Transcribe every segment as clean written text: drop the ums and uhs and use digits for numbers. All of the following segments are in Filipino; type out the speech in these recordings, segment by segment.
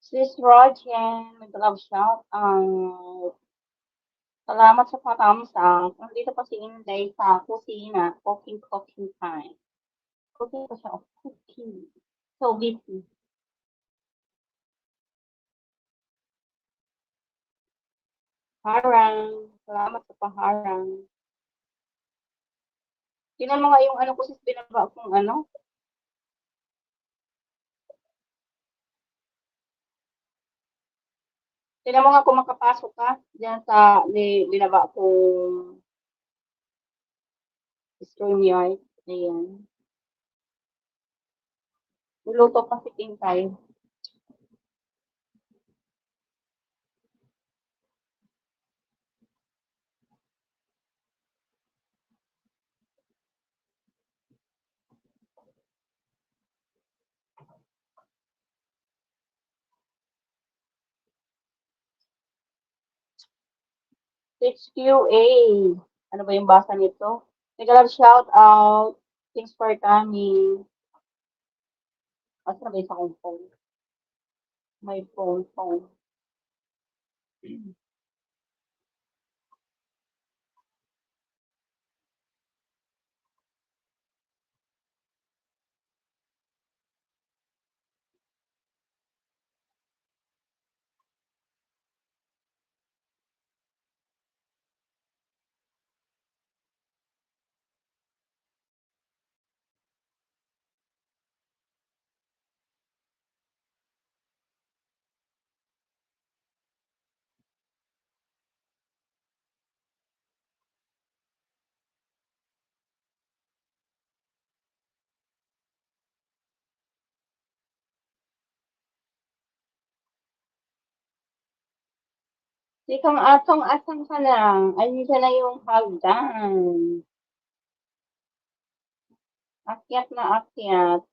Sis Rogen, mag-love shout. Salamat sa pa-thumbs up. Nandito pa si Inday sa kusina. Cooking time. Cooking pa siya. Cooking. So busy. Harang. Salamat sa paharang. Tingnan mo nga yung ano ko sis binaba kung ano. Tingnan mo nga kung makapasok ka diyan sa binaba kong StreamYard. Ayan. Niluto pa si Tintay. HQA. Ano ba yung basa nito? Nag-love shout out. Thanks for coming. Asa na ba isa kong phone? My phone. Sikang atong asang ka lang. Ayun ka na yung hagdan. Akyat na akyat.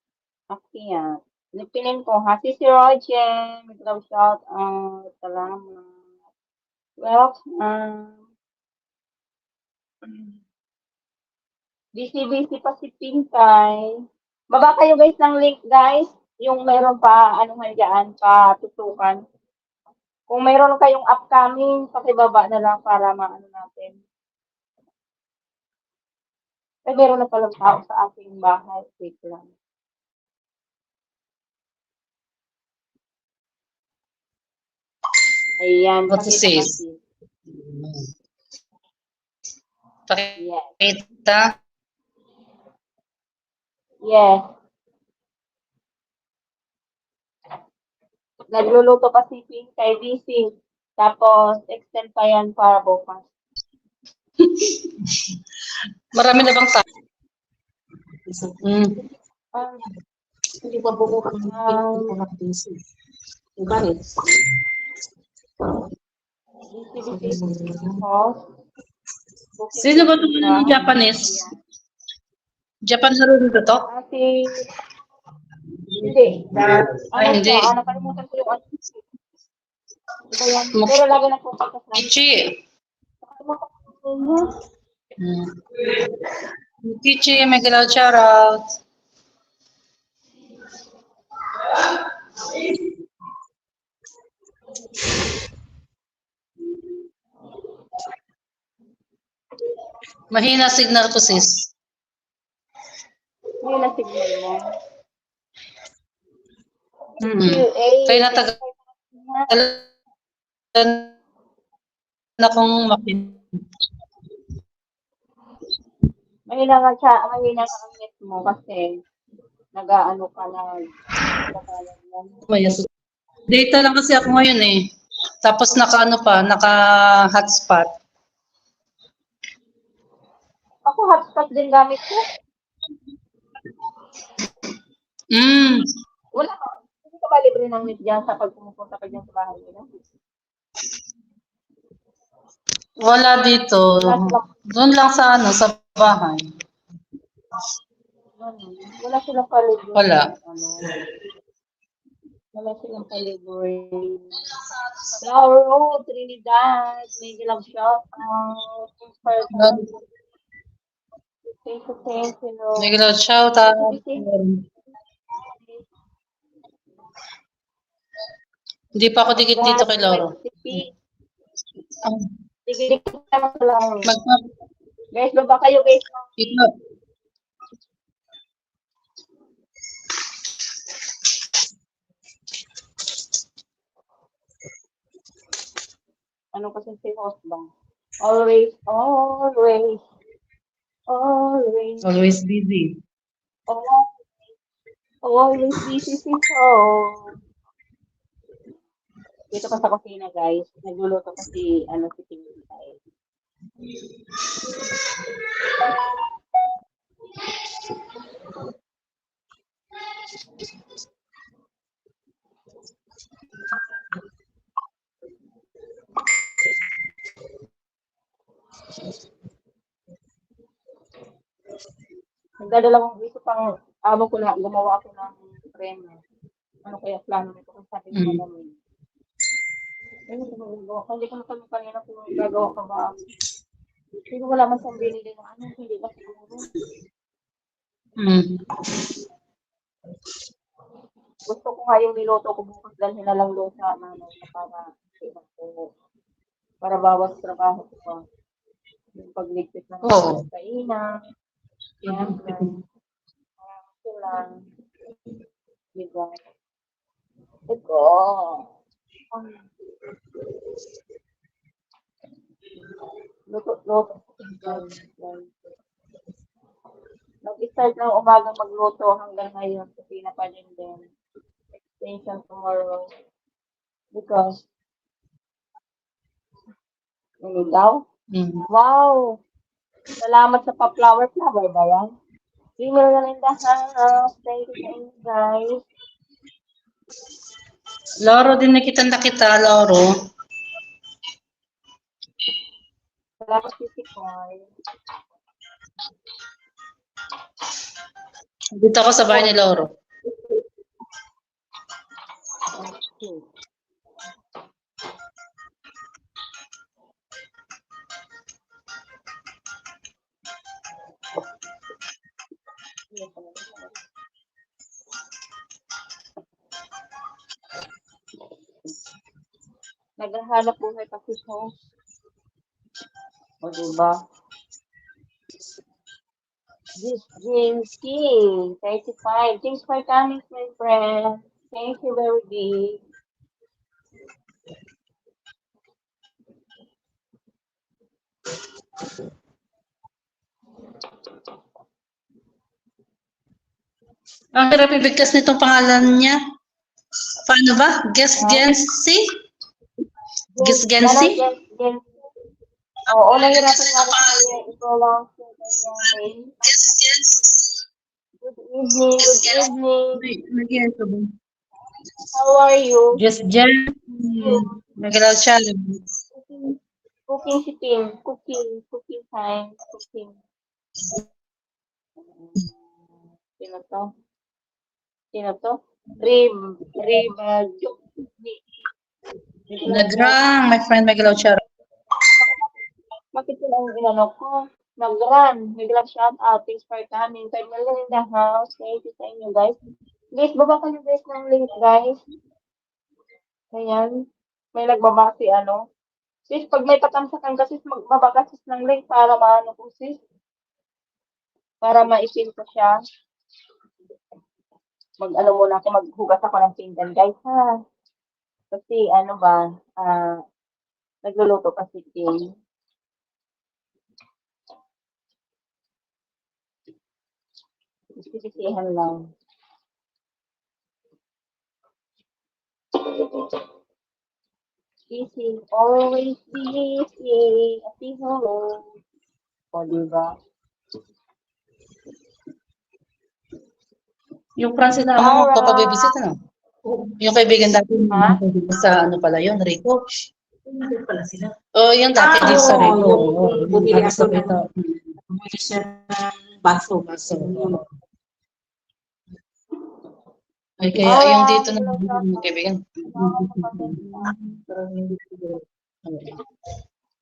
Akyat. Nipinin ko ha. Si Roger. Mag-love shout out. Salamat. Welcome. Busy pa si Pinkay. Baba kayo guys ng link guys. Yung meron pa, ano nga dyan, pa tutukan. Kung meron kayong upcoming, pakibaba na lang para maano natin. Ay, meron na palang tao sa ating bahay. Wait lang. Ayan. What is this? Yes. Pakita. Yes. Nagluluto pa si Pink kay DC. Tapos, extend pa yan para bukas. Marami na bang tao? Hindi pa bubukas ng DC. Bakit? Sino ba ito ng Japanese? Japan harunod ba ito? Hindi. Ay, hindi. Nakalimutan ko yung ano. Iba yan. Pero lagi na po sa Kichi. Kichi, may galaw shoutout. Mahina signal ko sis. Mahina signal mo. Kaya natagal na kong makin. Mahina nga ang net mo kasi nag-aano ka na. Data lang kasi ako ngayon eh. Tapos naka-hotspot. Ako hotspot din gamit ko. Wala ka. Hindi ka ba libre ng net dyan sa pag pumupunta ka dyan sa bahay nila? Wala dito. Doon lang sa sa bahay. Wala silang palibre. Wala. Wala silang palibre. Flower Road, Trinidad, may gilang shout out. Thank you. May gilang shout out. Hindi pa ako dikit dito kay Loro. Ah, Sige, dikit naman sa lang. magpa- Guys, baba kayo guys. ikaw. Ano kasi si host ba? Always, always, always, Always busy. always busy si host. Dito pa sa kusina guys. Nagluluto kasi ano si Pinky guys. Nagdadalawang isip pang amo ko na gumawa ako ng premyo. Ano kaya plano nito kung sabi ng madami. Ayun, gumagawa ko. Hindi ko na kami kanina kung gagawa ka ba. Hindi ko wala man siyang binili ng ano. Hindi ba siguro. Mm. Gusto ko nga yung niloto ko bukas dalhin na lang doon sa nanay na para bawas trabaho ko pa. Yung pagligpit ng Oo. kainan. Siyempre. Ito lang. Diba? Ito. Luto. Nag-start ng umagang magluto hanggang ngayon kasi napanin din. Extension tomorrow. Because, ano daw? Mm. Wow! Salamat sa pa-flower ba yan? Email na in the house. Thank you sa inyo, guys. Loro din nakita Loro. Salamat si Sikoy. Dito ako sa bahay ni Loro. Okay. Naghahanap buhay pa si host. O, diba? This Jinsky, 35. Thanks for coming, my friend. Thank you very big. Ang hirap ibigkas nitong pangalan niya. Paano ba? Gensi? Gensi? Oo, nahirapan nga rin kaya ito lang sa kanyang name. Good evening, good evening. How are you? Gensi. Nagalaw siya. Cooking si Tim. Cooking time. Cooking. Sino to? Nagrang, my friend Megalaw siya. Bakit sila ang inano ko? Nag-run. Biglang shout out. Thanks for coming. 5 million in the house. Thank you sa inyo, guys. Guys, baba kayo guys ng link, guys. Ayan. May nagbaba si ano. Sis, pag may patamsakan ka, sis, magbaba ka sis ng link para maano ko, sis. Para maipin ko siya. Mag-ano muna ako, maghugas ako ng pinggan, guys, ha. Kasi, ano ba, nagluluto kasi Tim. Sisisihan lang. Busy, always busy. Ati ho. O, diba? Yung Francis na mo, papabibisit ano? Yung kaibigan dati sa ano pala yun, Rico. Ano pala sila? Oh, yung dati dito sa Rico. Yung bumili ako ng bumili siya ng baso. Ay, kaya yung dito na kaibigan.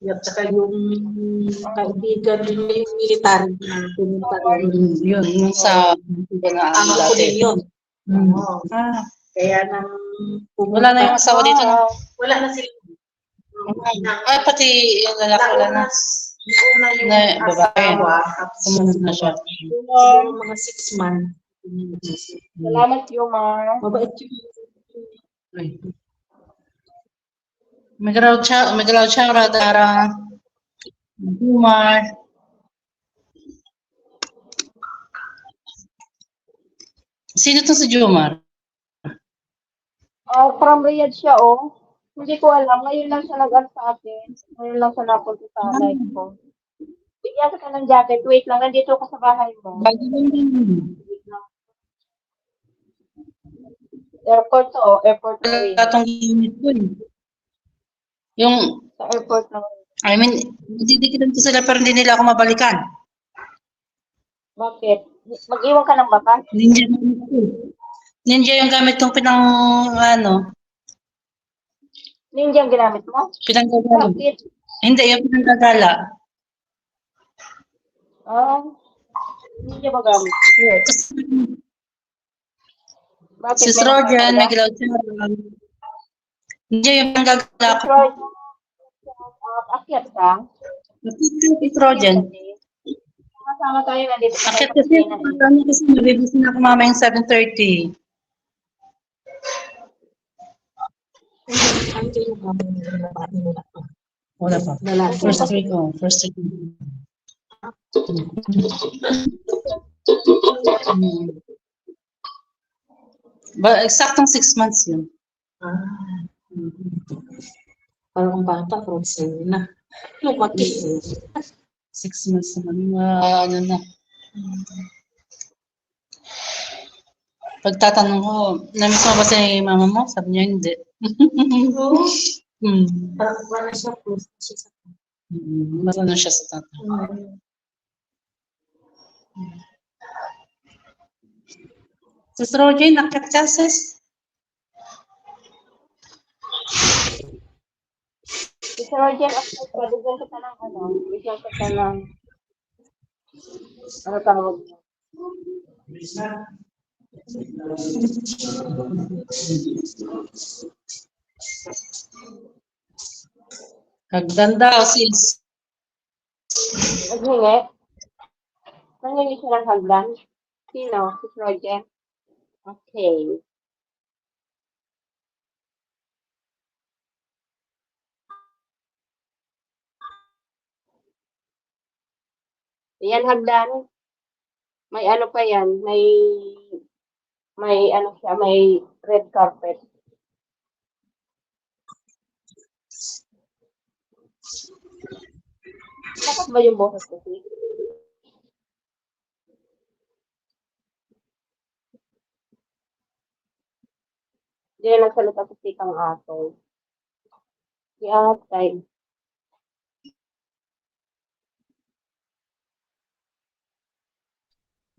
At saka yung kaibigan nila yung military na pumunta Yun, yung sa ang ko din yun. Ah. Kaya nang Wala na yung asawa dito, no? Wala na sila. Ay, pati yung lalaki wala na. Una yung Na babae. asawa, tapos Sumunod na siya. siguro mga 6 months. Salamat, Yumar. Mabait yun. Ay. Magalaw siya, Radara. Jumar. Sino to si Jumar? From Riyadh siya, oh. Hindi ko alam. Ngayon lang siya nag-add sa akin. Ngayon lang siya napunta sa live ko. Bigyan ka ng jacket. Wait lang. Nandito ka sa bahay mo. Bago lang yun. Wait lang. Airport to, oh. Airport na rin. Wala tong unit ko eh. Yung, Sa airport na rin. I mean, didikitan ko sila pero hindi nila ako mabalikan. Bakit? Mag-iwan ka ng bakas? Ninja Ninja yung gamit kong Ninja ang ginamit mo? pinanggagala. Bakit? Hindi, yung pinanggagala. Ninja ba gamit? Bakit? Si May Rojan, nakakala? may galaw siya. Ninja yung pinanggagala ko. Trojan. Akyat ka? Si Rojan. Kasama tayo nandito. sa Akit may kasi, kusina eh. kasi nabibisin ako mamayang 7:30. Ano yung mga babae nila? Wala pa. Lalaki. First week ko. Eksaktong 6 months yun. Parang bata, frozen na. Lumaki. 6 months naman. Na. Pagtatanong ko, namiss mo ba si mama mo? Sabi niya, hindi. Parang wala siya frozen siya. Marunong siya sa tatay. Sis Roger, nakit ka, sis? Si Rojan, bigyan kita ng bigyan kita ng, ano tawag mo? Kaganda o sis? Naghingi? Nanghingi siya ng hagdan? Sino? Si Rojan? Okay. Yan hagdan. May ano pa yan, may ano siya, may red carpet. Bakit ba yung boses ko? Hindi na nagsalita sa sikang ato. Si Atay.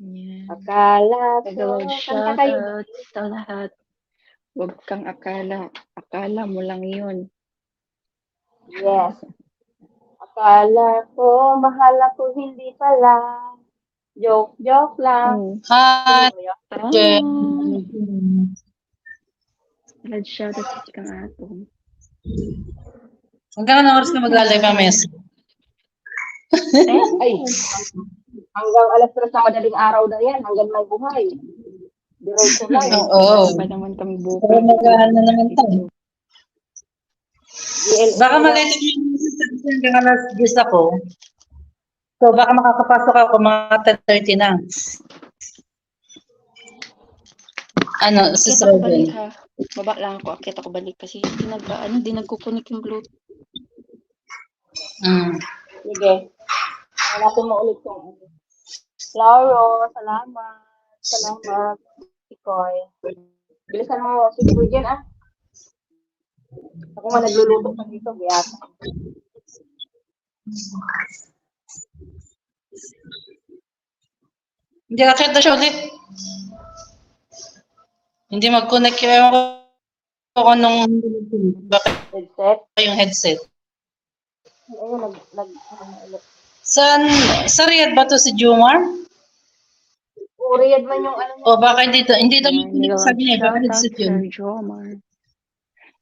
Yan. Akala ko. Gagawin Kanta kayo. shoutout sa lahat. Huwag kang akala. Akala mo lang yun. Yes. Akala ko, mahal ako, hindi pala. Joke lang. Hi, Ano yun? Jen. Blood shoutout sa Chikang Atong. Hanggang anong oras na maglalay pa, Mes? Ay, hanggang alas 3 sa madaling araw na yan, hanggang may buhay. Diretso lang. Oo. Pa naman kami Pero bukas. mag-ano naman tayo. GLA Baka na. malito yung hanggang alas 10 ako. So, baka makakapasok ako mga 10:30 na. Ano, si Akit ako balik Rojan. ha. Baba lang ako. Akit ako balik kasi di nagkukunik yung Bluetooth. Sige. Hanapin mo ulit yung Lauro, salamat. Salamat. Ikoy. Bilisan mo si Kuyen, ah. Ako nga nagluluto pa dito, biyata. Hindi akit na siya ulit. Hindi mag-connect yung ako nung bakit Headset. yung headset. Ayun, Sa Riyadh ba to si Jumar? Riyad man yung ano niya. O baka hindi daw Ayan, makunik sabi niya, baka shout out headset yun. Sir Jomar.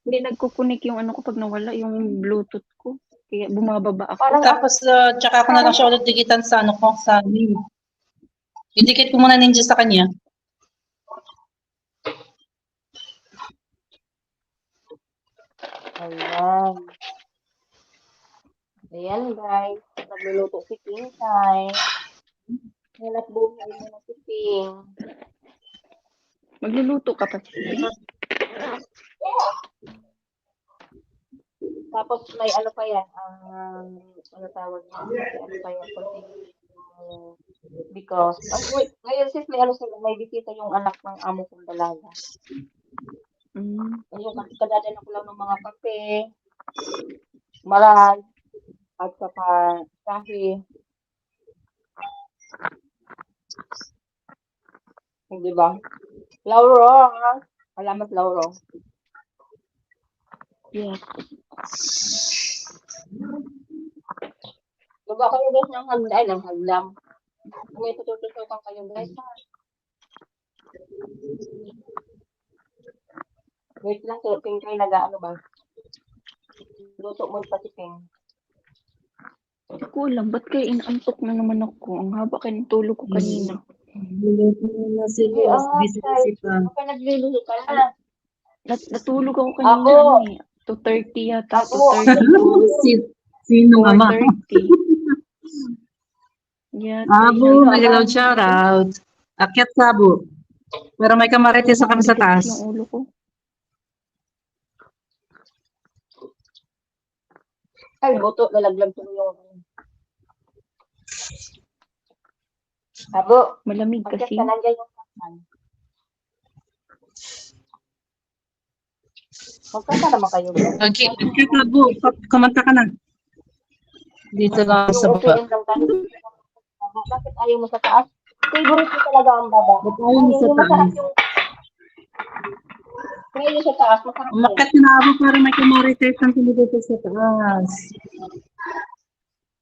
Hindi nagkukunik yung ano ko pag nawala yung Bluetooth ko. Kaya bumababa ako. Parang Tapos, tsaka ako na lang siya ulit dikitan sa ano ko, sa mail. Idikit ko muna ninja sa kanya. ayan. Ayan guys, nagluluto si Pinkay. Hanap buhay mo na si Pink. Magluluto ka pa. Tapos may ano pa yan, ano tawag niya, ano pa yan, because, wait, ngayon sis, may ano sila, may bisita yung anak ng amo kong dalaga. Mm. Ayun, kadadala ko lang ng mga kape, maral, at saka kahe. Di ba? Lauro, salamat Lauro. Yes. Diba kayo guys ng hagdan, ng hagdam. Kung may tututukan kayo guys, ha? Wait lang, so, Pink kayo nag-ano ba? Luto mo pa si Pink. Hindi ko alam, ba't kaya inaantok na naman ako? Ang haba kaya ng tulog ko kanina. Hindi, guys. Baka nagluluto ka na. Natulog ako kanina, Ako. ano eh. 2:30 yata, Ako. 2:30 to Sino nga ma? 4:30. Yeah, Abo, Ay, nagalaw alam. shout out. Akyat sabo. Pero may kamarites sa kami sa taas. yung ulo ko. Ay, buto, lalaglag ko yung... Abo, Malamig pagkat kasi. ka nandiyan yung kasan. Magkanta naman kayo. Okay, akyat sabo. Kumanta ka na. Dito lang sa Yung baba. OPM lang tayo. Bakit ayaw mo sa taas? Favorite ko talaga ang baba. Ba't ayaw mo sa Yung masarap taas? yung... Kaya yung sa taas, masarap yun. Umakyat na abo para may kamarites ang dito sa taas.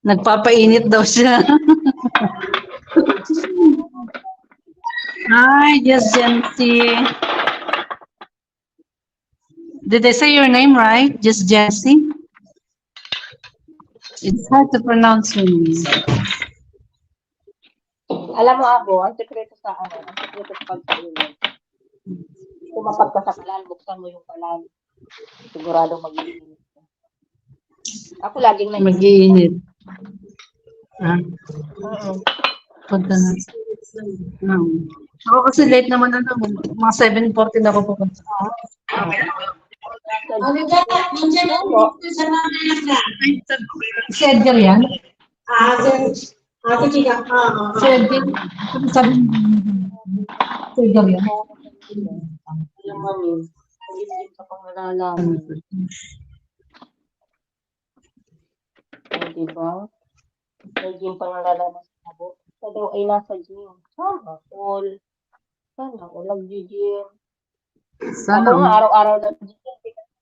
Nagpapainit daw siya. Hi, just Jency. Did I say your name right? Just Jency? It's hard to pronounce your name. Alam mo ako, ang sekreto sa ano, ang sekreto sa pagkainit. Tumapat ka sa kalan, buksan mo yung kalan. Sigurado mag-iinit ka. Ako laging nag Mag-iinit. Ah, Oo. punta na. Ako kasi late naman na mga 7:40 na ako pupunta. Si Edgar yan? Si Edgar. Sabi mo, si Edgar yan? Yung mami, hindi pa pang nalalaman. Ay, diba? May gym pang nalalaman sa abo. Sa daw ay nasa gym. Sana all. Sana all nag-gym. Sana. Ako nga araw-araw nag-gym.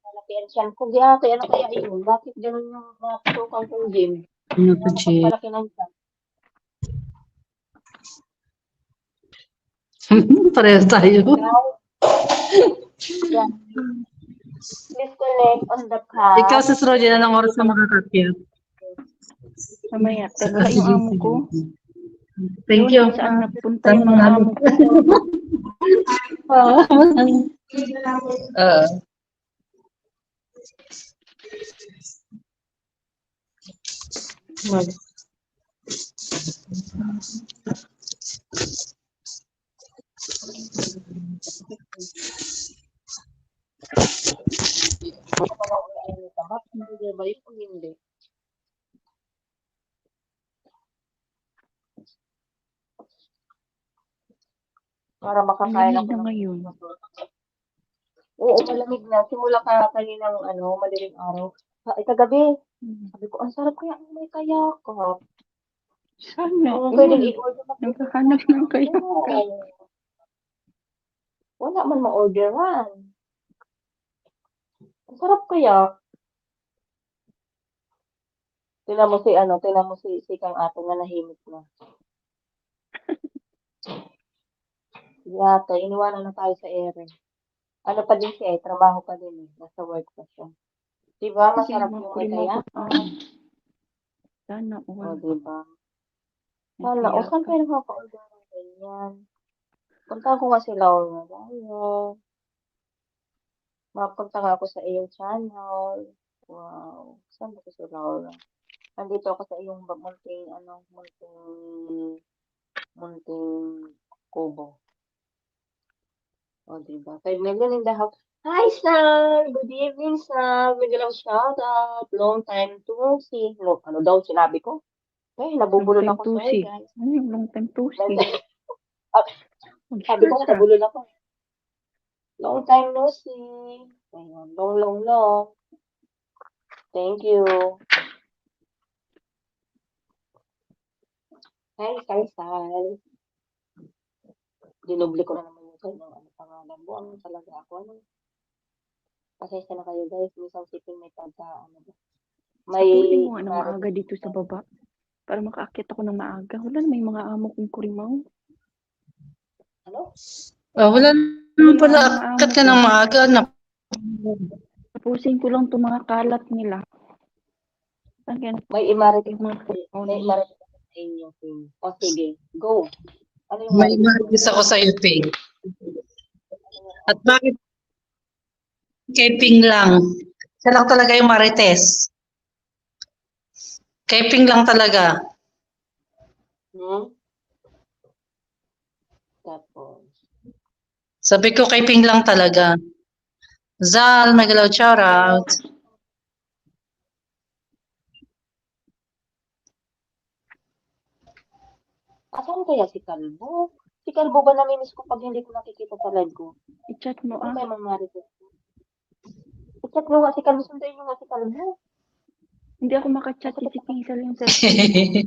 Malaki ang tiyan ko. Kaya ano kaya yun? Bakit ganun yung mga pasukan kong gym? Ano to, Che? Palaki ng tiyan. Pareho tayo. Now, yeah. Disconnect on the path. Ikaw sa Roger, anong oras ka makakakit? Mamaya, teka yung amo ko. Thank Yun, you. kung saan napunta Saan yung mga manalo? amo ko. Hindi ba yun kung hindi? Para makakain Malamig ako na ngayon. Oo, malamig na. Simula ka kaninang madaling araw. Ay, kagabi. Sabi ko, ang sarap kaya ang may kayakap. Sana. Kung pwedeng i-order na Nagkahanap ng kaya. Wala man ma-orderan. Ang sarap kaya. Tingnan mo si Kang Ato na nahimik na. Yata, iniwanan na tayo sa ere. Ano pa din siya eh, trabaho pa din eh. Nasa work pa siya. Diba, Sige masarap naman, yung may Kurimaw ko. kayakan. Sana O, all. diba? May Sana, o saan kayakan. kayo nakaka-order ng ganyan? Punta ko kasi Laura. Mapunta nga ako sa iyong channel. Wow. Saan ba si Laura? Nandito ako sa iyong munting kubo. O, diba? 5 million in the house. Hi, Sam! Good evening, Sam! Biglang shout out. Long time to see. Ano daw sinabi ko? Eh, Long nabubulol time ako, to sorry, see. guys. Ano yung long time to see? Sabi ko, Mag-share ka. nabulol ako. Long time no see. Ayun, long. Thank you. Hi, Sal. Dinubli ko na naman yung kanyang pangalan mo. Ano talaga ako? Ano? Pasensya na kayo, guys. Minsan sipin may may Sapurin mo nga ng imarit. maaga dito sa baba. Para makaakyat ako ng maaga. Wala na may mga amo kong Kurimaw. Ano? Wala naman Yung pala mga akat amo ka ko. ng maaga. Tapusin ko lang itong mga kalat nila. Saan kaya May imarit. yung mga Kurimaw May nila? imarit sa inyo. O, sige. Go. Ano yung May marites mo? marigis ako sa iyo, Ping. At bakit kay Ping lang? Siya lang talaga yung marites. Kay Ping lang talaga. Tapos. Sabi ko kay Ping lang talaga. Zal, magalaw shout out. Asan kaya si Kalbo? Si Kalbo ba namimiss ko pag hindi ko nakikita sa live ko? I-chat mo Ano ah. kaya mga marites? I-chat mo nga si Kalbo. Sunduin mo nga si Kalbo. Hindi ako makachat si Pinsel yung cellphone.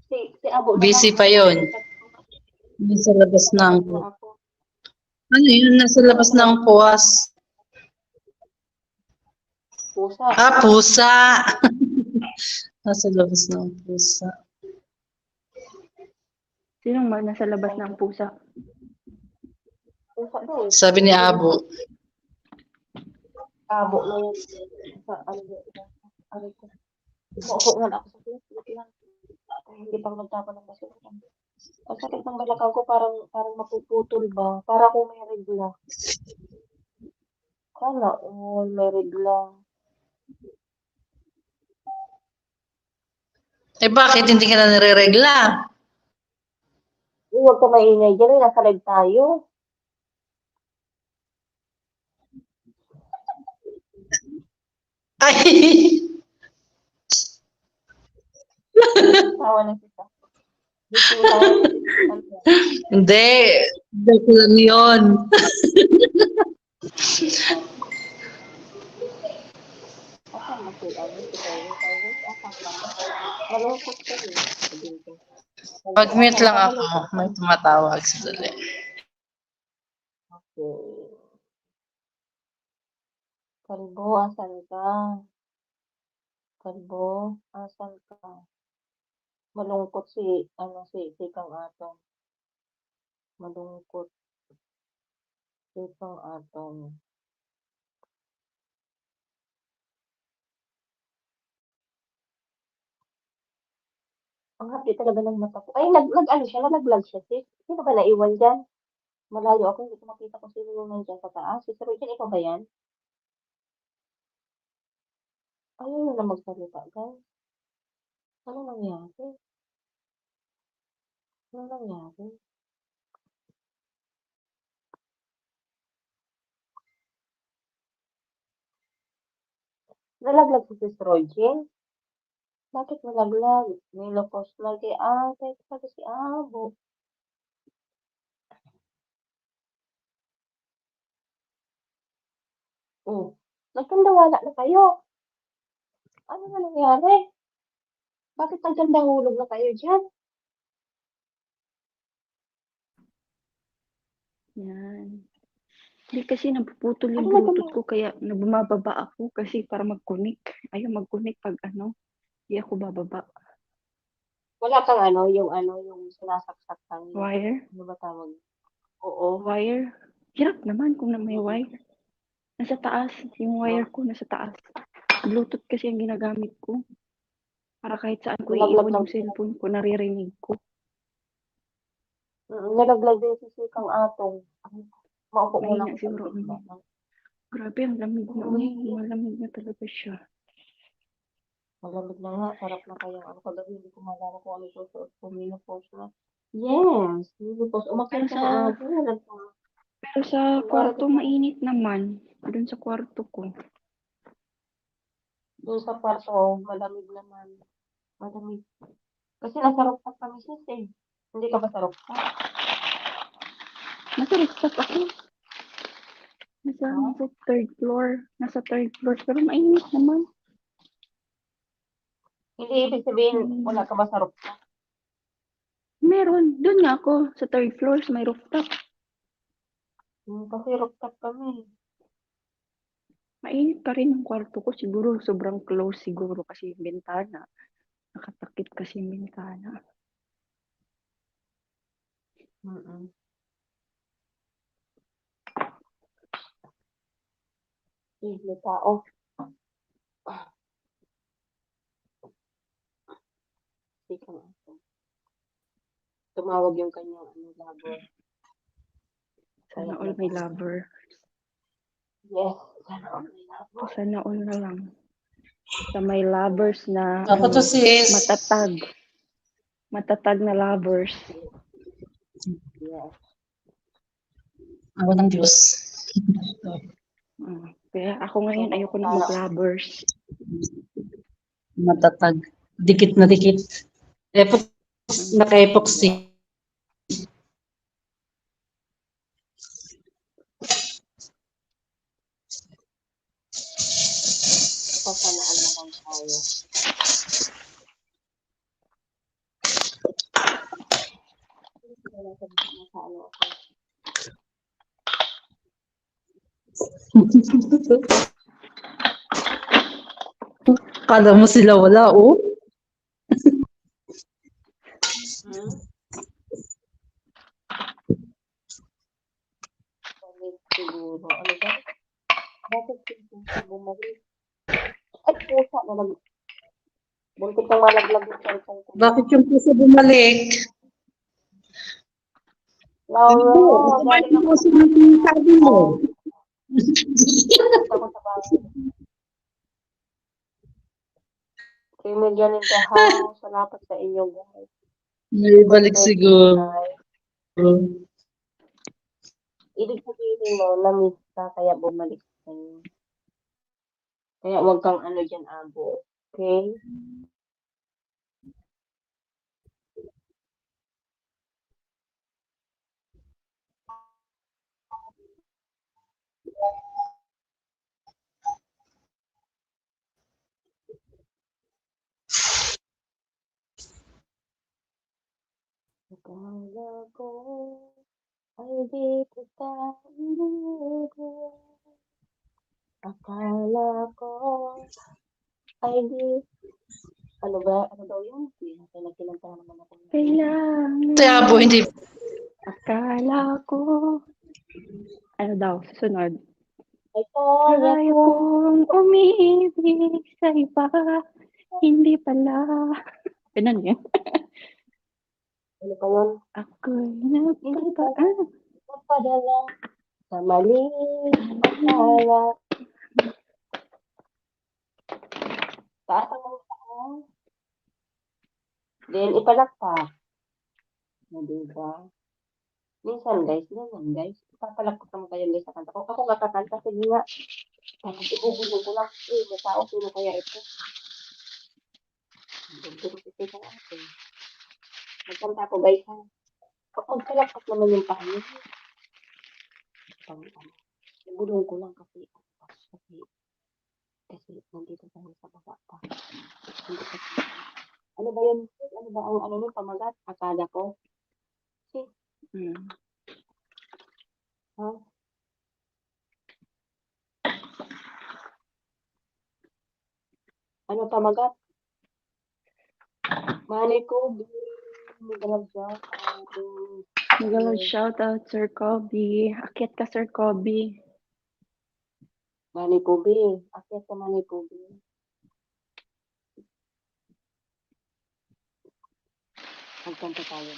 Si Abo na Busy lang. pa yun. Nasa labas ng... Ano yun? Nasa labas ng puwas. Pusa. Pusa. Nasa labas ng pusa. Sinong nasa labas ng pusa? Pusa daw eh. Sabi ni Abo. Abo na yan. Sa ano ko. Maupo nga ako sa Facebook lang. Hindi pang nagtapon ng basura. Ang sakit ng balakang ko parang mapuputol ba? Para kung may regla. Kala, may regla. Bakit hindi ka na nire-regla? Huwag ka maingay dyan. Nasa live tayo. Ay! Tawa na kita. Tawa na kita. Hindi. Joke lang yun. Asan ba si si Kevin? Asan ba? Malungkot ka eh. Sabihin ko. Mag-mute lang ako. Malungkot ka. May tumatawag sa dali. Okay. Kalbo, asan ka? Kalbo, asan ka? Malungkot si Kang Atong. Malungkot si Kang Atong. Ang hapdi talaga ng mata ko. Ay, nag-vlog siya, sis. Sino ba naiwan dyan? Malayo ako, hindi ko makita kung sino yung nandyan sa taas. Si Rojan, ikaw ba yan? Ayaw na magsalita, guys. Ano nangyari? Ano nangyari? Nalaglag si Sis Rojan? Bakit nalaglag? Nilopost lagi. Kahit sabi si Abo. Nagkandawala na kayo. Ano na nangyari? Bakit nagkandahulog na kayo dyan? Yan. Hindi kasi napuputol yung Ano Bluetooth ko kaya bumababa ako kasi para mag-connect. Ayaw mag-connect pag ano. Hindi ako bababa. Wala kang yung sinasaksak kang, Wire? ano ba tawag? Oo. Wire? Hirap naman kung na may wire. Nasa taas. Yung wire ko nasa taas. Bluetooth kasi ang ginagamit ko. Para kahit saan ko Nalaglag iiwan lang. yung cellphone ko, naririnig ko. Nalaglag din si Sikang Atong. Maupo muna Mahina ako sa siguro. gitna. Grabe, ang lamig na. Malamig na talaga siya. Malamig na nga, sarap na kayang kagabi, hindi ko maalala kung ano susuot ko, menopause na. Yes, menopause. Umakyat Pero ka sa, na ate, pero sa kwarto, mainit naman. Doon sa kwarto ko. doon sa kwarto, malamig naman. Malamig. Kasi nasa rooftop kami sis eh. Hindi ka ba sa rooftop? Nasa rooftop ako. Nasa third floor. Nasa third floor. Pero mainit naman. Hindi ibig sabihin, wala ka ba sa rooftop? Meron. Doon nga ako. Sa third floor. Sa may rooftop. Kasi rooftop kami. Mainit pa rin ang kwarto ko. Siguro sobrang close siguro kasi yung bintana. Nakatakip kasi yung bintana. Mm-mm. May tao. Sikang Atong. Tumawag yung kanyang lover. Sana all may lover. Yes, sana all may lover. Sana all na lang. Sa may lovers na Ako to sis. matatag. Matatag na lovers. Yes. Ako ng Diyos. Kaya ako ngayon ayoko na mag-lovers. Matatag. Dikit na dikit. Naka-epoxy. Sana all na lang tayo. Nasa ano ako. Kala mo sila wala, oh. Siguro. Ano ba? Bakit bumalik? Ay, pusa na lang. Buntot ng malaglag yung cellphone ko. Bakit yung puso bumalik? Laura, Bakit galing yung ako puso ng sabi mo? ako sa bahay. 3 million in the house. Salamat sa inyo, guys. May balik siguro. Ibig sabihin mo, na-miss ka, kaya bumalik sa'yo. Kaya huwag kang dyan, abo. Okay? Akala ko ay di kita inigo. Akala ko ay di... Ano ba? Ano daw yun? Kinanta naman ako. Kailangan. Tiyabo, hindi. Akala ko. Ano daw? Susunod. Ay, kaya Kaya ko. kong umiibig sa iba. Hindi pala. Ganun yun. Ano pa yun? Ako'y nagpapaan. Magpadala sa maling akala. Taas ang mga taas. Then, ipalakpak. O, diba? Minsan, guys, ganyan, guys. Ipapalakpak naman kayo, guys, sa kanta ko. Ako kakakanta, sige nga. Tapos, ibubulong ko lang. May tao, sino kaya ito? Dugtong ka natin. Magkanta ko, guys, ha? Magpalakpak naman yung paa niyo. Ibulong ko lang kasi nandito tayo sa baba pa. Ano ba yun? Ano ba ang nun, pamagat? Akala ko. Ha? Ano pamagat? Manny Kobe. Magalang shout out. Magalang shout out, Sir Kobe. Akyat ka, Sir Kobe. Manny Kobe. Akyat ka, Manny Kobe. Magkanta tayo.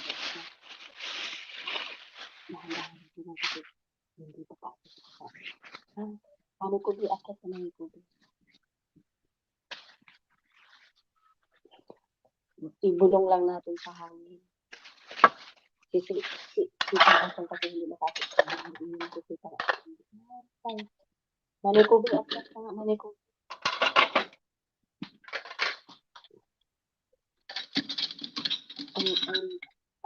Hindi pa pa. Manny Kobe. Akyat ka, Manny Kobe. Ibulong lang natin sa hangin. Sisipasang kasi hindi makasip sa hangin. Manny Kobe. Akyat ka nga, Manny Kobe.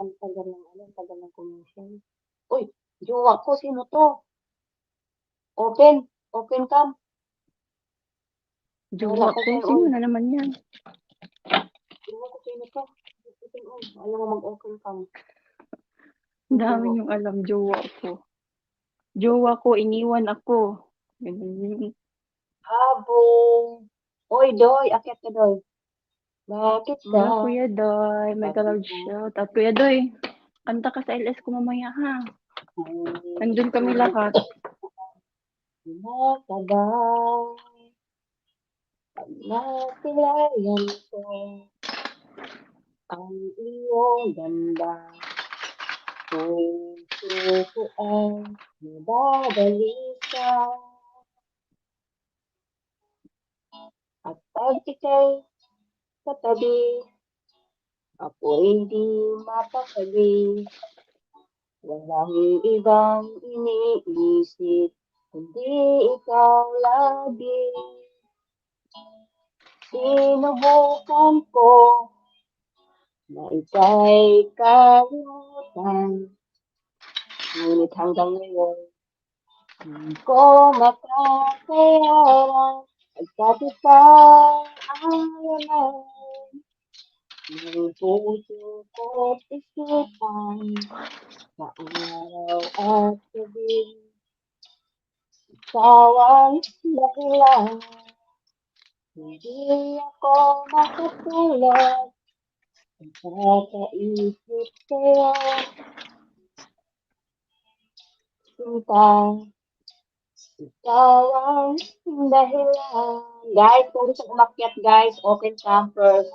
Ang tagal ng tagal ng commercial. Uy, jowa ko, sino to? Open cam. Jowa ko, sino na naman yan? Jowa ko, sino to? Alam mo mag-open cam. Ang dami yung alam, jowa ko. Jowa ko, iniwan ako. Ganun. Habong. Oy, Doy, akit ka, Doy. Bakit ba? Wala, Kuya Doy. Magalang shout out. Kuya Doy, kanta ka sa LS ko mamaya, ha? Nandun kami lahat. Nakabay. Pag nasilayan ko ang iyong ganda, puso ko ay nababalisa. At pag ika'y katabi, ako'y di mapakali. Walang ibang iniisip, kundi ikaw lagi. Sinubukan ko na ika'y kalimutan, ngunit hanggang ngayon, hindi ko makakayanan. Pagkat ikaw ang laman ng puso ko't isipan, sa araw at gabi. Ikaw ang dahilan, hindi ako makatulog. Pagkakaisip sa'yo, sinta, ikaw ang dahilan. Guys, kung gusto umakyat, guys, open cam first.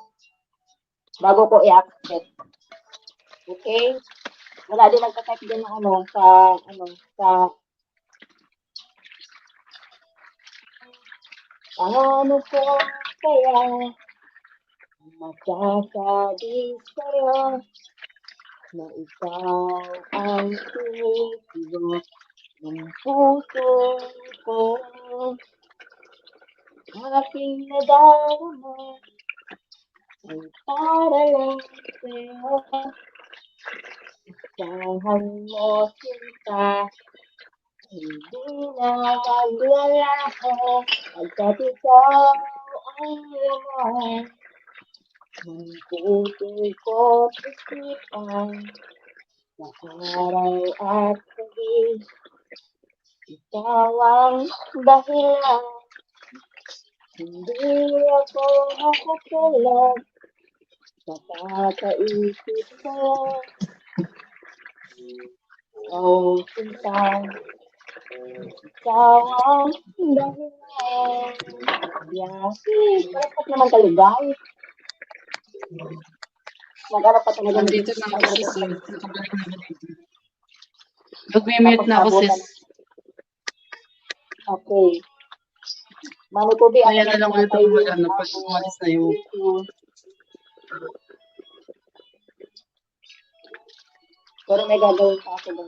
Bago ko i-accept. Okay? Wala din nagka-type din ng sa paano ko kaya masasabi sa'yo na ikaw ang tinitibok ng puso ko. Aking nadarama ay para lang sa'yo. Asahan mo, sinta, hindi na maglalaho, pagkat ikaw ang laman ng puso ko't isipan, sa araw at gabi. Ikaw ang dahilan, hindi ako makatulog sa kakaisip sa'yo. Oh, sinta, ikaw ang dahilan. Yasi, dapat naman kayo, guys. Nag-arap pa talaga. Nandito na ako, sis. Mag-mute na ako, sis. Okay. Mami ko, Bi, Kaya na lang ulit ako mag-ano pag umalis na yung... Pero may gagawin pa ako ba?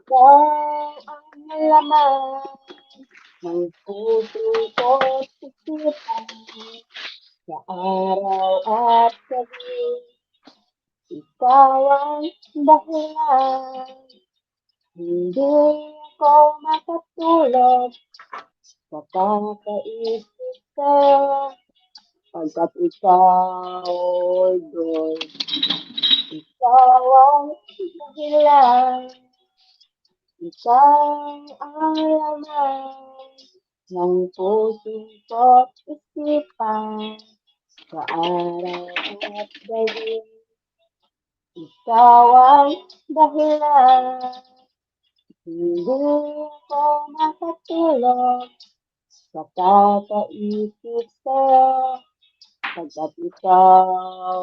Ikaw ang laman ng puso ko't isipan, sa araw at gabi. Ikaw ang dahilan, hindi ako makatulog sa kakaisip sa'yo, pagkat ikaw, Lord, ikaw ang dahilan, Isang alaman ng puso ko't isipan sa araw at gabi. Ikaw ang dahilan, hindi ako makatulog sa kakaisip sa'yo, pagkat ikaw,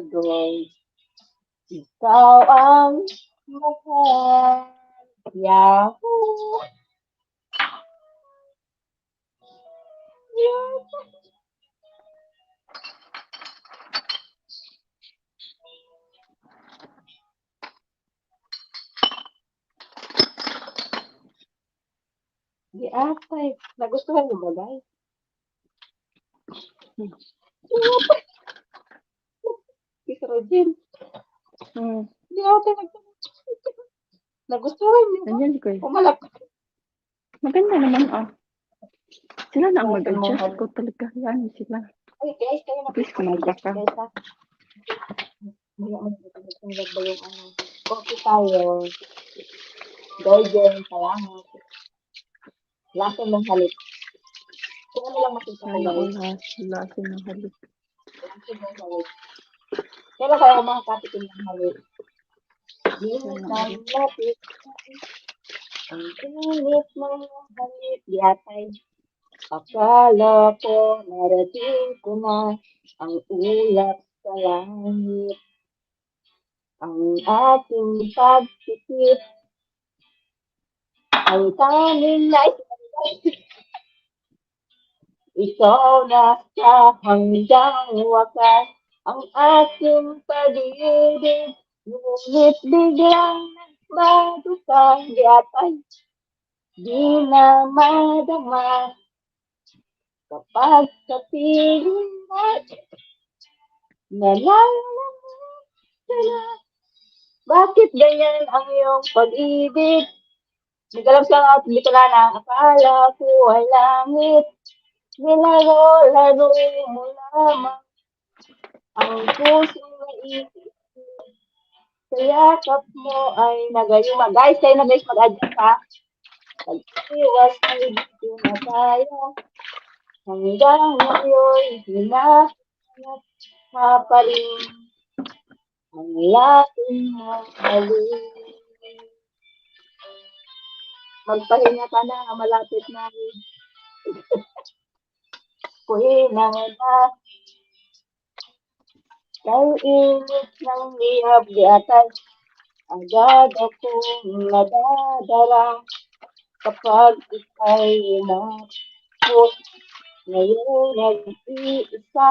Lord, ikaw ang mahal. Yahoo! Yahoo! Di ata eh. Nagustuhan mo ba, guys? Si Rodin. Di ata nagustuhan niyo ba? Nandiyan si Kuya. Pumalak. Maganda naman Sila na ang Ay, mag-adjust tumuhan. ko talaga. Yan sila. Ay, guys, kayo na Please, kumaga ka. Guys, ha? Maya mo nagtutulog ba yung ano? Coffee tayo. Golden, salamat. Lasa ng halik. Kung ano lang makita ko, Sana all guys. lasa ng halik. Lasa ng halik. Kailan kaya ako makakatikin ng halik? Di Sana ng lapit. Ang init ng halik. Di atay. Akala ko narating ko na ang ulap sa langit. Ang ating pagtitip ay tanging ikaw na sa hanggang wakas ang ating pag-ibig. Ngunit biglang nagbago ka, di atay, di na madama kapag sa piling mo nalalaman ka na. Bakit ganyan ang iyong pag-ibig? Nagkalap siya nga at Bicolana, akala ko ay langit. Nilaro-laro mo lamang ang pusong naisip. Sa yakap mo ay nagayuma. Guys, kayo na guys, mag-adjust ha. Pag-iwas ay dito na tayo. Hanggang ngayon, hinahanap ka pa rin ang laking mahalin. Magpahinga ka na, malapit na rin. Kuhina na. Kay init ng lihab di atay. Agad akong nadadala kapag ika'y umapot. Ngayon nag-iisa.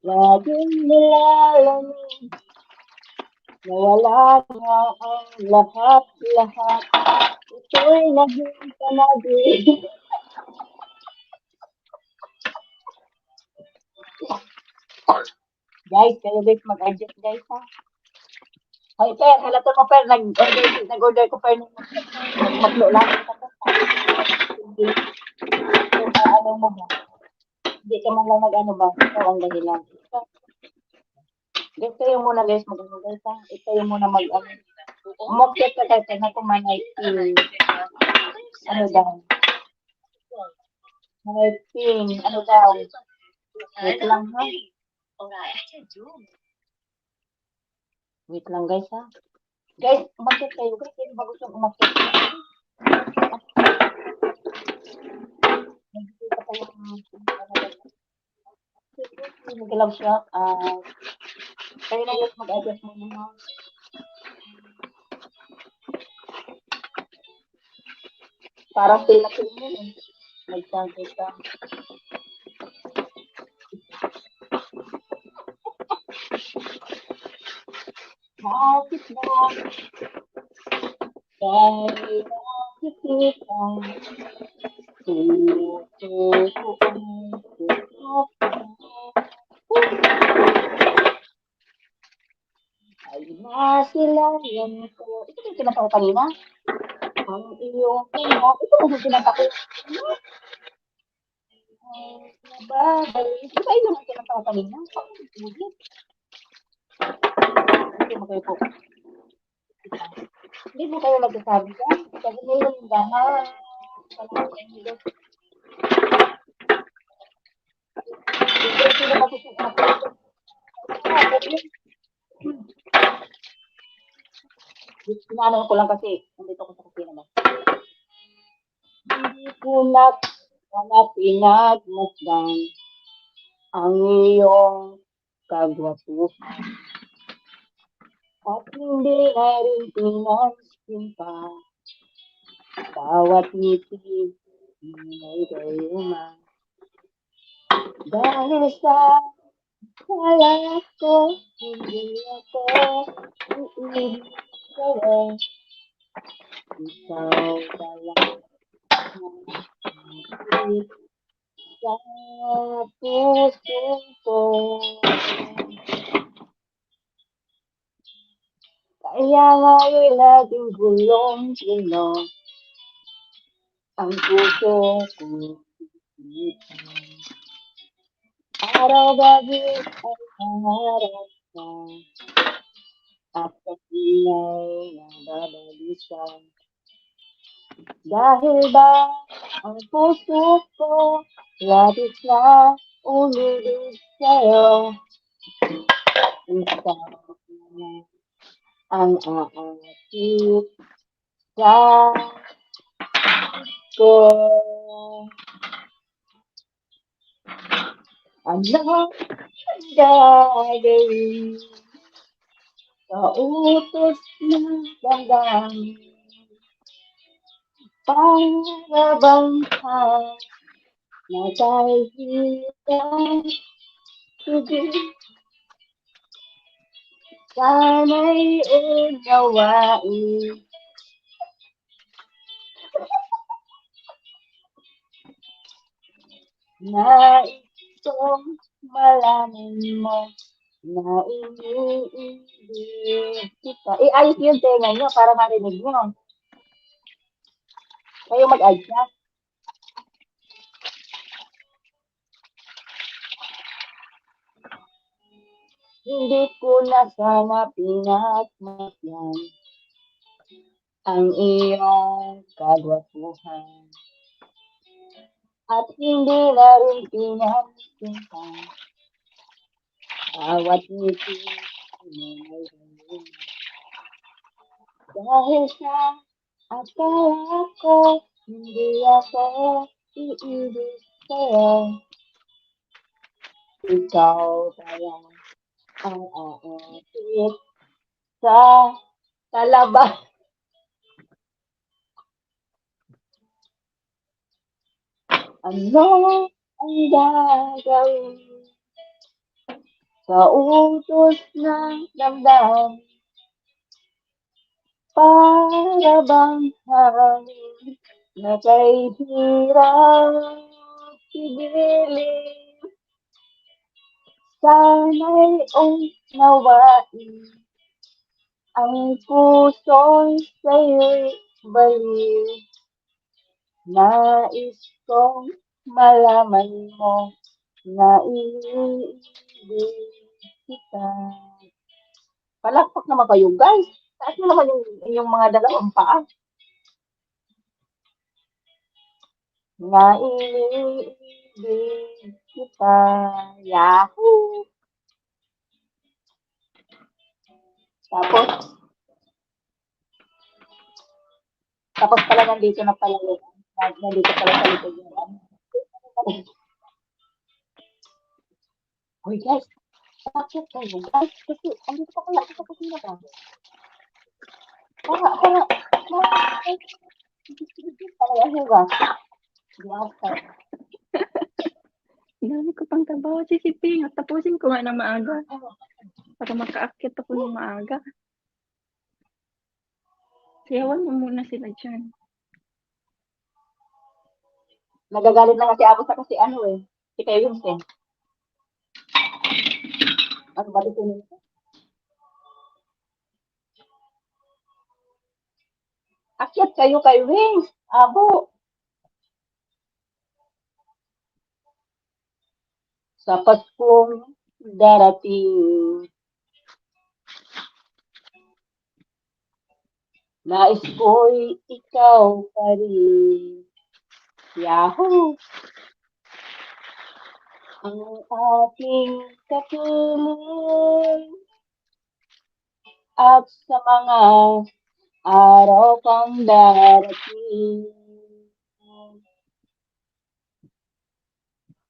Laging nilalamig. Nawala na ang lahat-lahat. Ito'y naging panagin. Guys, kayo guys, mag-adjust guys ha. Ay, Per, halata mo Per, nag-order ko Per ng maglo lang. Hindi, ano mo ba? Hindi ka man lang nag-ano ba? Ikaw ang dahilan. Guys, kayo muna guys, mag-ano guys ha. Ito yung muna mag-ano. Umakyat ka tayo na kumain ano daw? Martin, ano daw? Wait lang ha. Wait lang guys ha. Guys, umakyat kayo. Guys, hindi ba gusto umakyat? Nagkita kayo nagalaw siya. Kayo na guys, mag-adjust mo na. Parang sila ko yun. Nagsabi ka. Bakit mo? Dahil nakikita. Ay masilayan ko. Ito yung kinanta ko kanina. Ang iyong ino. Ito yung kinanta ko. Nababalik. Di ba yun ang kinanta ko kanina? Ito mo kayo po. Hindi mo kayo nagsasabi ka? Sabi mo yung dahan. Salamat sa inyo. Hindi sila matutunan. Inaano ko lang kasi, nandito ko sa kusina ba? Hindi ko na pinagmasdan ang iyong kagwapuhan. At hindi na rin pinansin pa bawat ngiti may gayuma. Dahil sa kala ko, hindi ako iibig sa'yo. Ikaw pala ang sa puso ko. Kaya nga'y laging gulong-gulong ang puso ko. Araw-gabi ay pangarap ka at kasila'y nababalisa. Dahil ba ang puso ko labis na umibig sa'yo. Ikaw ang aakit sa ko. Ano ang gagawin sa utos ng damdamin? Para bang nagkahirap sige, sana'y unawain. Nais kong malaman mo na iniibig kita. Ayos yung tenga nyo para marinig nyo. Kayo mag-adjust. Hindi ko na sana pinagmasdan ang iyong kagwapuhan. At hindi na rin pinagsinta bawat ngiti may gayuma. Dahil sa akala ko, hindi ako iibig sa'yo. Ikaw pala ang aakit sa talaba. Ano ang gagawin sa utos ng damdamin? Para bang hangin na kay hirap sigilin. Sana'y unawain ang puso'y sa'yo'y baliw. Nais kong malaman mo na iniibig kita. Palakpak naman kayo, guys. Taas mo naman yung mga dalawang paa. Na iniibig kita. Yahoo! Tapos pala nandito na pala yun. Nandito pala sa likod yun. Hoy guys, bakit kayo? Guys, kasi andito pa pala ako sa kusina ba? Para, ano ba? Dami ko pang trabaho, sisiping. At tapusin ko nga na maaga. Para makaakyat ako ng maaga. Sayawan mo muna sila dyan. Nagagalit na kasi ako sa kasi ano eh. Si Kevin eh. Ano ba dito nito? Akyat kayo kay Wings. Abo. Sa Paskong darating. Nais ko'y ikaw pa rin. Yahoo! Ang aking kapiling at sa mga araw pang darating.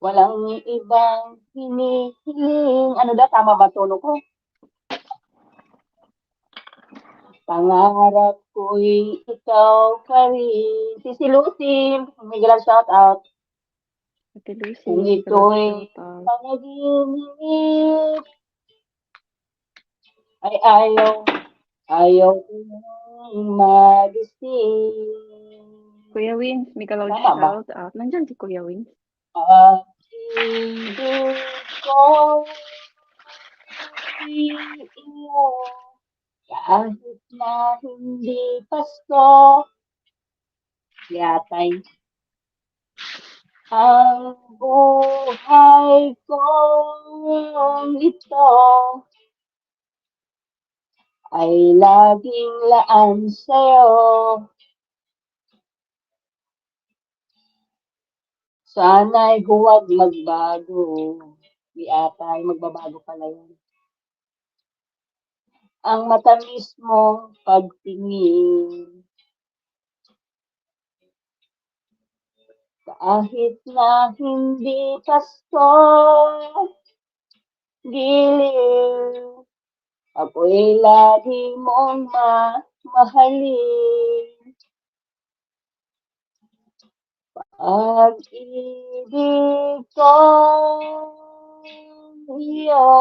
Walang ibang hinihiling. Ano daw? Tama ba tono ko? Pangarap ko'y ikaw pa rin. Si Lucy, may galang shout out. Ate Lucy, Kung may ito'y shoutout. panaginip, ay ayaw kong magising. Kuya Wins, may Tama ba? shoutout. Nandyan si Kuya Wins. Pag-ibig ko iyo, kahit na hindi Pasko, yatay. Ang buhay kong ito ay laging laan sa'yo. Sana'y huwag magbago. Di ata ay magbabago pala yun. Ang matamis mong pagtingin. Kahit na hindi Pasko, giliw, ako'y lagi mong mamahalin. Pag-ibig ko iyo,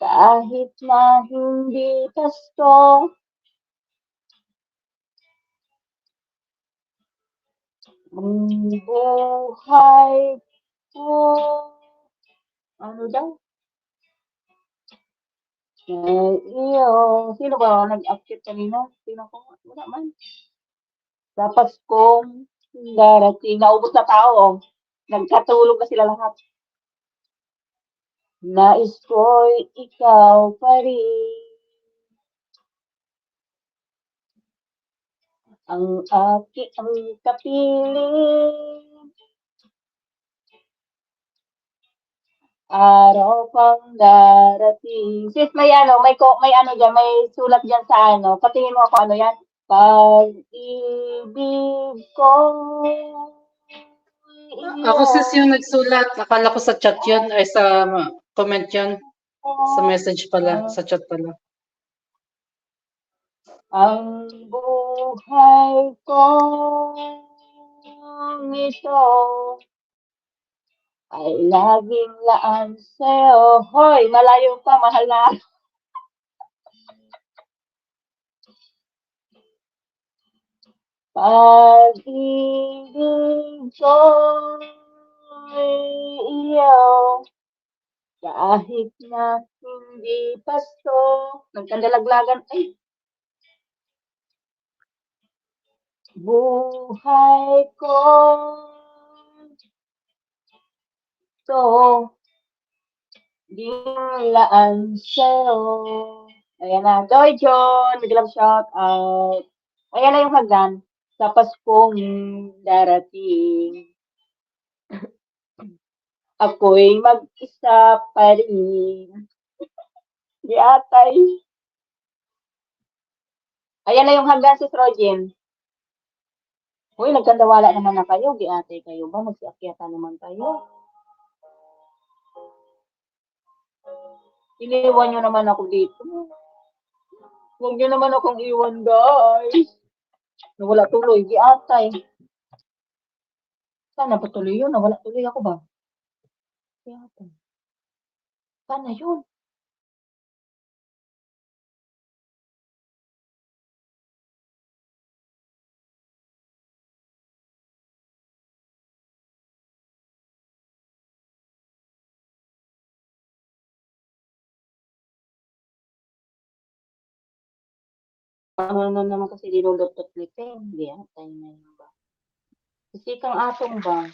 kahit na hindi Pasko, ang buhay ko, ano daw? Iyo. Sino ba nag-active kanina? Sino ko? Wala man. Sa Paskong darating. Naubos na tao. Nagkatulog na sila lahat. Nais ko'y ikaw pa rin. Ang kapiling. Araw pang darating. Sis, may ano dyan, may sulat dyan sa ano. Patingin mo ako ano yan. Pag-ibig ko. Ako sis yung nagsulat. Akala ko sa chat yun, ay sa comment yun. Sa message pala, sa chat pala. Ang buhay ko ito ay laging laan sa'yo. Hoy, malayo pa, mahal na. Pag-ibig ko iyo, kahit na hindi Pasko. Nagkandalaglagan, ay. Buhay ko to laan sa'yo. Ayan na. Joy John, biglang shout out. Ayan na yung hagdan. Sa Paskong darating. Ako'y mag-isa pa rin. Di atay. Ayan na yung hagdan si Trojen. Uy, nagkandawala naman na kayo. Di atay kayo ba? Magsiakyata naman kayo. Iniwan nyo naman ako dito. Huwag nyo naman akong iwan, guys. Nawala tuloy. Di atay. Sana patuloy yun. Nawala tuloy ako ba? Di atay. Sana yun. Ano na naman kasi nilulutot nito eh. Hindi atay na yun ba? Kasi kang atong ba?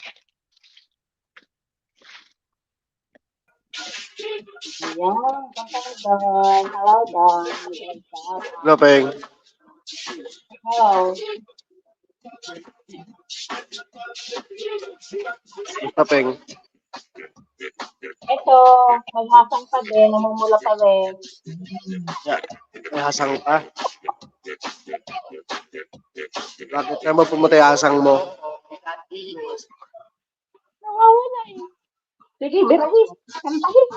Ayan. Kanta ka Dan. Hello, Dan. Hello, Peng. Oh, Basta, Peng. ito, may hasang pa din, namumula pa rin. May hasang pa. Bakit ka mo pumatay hasang mo? Nawawala eh. Sige, Berwi, kantahin.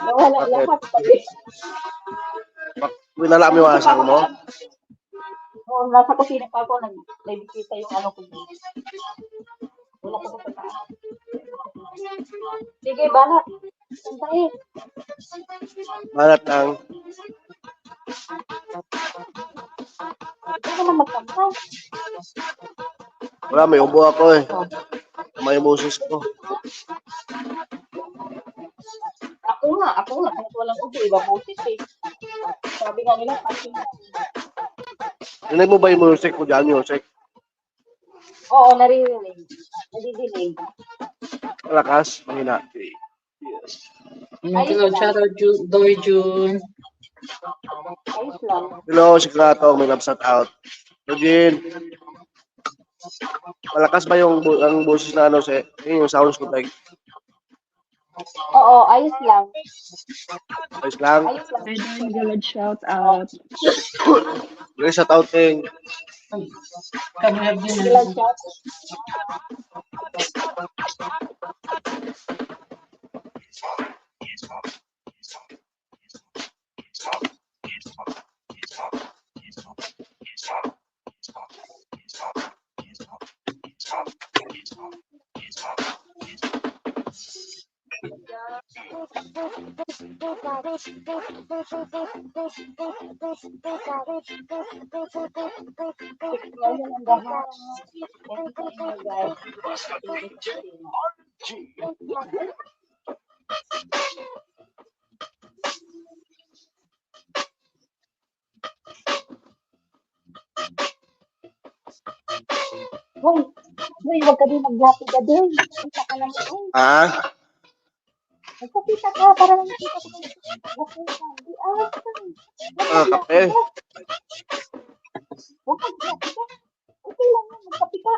Nawala Bakit? lahat pati. Winala mo yung hasang mo? Oo, nasa kusina pa ako, nagbisita yung ano ko. Wala ko sa taas. Sige, banat. Kantahin. Banat lang. Ikaw naman magkanta. Wala, may ubo ako eh. May boses ko. Ako nga, kahit walang ubo, iba boses eh. Sabi nga nila, pati nga. Rinig mo ba yung music ko dyan, music? Oo, naririnig. Nadidinig. Malakas, mahina. Hello, shoutout Doy June. Ayos lang. Hello, si Krato, may love shout out. Eugene, malakas ba yung ang boses na ano, yung sounds ko, like, Oo, ayos lang. ayos lang? Ayos lang. Ay, Darn Galad, shout out. Yung shout out, Ting. Kami have yun. Sila chat. Ngayon ang dahil. Thank you sa inyo, guys. Thank you sa inyo. Hoy, huwag ka din mag-happy ka din. Kita ka naman, hoy. Ah? Magpapita ka para lang makita ko ng happy ka. Di awas ka. Kape. Huwag ka mag-happy ka. Okay lang yan, magkape ka.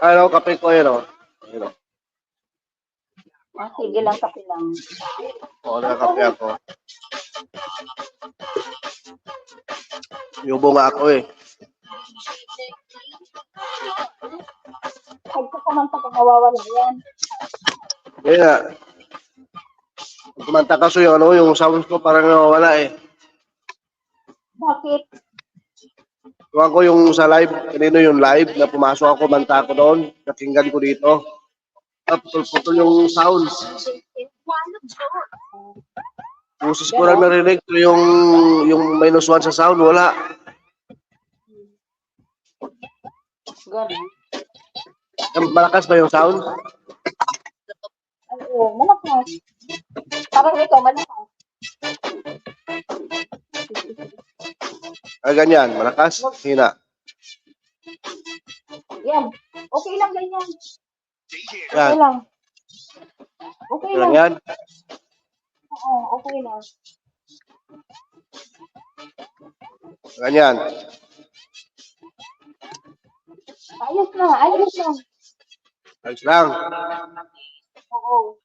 Ano, kape ko yun, oh. Yun, oh. Ah, sige lang, kape lang. Oo, nakakape ako. Yubo nga ako eh. Pag ka kumanta ka, mawawala yan. Kaya, kumanta kaso yung ano, yung sounds ko parang nawawala eh. Bakit? Tuwan ko yung sa live, kanino yung live na pumasok ako, manta ako doon, nakinggan ko dito. Putol-putol yung sounds. Boses ko lang narinig, so yung -1 sa sound, wala. Ganun. Malakas ba yung sound? Oo, malakas. Parang ikaw, malakas. Ah, ganyan, malakas, hina. Yan. Okay lang ganyan. Okay Yan, lang. Okay lang lang. yan. Oo, okay lang. Ganyan. Ayos lang, ayos lang. Ayos lang. Oo.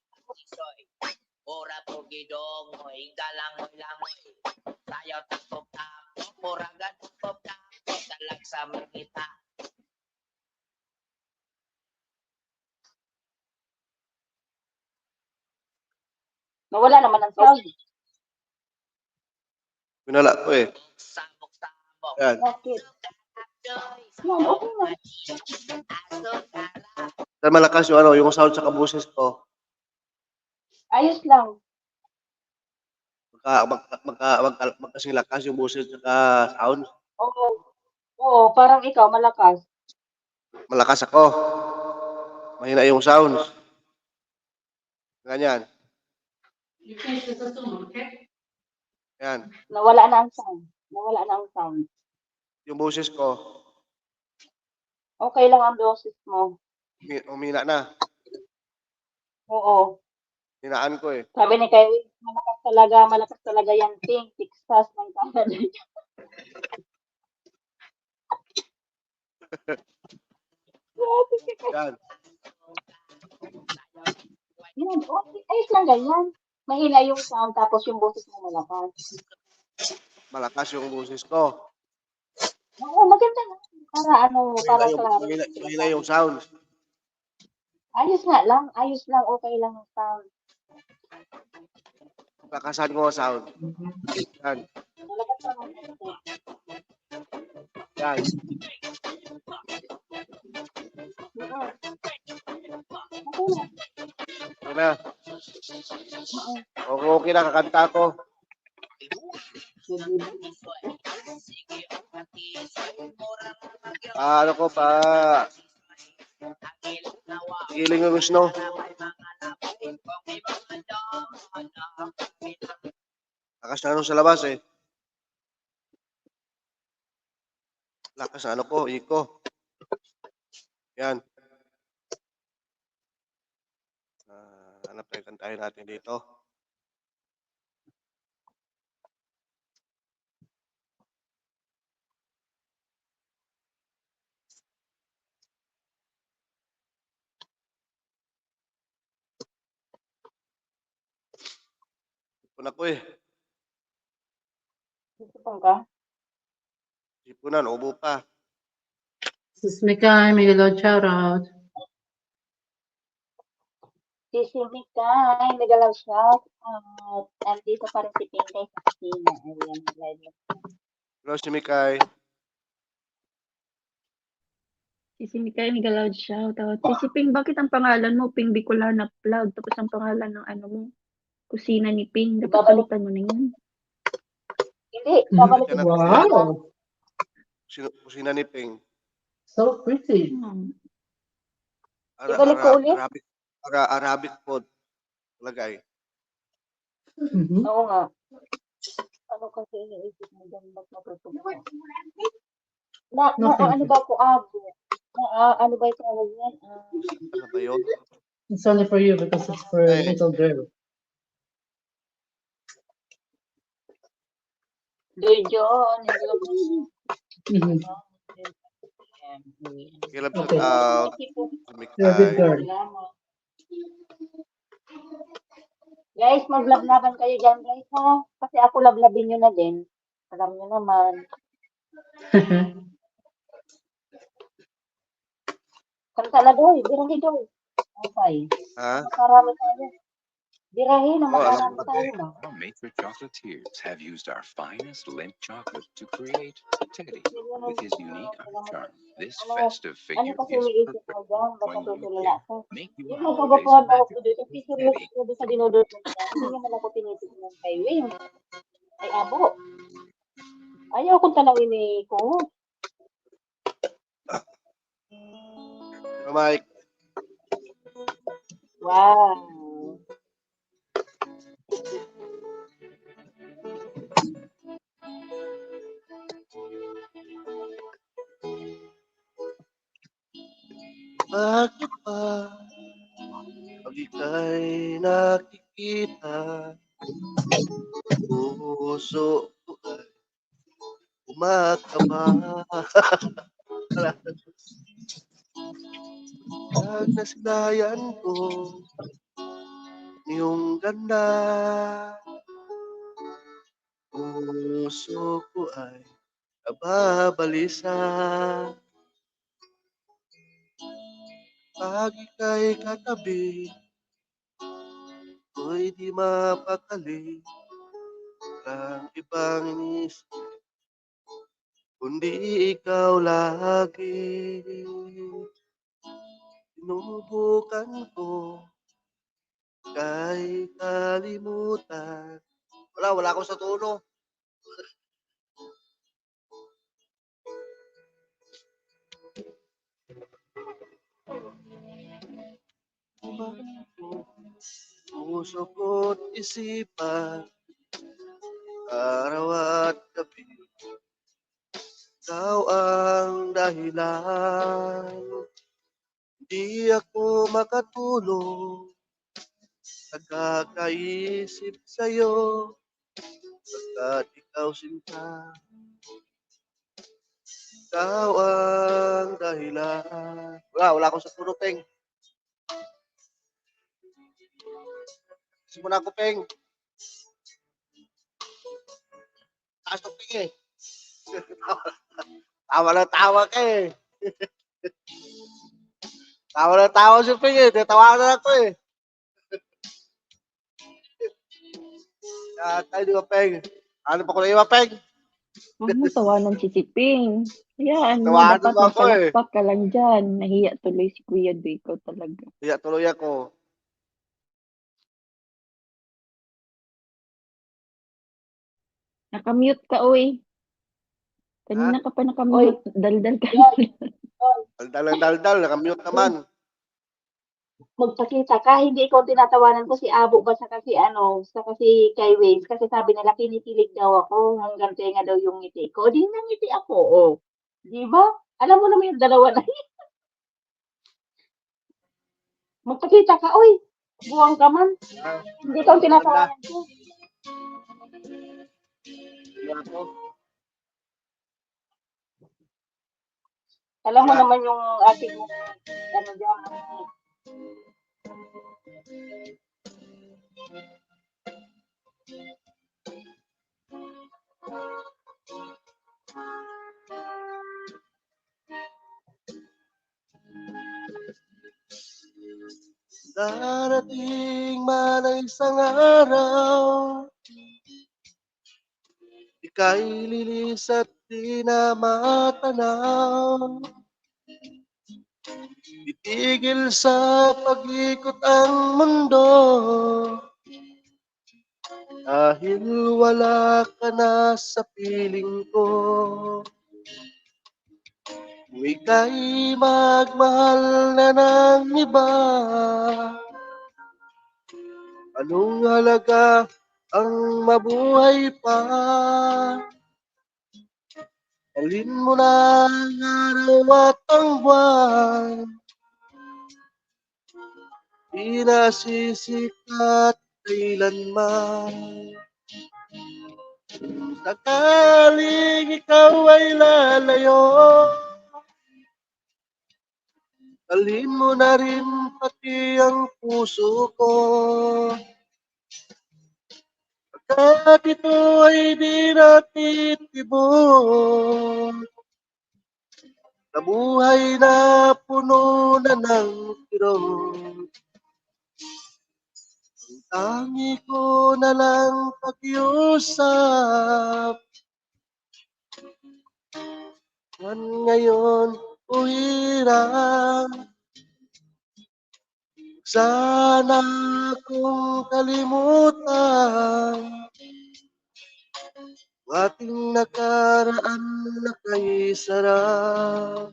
Ora pugidong mo'y galangoy-langoy. Tayo takop-takop, muragan takop-takop, talag sa mangita. Nawala naman ang sound. Pinala ko eh. Sabok-sabok. Yan. Bakit? Yan, okay lang. Dahil malakas yung ano, yung sound sa kabuses ko. Ayos lang. Magkasing lakas yung boses sa sound. Oo. Oo, parang ikaw, malakas. Malakas ako. Mahina yung sound. Ganyan. Yan. Nawala na ang sound. Nawala na ang sound. Yung boses ko, Okay lang ang boses mo. umina na. Oo. Hinaan ko eh. Sabi ni Kay, malakas talaga yan, Pink, Texas ng Canada. Yan. Yan, okay. Ayos lang ganyan. Mahina yung sound tapos yung boses mo malakas. Malakas yung boses ko. Oo, maganda na. Para ano, para klaro. Mahina yung sound. Ayos nga lang, ayos lang, okay lang yung sound. Lakasan ko ang sound. Yan. Malakas lang ang boses. Yan. Okay na. Okay na. Oo. Okay na, kakanta ko. Ano ko pa? Giling yung snow. Lakas na ano sa labas eh. Lakas na ano ko, iko. Yan. Hanap tayo kantahin natin dito. Sipon ako eh. Sipon ka? Siponan, ubo pa. Sis Mikay, may Lord shoutout. Sisi Mikay, nagalaw shout out. Nandito pa rin si Pinkay sa kusina. Ayan, live. Hello si Mikay. Si Mikay, mega loud shoutout. Si Ping, bakit ang pangalan mo, Ping Bicolana Vlog, tapos ang pangalan ng ano mo, kusina ni Ping, dapat Babalik. palitan mo na yun. Hindi, babalik Yan ko. ang Wow, kusina ni Ping. so pretty. Ibalik ko ulit? Arabic food. Lagay. Mhm. Oo nga. Ano kasi iniisip mo dyan, ba't matutugma? No, thank Ano you. ba po, abo? Ano ba yung tawag yan? Ano ba yun? It's only for you because it's for Hey. little girl. Doon yun. Mhm. Kilap Okay. out. Si You're a good Mikay. girl. Guys, maglablaban kayo dyan, guys, ha? Kasi ako lablabin nyo na din. Alam nyo naman. Kanta na doy, birahi doy. Okay. Ha? Makarami tayo. Birahi na Oh, alam makarami ko. tayo ba? Our Matrix chocolatiers have used our finest Lindt chocolate to create Teddy with his unique eye charm. This festive Ano figure kasi is iniisip mo perfect dyan? Baka when you tutulala can ko. make your Yung holidays magbabakuhan ako magical. dito. Kasi seryoso ko doon sa dinudot mo niya. Hindi naman ako tinitignan kay Wing. Ay, abo. Ayaw kong tanawin ni ko. Mike. Wow. Bakit ba pag ika'y nakikita, puso ko ay kumakaba. Pag nasilayan ko iyong ganda, puso ko ay nababalisa. Pag ika'y katabi, ko'y di mapakali. Walang ibang inisip, kundi ikaw lagi. Sinubukan ko, kay kalimutan. Wala ako sa tono. Puso ko't isipan, araw at gabi, ikaw ang dahilan. Di ako makatulog, nagkakaisip sa'yo, pagkat ikaw sinta. Ikaw ang dahilan. Wala akong sa puno, Peng. Simula ko, Peng. Taas ng Peng eh. Tawa na tawa ka eh. Tawa na tawa si Peng eh. Tatawa na ako eh. Tayo di ba, Peng? Ano pa ko na iba, Peng? Huwag mo tawanan si Siping. Hayaan mo, Tawanan dapat mo ako eh. magpalakpak ka lang dyan. Nahiya tuloy si Kuya Do, ikaw talaga. Kaya tuloy ako. Nakamute ka, uy. Kanina ka pa Oy, nakamute. Daldal ka. oy, oy. Daldal, nakamute naman. Magpakita ka, hindi ikaw tinatawanan ko si Abo ba sa kasi ano, sa kasi kay Waze kasi sabi nila kinikilig daw ako hanggang tenga daw yung ngiti ko. Di nangiti ako, oh. Di ba? Alam mo naman yung dalawa na yun. Magpakita ka, oy. Buwang ka man. Hindi ikaw tinatawanan ko. Ako. Alam mo naman yung ating ano dyan. Darating man ang isang araw, ika'y lilis at di na matanaw. Itigil sa pag-ikot ang mundo, dahil wala ka na sa piling ko. Kung ika'y magmahal na ng iba, anong halaga ang mabuhay pa? Alin mo na ang araw at ang buwan, di nasisikat kailanman. Sakaling ikaw ay lalayo, dalhin mo na rin pati ang puso ko. Pagkat ito ay di natitibok, na buhay na puno na ng kirot. Ang tangi ko na lang pakiusap, man ngayon o hirap. Sana kung kalimutan ating nakaraan na kay sarap.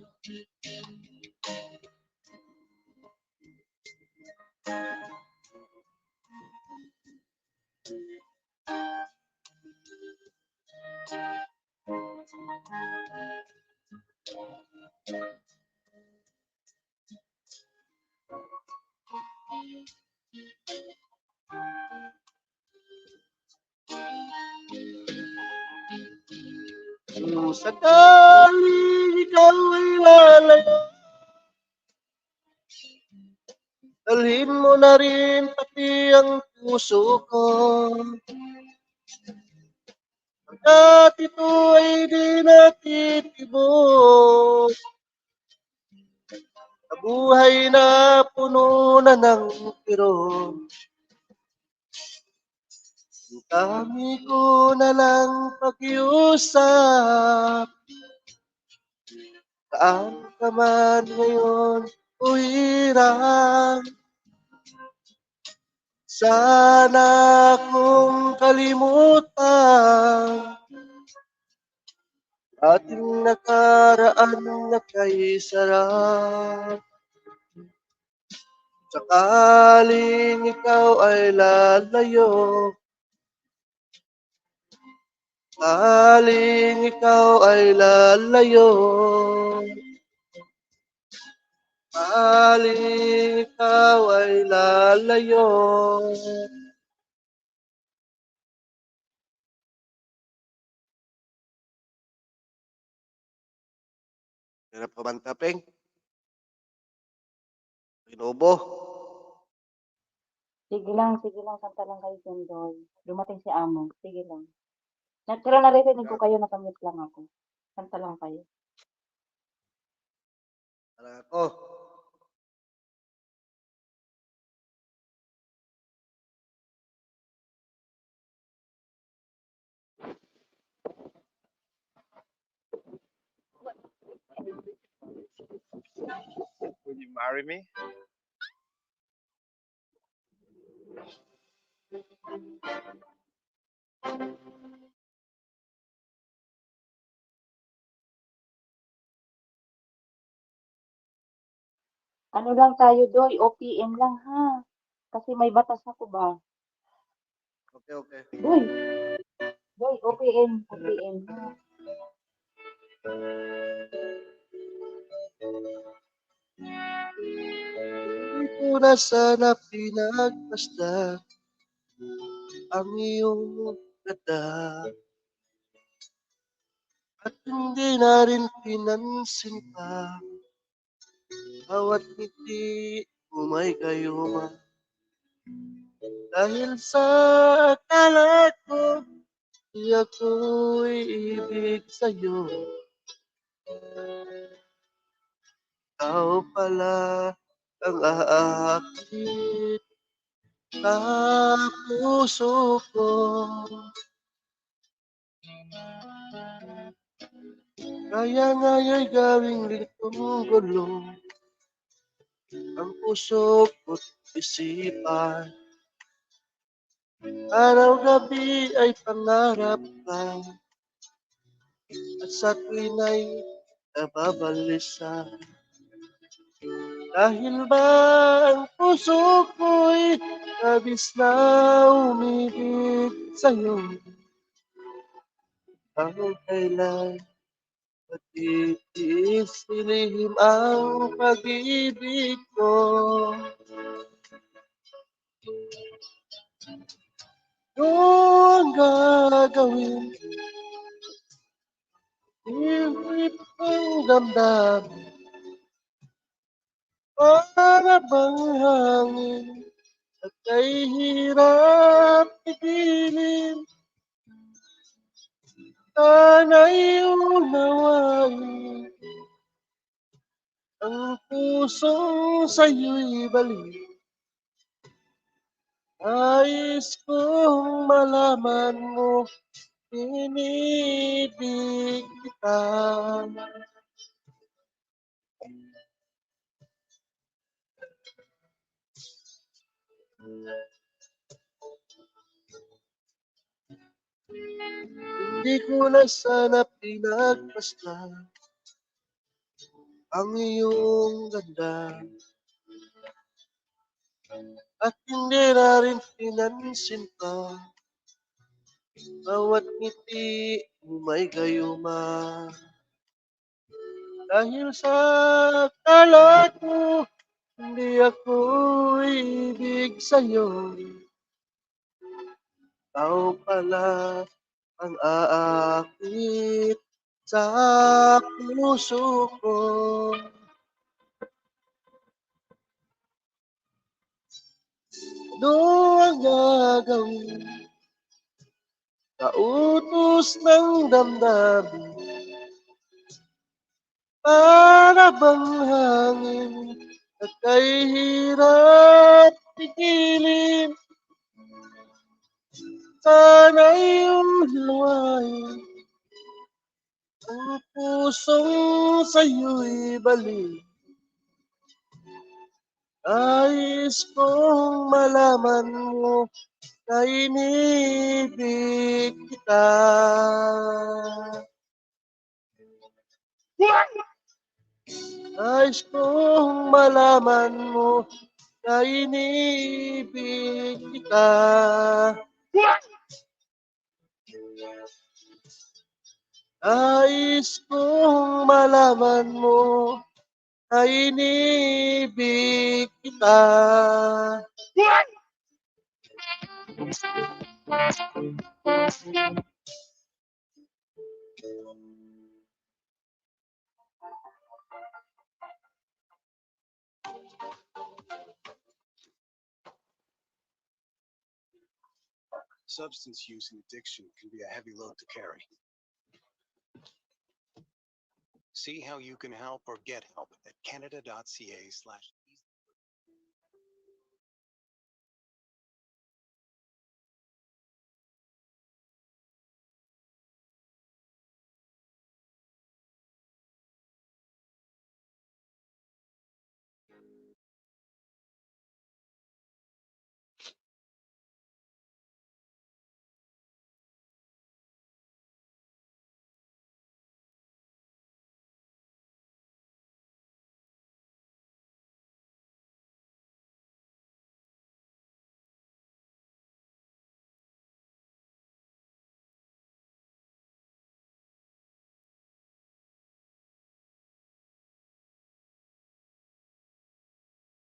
Kung sakaling ikaw ay lalayo, dalhin mo na rin pati ang puso ko. Pagkat ito ay di natitibok, na buhay na puno na ng kirot. Ang dami ko na lang pakiusap, saan ka man ngayon o hirap. Sana kung kalimutan ating nakaraan na kay sarap. Sakaling ikaw ay lalayo, sakaling ikaw ay lalayo, sakaling ikaw ay lalayo. Hirap ka man taping. Inubo. Sige lang, kanta lang kayo dyan, Doy. Dumating si Amo, sige lang. Pero naririnig ko kayo, nakamute lang ako. Kanta lang kayo. Para ako. Will you marry me? Ano lang tayo, Doy, OPM lang ha. Kasi may batas ako ba? Okay, okay. Doy, OPM ha. Hindi ko na sana pinagmasdan ang iyong ganda. At hindi na rin pinansin pa bawat ngiti mo may gayuma. Dahil sa akala ko, di ako'y ibig sa'yo. Ikaw pala ang aakit sa puso ko. Kaya nga'y gawing litong gulo ang puso ko't isipan. Araw-gabi ay pangarap ka at sa tuwin ay nababalisa. Dahil ba ang puso ko'y labis na umibig sa'yo. Ang kailan matitiis nilihim ang pag-ibig ko. Noong gagawin, ihip ang damdamin, para bang hangin at kay hirap itilin. Sana'y unawain ang pusong sa'yo'y balik. Nais kong malaman mo, inibig kita. Hindi ko na sana pinagmasdan ang iyong ganda. At hindi na rin pinansin pa bawat ngiti mo may gayuma. Dahil sa akala ko, hindi ako ibig sa'yo. Ikaw pala ang aakit sa puso ko. Ano ang gagawin? Kautos ng damdamin, para bang hangin at kay hirap pigilin. Sana'y luwain ang pusong sa'yo'y balik. Nais kong malaman mo na inibig kita. Nais kong malaman mo na inibig kita. Nais kong malaman mo na inibig kita. Substance use and addiction can be a heavy load to carry. See how you can help or get help at canada.ca/.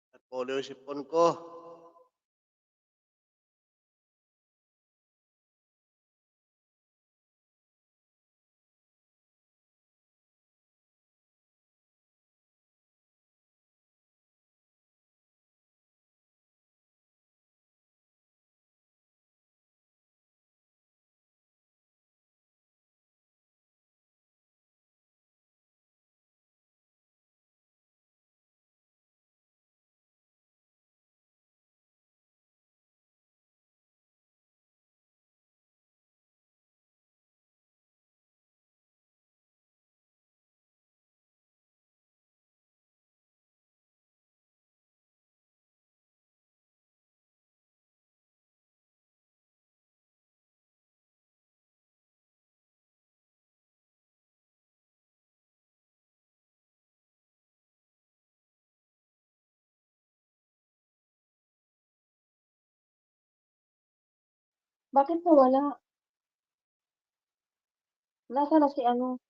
At polo yung sipon ko. Bakit nawala? Nasaan na si ano?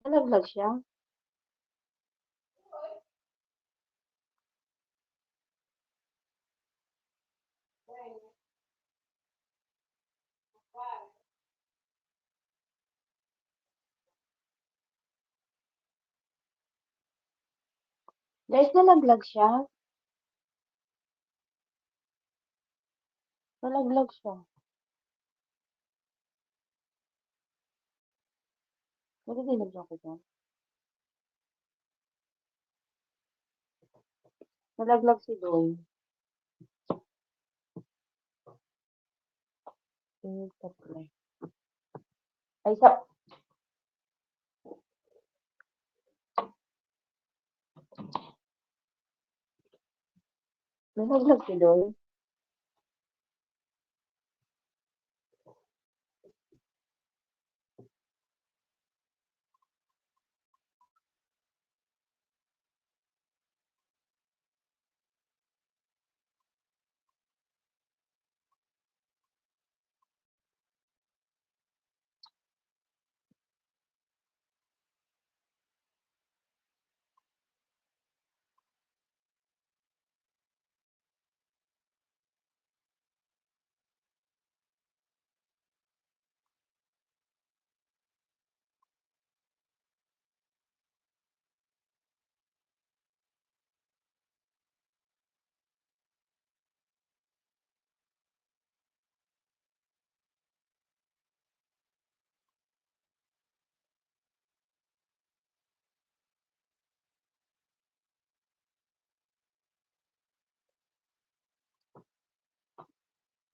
Nalaglag siya? Guys, nalaglag siya? Nalaglag siya. Nadidinig niyo ako dyan? Nalaglag si Doy. Tatlo. Ay, nalaglag si Doy.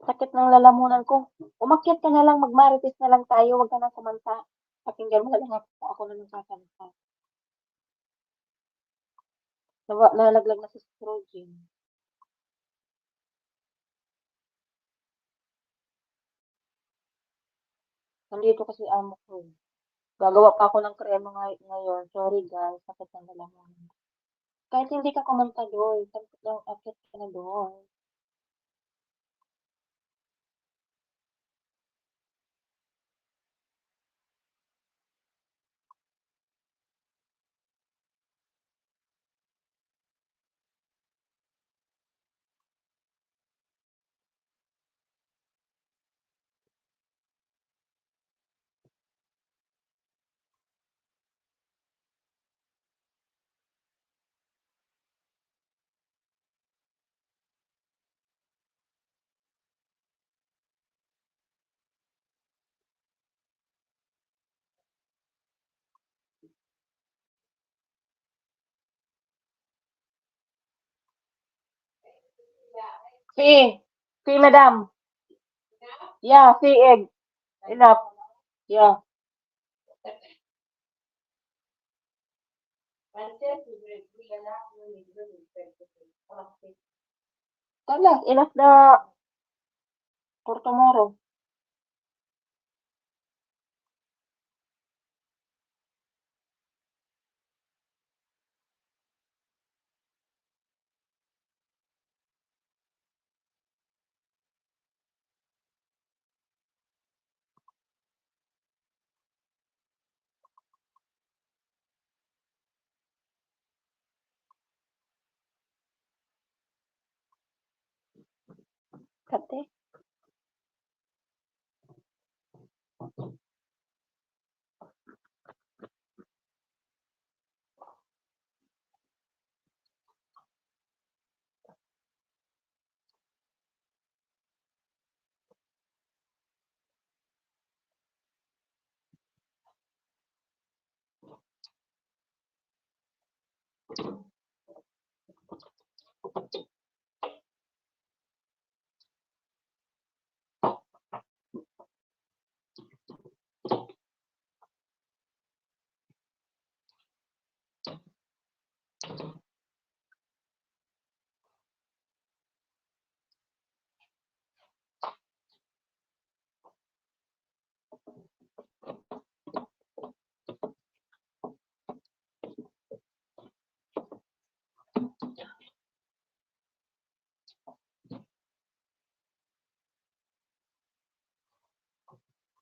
Sakit ng lalamunan ko. Umakyat ka na lang, magmarites na lang tayo, wag ka nang kumanta. Pakinggan mo na lang ako na lang kakanta. Nalaglag na si Strogen. Nandito kasi amo ko. Gagawa pa ako ng krema ngayon. Sorry guys, sakit ng lalamunan. Kahit hindi ka kumanta doon, sakit lang, akit ka na doon. See, madam. Yeah, see egg. Enough. Yeah. Tala, enough the for tomorrow. Kate.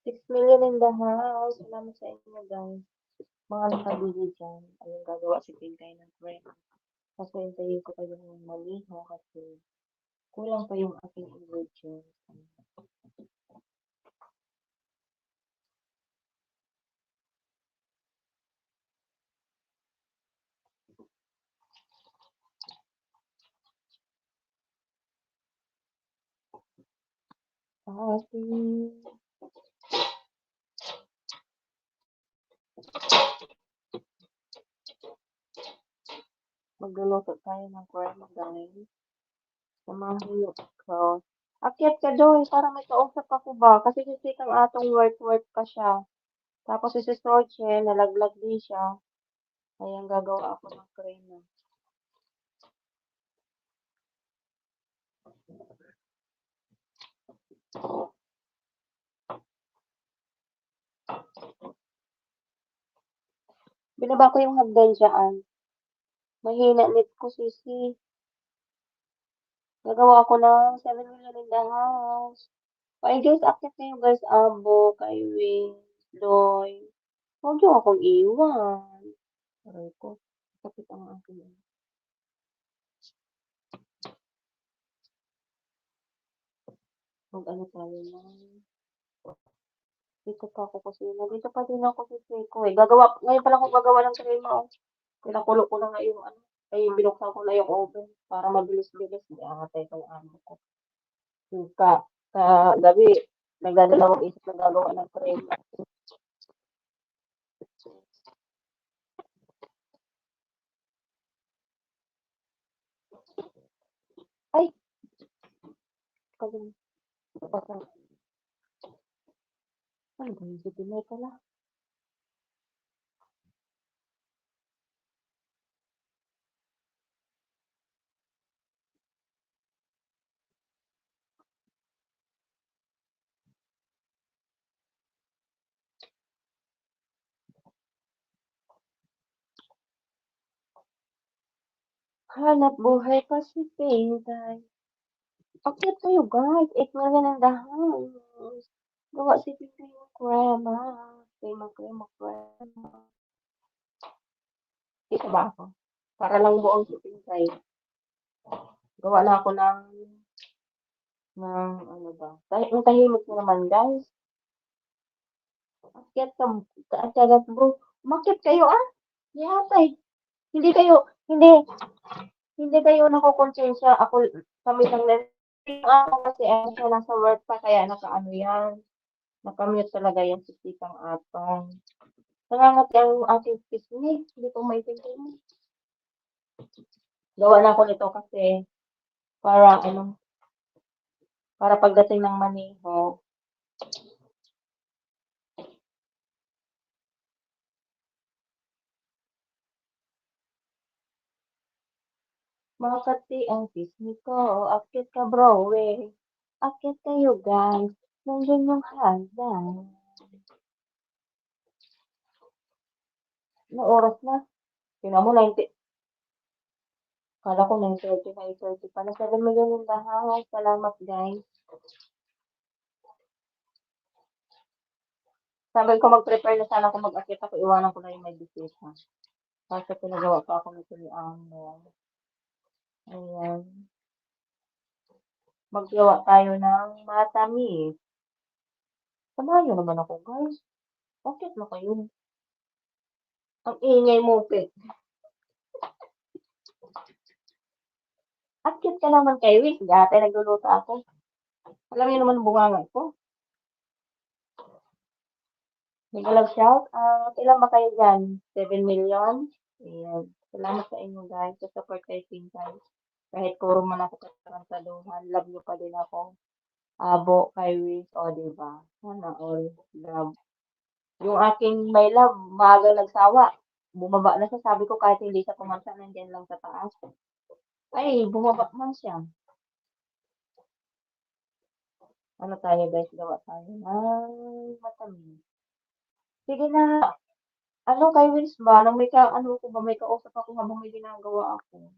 6 million in the house. Salamat sa inyo, guys. Mga nakabili dyan. Ayun, gagawa si Pinkay ng bread. Kasi hintayin ko pa yung maliho kasi kulang pa yung aking ingredients. Kasi, magluluto tayo ng crema, guys. Samahan niyo ko. Akyat ka doon para may kausap ako ba? Kasi sisikang atong work pa siya. Tapos si Sorche, nalaglag din siya. Ayan, gagawa ako ng crema. Binaba ko yung hagdan dyan. Mahina net ko, sisi. Gagawa ako ng 7 million in the house. Okay, guys, akit kayo, guys. Abo, Kaiwing, Doy. Huwag niyo akong iwan. Aray ko. Kapit ang aking. Mag-ano tayo na. Dito pa ako kasi. Nandito pa din ako sa Seiko eh. Ngayon pa lang ako gagawa ng crema. Oh. Pinakulo ko na nga yung ano. Ay, binuksan ko na yung oven para mabilis-bilis. Hindi angatay ko yung amo ko. Yung gabi, nagdadalawang isip na gagawa ng crema. Ay! Kasi, pasang. Ano ba yung sitimay pala? Hanap buhay pa si Pinday. Akit kayo guys. 8 million in the house. Gawa si Pinday yung crema. Crema. Dito ba ako? Para lang buong si Pinday. Gawa na ako ng ano ba? Ang tahimik ko naman guys. Akyat ka, bro. Umakyat kayo ah. Yatay. Hindi kayo nakukonsensya. Kami lang na. Ako kasi siya nasa work pa kaya nakaano yan. Nakamute talaga yan si Tikang Atong. Nangangat ang ating pisngi. Hindi ko maintindihan. Gawa na ako nito kasi para ano, Para pagdating ng maneho, Makati ang pisngi ko, akit ka bro, eh. Akit kayo guys, nandun yung hagdan. Ano oras na? Tingnan mo, 90. Kala ko 9:30, 9:30 pala. 7 million yung lahat. Salamat guys. Sabi ko mag-prepare na sana kung mag-akit ako, iwanan ko na yung may bisita. Kasi pinagawa pa ako nito ni Amo. Ayan. Maggawa tayo ng matamis. Samahan nyo naman ako guys. Akit na kayo. Ang ingay mo, Pe. Akit ka naman kayo eh. Dati nagluluto ako. Alam niyo naman bunganga ko. Nag-love shout out. Ilan ba kayo dyan? 7 million? Ayan. Salamat sa inyo guys. Sa support kay Pink guys. Kahit puro man ako katarantaduhan, love nyo pa din ako. Abo, kay Wiz, o diba? Sana all love. Yung aking may love, maaga nagsawa. Bumaba na siya. Sabi ko kahit hindi siya pumansa, nandiyan lang sa taas. Ay, bumaba man siya. Ano tayo guys? Gawa tayo ng matamis. Sige na. Ano kay Wiz ba? Nung may ka, ano ko ba? May kausap ako habang may ginagawa ako.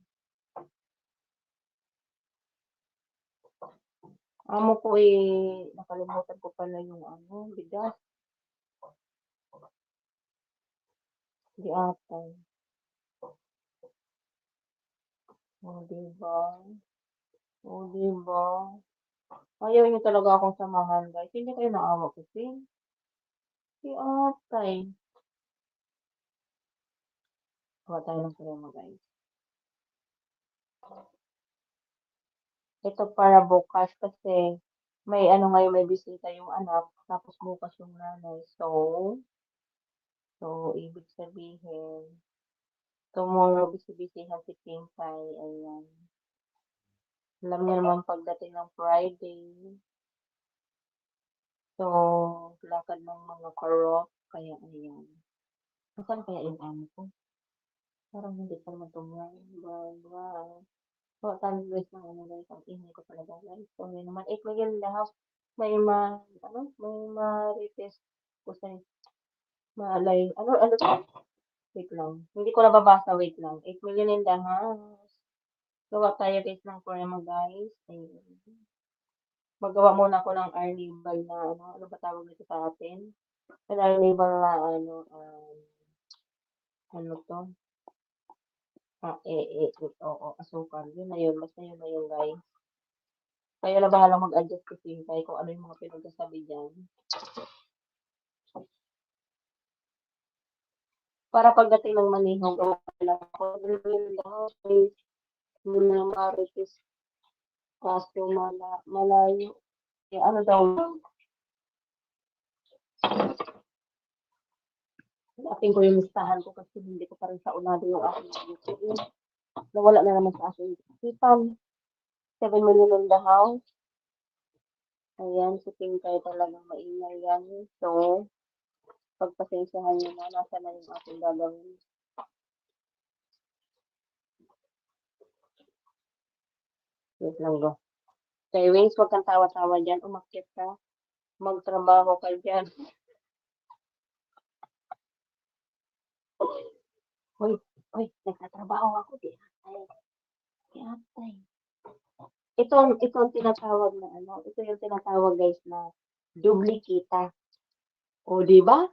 Amo ko eh, nakalimutan ko pala yung ano, bigas. Di ata. O, diba? O, diba? Ayaw niyo talaga akong samahan, guys. Hindi kayo naawa ko, Pin. Si atay. Gawa tayo ng krema, guys. Ito para bukas kasi may ano ngayon, may bisita yung anak, tapos bukas yung nanay. So, ibig sabihin, tomorrow bisibisihan si Pinkay. Ayan. Alam niyo naman pagdating ng Friday. So, lakad ng mga karot. Kaya, ayan. Saan kaya yung amo ko? Parang hindi pa naman tumulong. Bye-bye. So, time guys ng ano guys. Ang ingay ko talaga guys. So, yun naman. 8 million lahat. May may ma-retest ko sa malay. Ano to? Wait lang. Hindi ko nababasa. Wait lang. 8 million in the house. Gawa tayo guys ng poema guys. Ayun. Magawa muna ako ng carnival na ano ba tawag nito sa atin? Carnival na ano to? Oo, asukal. Yun na yun. Basta yun na yun, guys. Kayo na bahalang mag-adjust kasi tayo kung ano yung mga pinagsasabi dyan. Para pagdating ng manihong, gawa lang ako. Yung lahat, guys. Muna marites. Kaso malayo. Eh, ano daw? Ating ko yung listahan ko kasi hindi ko pa rin sa unado yung aking YouTube. Nawala na naman sa aking isipan. 7 million in the house. Ayan, si Pinkay talagang maingay yan. So, pagpasensyahan nyo na, nasa na yung ating gagawin. Wait lang go. Kay Wings, huwag kang tawa-tawa dyan. Umakyat ka. Magtrabaho ka dyan. Uy, nagtatrabaho ako. Di atay. Ito ang tinatawag na ano. Ito yung tinatawag guys na duplikita. O, di ba?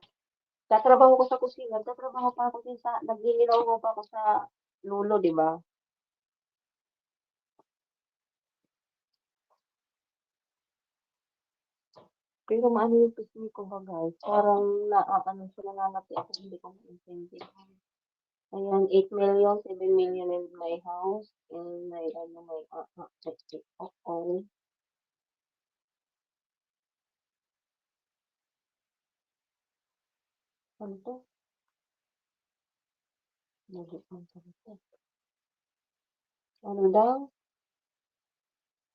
Tatrabaho ko sa kusina. Tatrabaho pa ako din sa, naglililaw ko pa ako sa lulo, di ba? Pero maano yung pisngi ko ba guys? Parang ano siya nangangati ako, hindi ko maintindihan. Ayan, 8 million, 7 million in my house. And may okay. Ano to? Ano daw?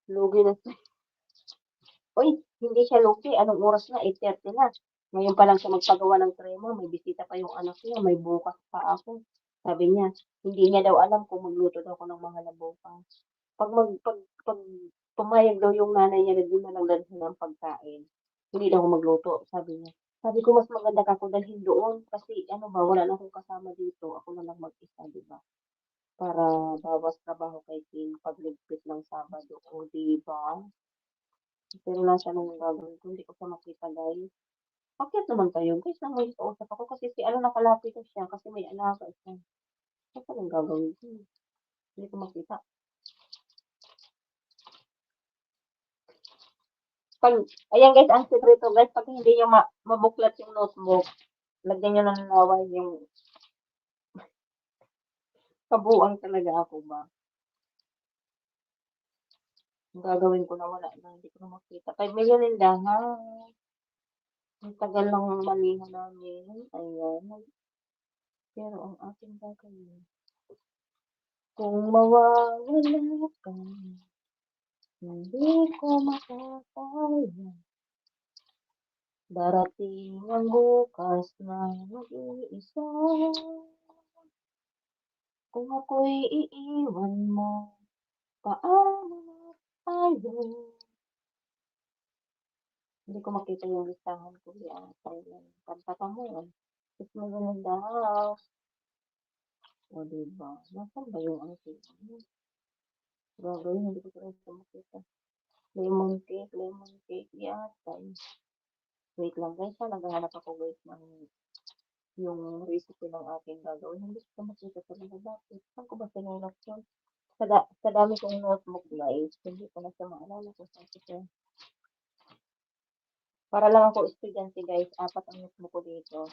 Lugi na Uy, hindi siya lugi. Anong oras na? 8:30 na. Ngayon pa lang siya magpagawa ng tremor. May bisita pa yung anak niya. May bukas pa ako. Sabi niya, hindi niya daw alam kung magluto daw ako ng mga bukas. Pag pumayag daw yung nanay niya na di na lang dalhin ng pagkain, hindi daw ako magluto, sabi niya. Sabi ko, mas maganda ka ko dalhin doon kasi ano ba, wala na akong kasama dito. Ako na lang mag-isa, di ba? Para bawas trabaho kay King pagligpit ng Sabado. O, di ba? Pero nasa nung gagawin ko, hindi ko pa makita, guys. Bakit naman kayo? Guys, nang may kausap ako kasi si ano nakalapit na siya kasi may alaga siya. Ano pa nang gagawin ko? Hindi ko makita. Pag, ayan guys, ang sekreto guys, pag hindi nyo mabuklat yung notebook, lagyan nyo ng laway yung kabuuan talaga ako ba. Ang gagawin ko na wala na, hindi ko na makita. 5 million lindahan. Ang tagal ng maniho namin. Ayan. Pero ang ating gagawin, kung mawawala ka, hindi ko makakaya. Darating ang bukas na mag-iisa. Kung ako'y iiwan mo, paano na tayo? Hindi ko makita yung listahan ko. Yan, Thailand. Kanta ka mo. It's mo ganun daw. O, diba? Nasaan ba yung ating ano? Gagawin, hindi ko talaga makita. Lemon cake yata. Wait lang guys, ha? Naghahanap ako guys ng yung recipe ng aking gagawin. Hindi ko makita talaga bakit. Saan ko ba sinulat yun? Sa dami kong notebook guys, hindi ko na siya maalala kung saan ko siya. Para lang ako estudyante guys, 4 ang notebook ko dito.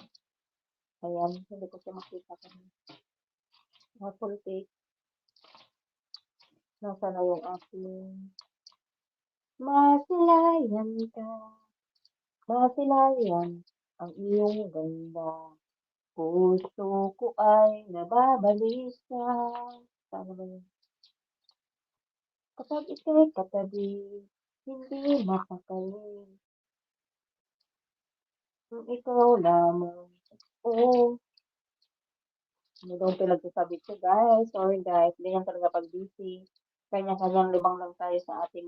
Ayan, hindi ko siya makita kung apple cake. Nasa na yung aking masilayan ka. Masilayan ang iyong ganda. Puso ko ay nababalisa. Paano ba yun? Kapag ika'y katabi, hindi makakali. Kung ikaw lamang, oo. Ano daw pinagsasabi ko, guys? Sorry, guys. Ganyan talaga pag busy. Kanya-kanyang libang lang tayo sa ating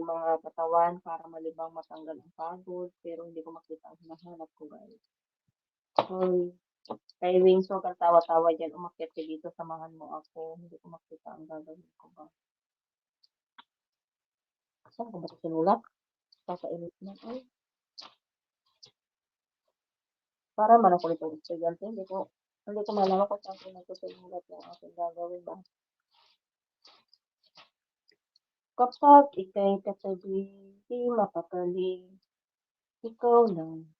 mga katawan para malibang matanggal ang pagod. Pero hindi ko makita ang hinahanap ko, guys. Sorry. Kay Wings, huwag kang tawa-tawa dyan. Umakyat ka dito, samahan mo ako. Hindi ko makita ang gagawin ko ba. Saan ko ba ito sinulat? Kakailit na. Ay, para man ako itong estudyante. Hindi ko malaman kung saan ko nagsusulat yung aking gagawin ba. Kapag ika'y katabi, di mapakali. Ikaw lang.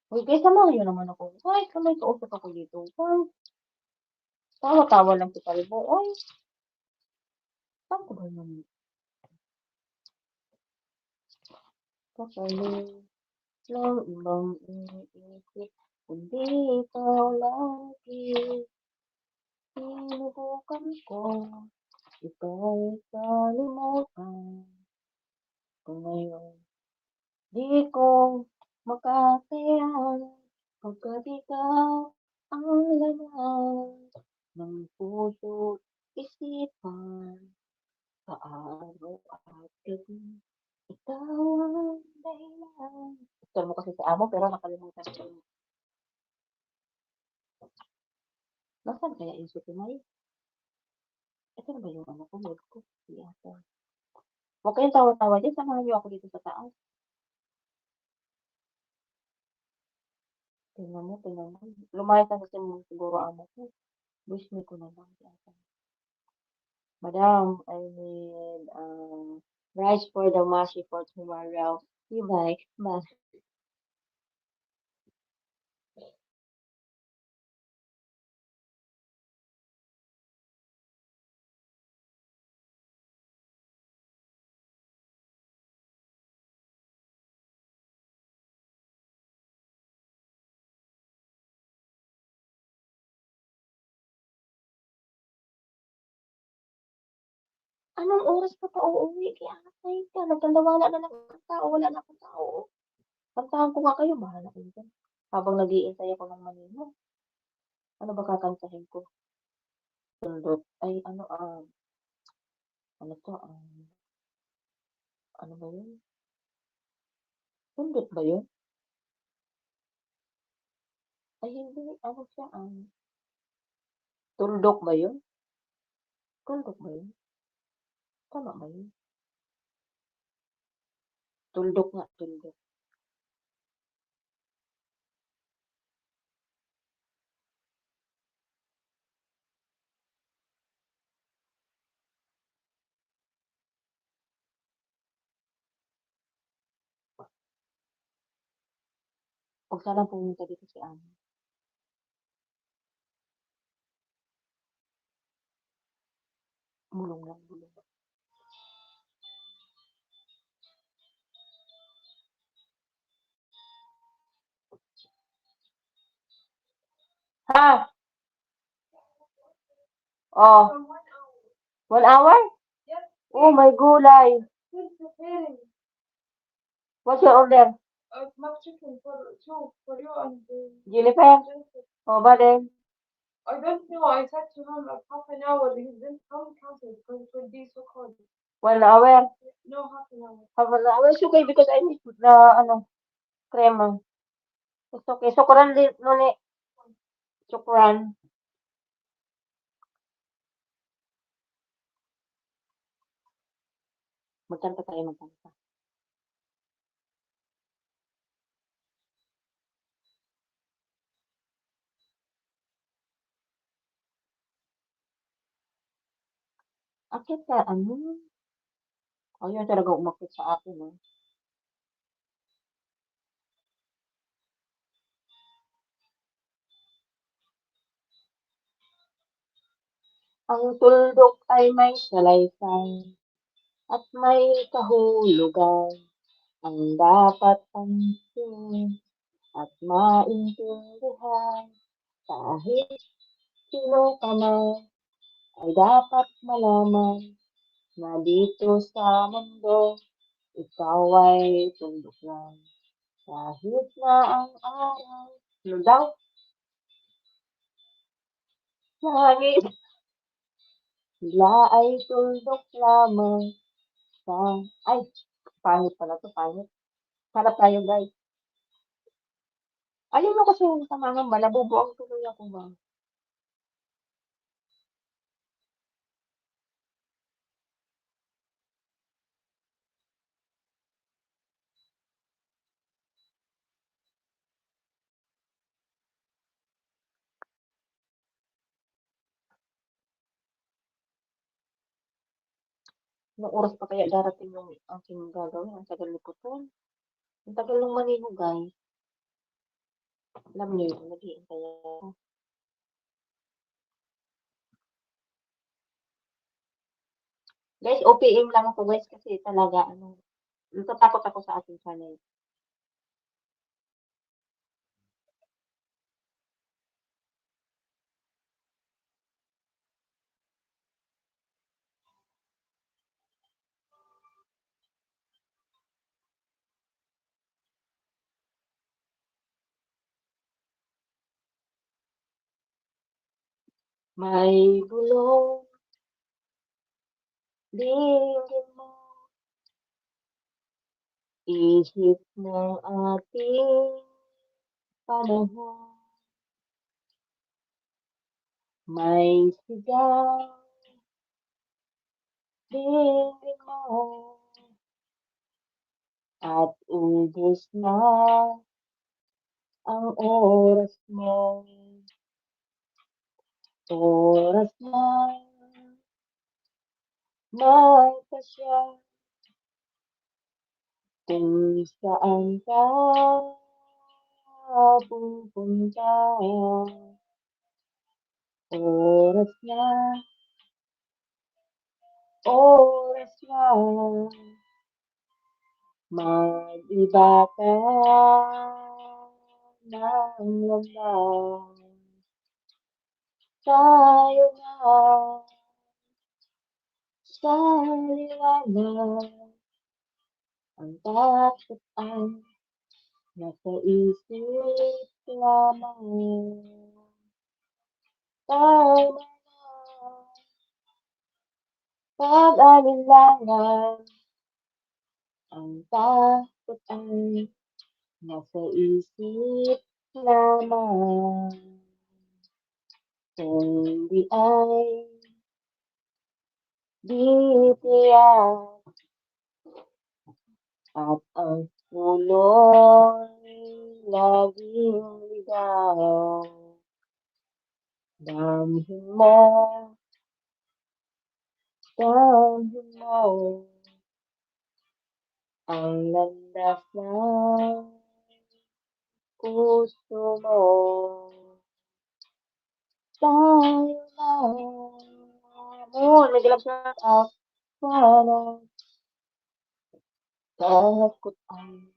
Uy, guys, samahan nyo naman ako. Ay, kamay kausap ako dito. Ay, tawa-tawa lang si Paribo. Ay, saan ko ba yun? Kapali ng ibang iniisip. Kundi ikaw lagi. Sinubukan ko. Ika'y kalimutan. Kung ngayon, di ko makakayanan. Pagkat ikaw ang laman ng puso't isipan. Sa araw at gabi, ikaw ang dahilan. Gusto mo kasi sa amo pero nakalimutan ko. Nasaan kaya yung si Pinay? Ito na ba yung ano ko? Load ko? Yata. Huwag kayong tawa-tawa dyan. Samahan niyo ako dito sa taas. Tingnan mo, tingnan mo. Lumayas na kasi siguro amo ko. Wish me ko na lang. Yata. Madam, I need rice for the mashi for tomorrow. Bye. Bye. Anong oras ka pa uuwi? Kaya atay ka, nagkandawala na lang ang tao, wala na akong tao. Kantahan ko nga kayo, bahala kayo dyan. Habang nag-iintay ako ng manino. Ano ba kakantahin ko? Tundot. Ay, ano to, ano ba yun? Tundot ba yun? Ay, hindi. Ano siya, tuldok ba yun? Tuldok ba yun? Tama ba yun? Tuldok nga, tuldok. Huwag sana pumunta dito si Ana. Bulong lang, bulong. Ha? Oh. 1 hour? Oh, may gulay. What's your order? Jennifer? Oh, ba din? I don't know. I said to him like half an hour. He didn't come cancel because it would be so cold. 1 hour? No, half an hour. Half an hour is okay because I need the, crema. It's okay. Sukran din, nuni. Sukran. Magkanta tayo, magkanta. Akit ka, Ayaw talaga umakit sa akin, eh. Ang tuldok ay may salaysay at may kahulugan. Ang dapat pansinin at maintindihan. Kahit sino ka man ay dapat malaman na dito sa mundo, ikaw ay tuldok lang. Kahit na ang araw, ano daw? Langit, sila ay tuldok lamang sa... Ay, pangit pala to, pangit. Harap tayo, guys. Ayaw mo kasi yung samahan ba? Nabubuang tuloy ako ba? Anong oras pa kaya darating yung aking gagawin? Ang tagal ni Putol. Ang tagal ng manino, guys. Alam niyo yun, nag-iintay ako. Guys, OPM lang ako, guys, kasi talaga, natatakot ako sa ating channel. May bulong, dinggin mo, isip ng ating panahon. May sigaw, dinggin mo, at ubos na ang oras mo. Oras na magpasya kung saan ka pupunta. Oras na, oras na, mag-iba ka ng landas. Tayo na Sa liwanag, ang takot ay nasa isip lamang. Tama na, pag-alinlangan, ang takot ay nasa isip lamang. Kung di ay di tiyak at ang pulo'y laging ligaw. Damhin mo ang landas ng puso mo. Tayo na, naglalab sa sana. Takot ay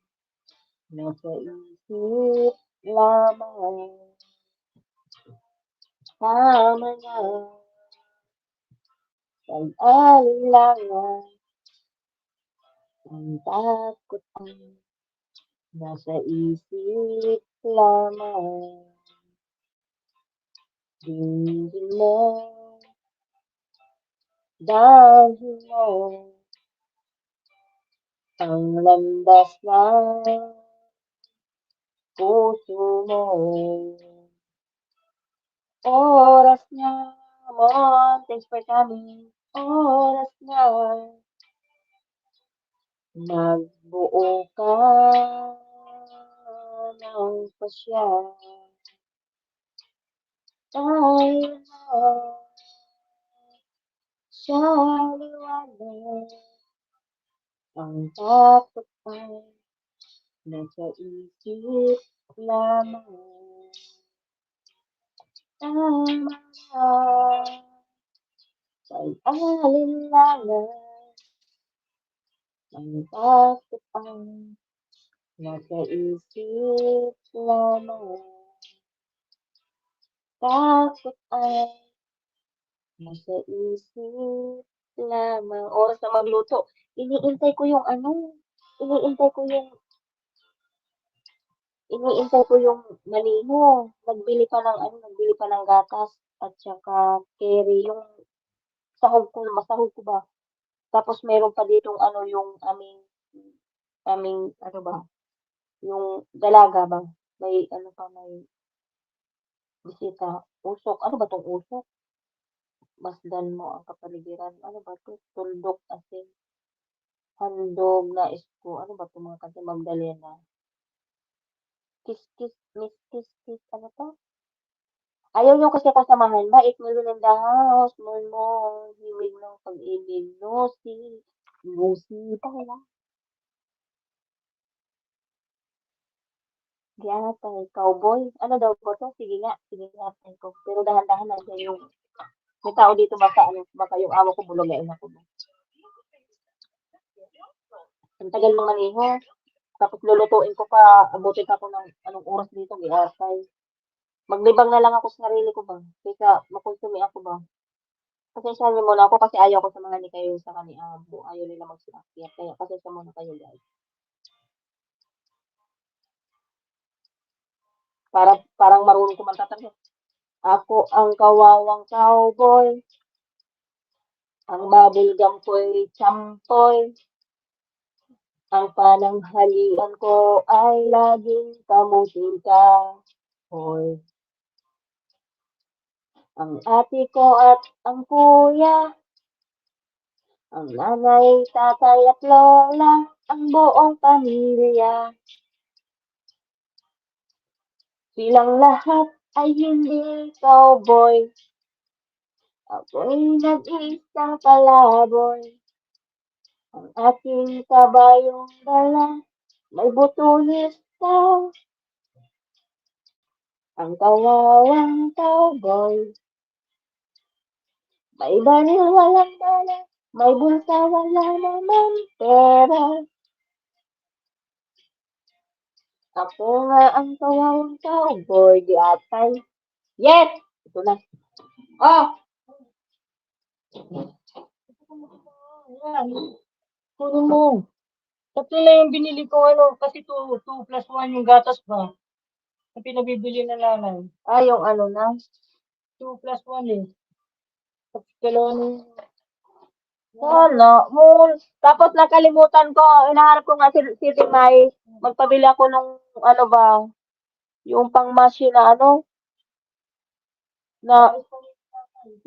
nasa isip lamang. Tama na, pag-alinlangan, ang takot ay nasa isip lamang. Dinggin mo, dahil mo, ang landas ng puso mo. Oras na, Mon, thanks for coming. Oras na, magbuo ka ng pasya. Tayo na sa liwanag, ang takot ay nasa isip lamang. Tama na, pag-alinlangan, ang takot ay nasa isip lamang. Takot ay nasa isip lamang. Oras na magluto. Iniintay ko yung maniho. Nagbili pa ng gatas at saka keri, yung masahog ko ba? Tapos meron pa ditong yung aming yung dalaga ba? May bisita. Usok. Ano ba tong usok? Masdan mo ang kapaligiran. Ano ba to? Tuldok asin. Handog na isko. Ano ba to mga kanta? Magdalena. Kiss, kiss, miss, kiss, kiss. Ano to? Ayaw nyo kasi kasamahan ba? 8 million in the house. More. Hiwig ng pag-ibig. Lucy. Lucy pala. Ginatay. Cowboy. Ano daw po to? Sige nga. Atay ko. Pero dahan-dahan lang yung may tao dito baka yung amo ko bulugain ako. Ang tagal mong maniho. Tapos lulutuin ko pa, abutin pa ako ng anong oras dito, giatay. Maglibang na lang ako sa sarili ko ba? Kaysa makonsumi ako ba? Pasensya niyo muna ako kasi ayaw ko sa mga ni kayo sa kani abo. Ayaw nila magsiakyat. Kaya pasensya muna kayo guys. Parang marunong kumanta talaga. Ako ang kawawang cowboy. Ang bubblegum ko'y champoy. Ang pananghalian ko ay laging kamutin ka. Hoy. Ang ate ko at ang kuya, ang nanay, tatay at lola, ang buong pamilya. Silang lahat ay hindi cowboy. Ako'y nag-isang palaboy. Ang aking kabayong dala, may butulis daw. Ang kawawang cowboy. May baril walang bala, may bulsa wala naman pera. Ako nga ang kawawang cowboy, di atay. Yes! Ito na. Oh! Yan. Kunin mo. Tatlo na yung binili ko, ano, kasi 2 plus 1 yung gatas ba? Na pinabibili na nanay. Ah, yung ano na. 2 plus 1 eh. Tapos dalawa na yung... Wala. Tapos nakalimutan ko, inaharap ko nga si Timay. Magpabili ako ng, ano ba, yung pang-machine na ano, na,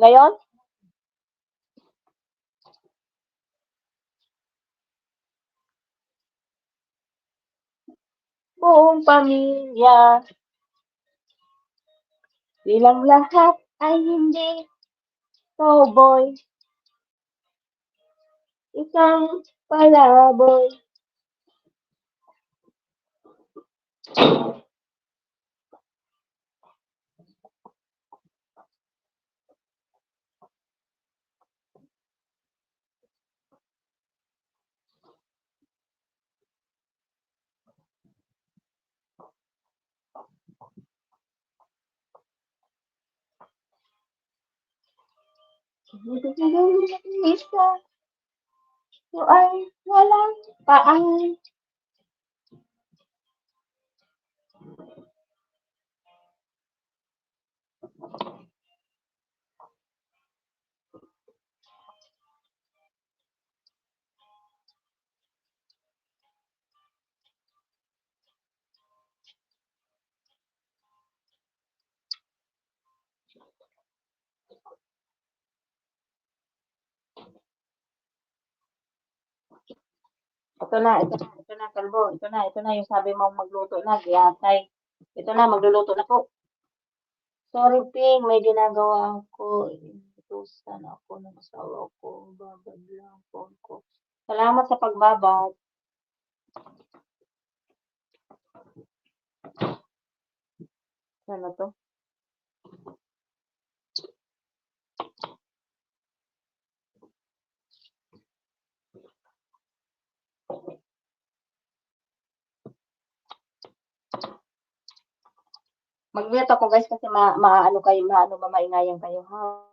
ngayon? Buong pamilya, silang lahat ay hindi cowboy, isang palaboy. Isa, yung ay walang paan. Ito na, Kalbo. Ito na yung sabi mo magluto na, giyatay. Ito na, magluluto na po. Sorry, Ping, may ginagawa ako. Inutusan ako ng asawa ko. Babad lang phone ko. Salamat sa pagbabad. Ano to? Mag-mute ako guys kasi maano kayo, maano ba maingayan kayo ha.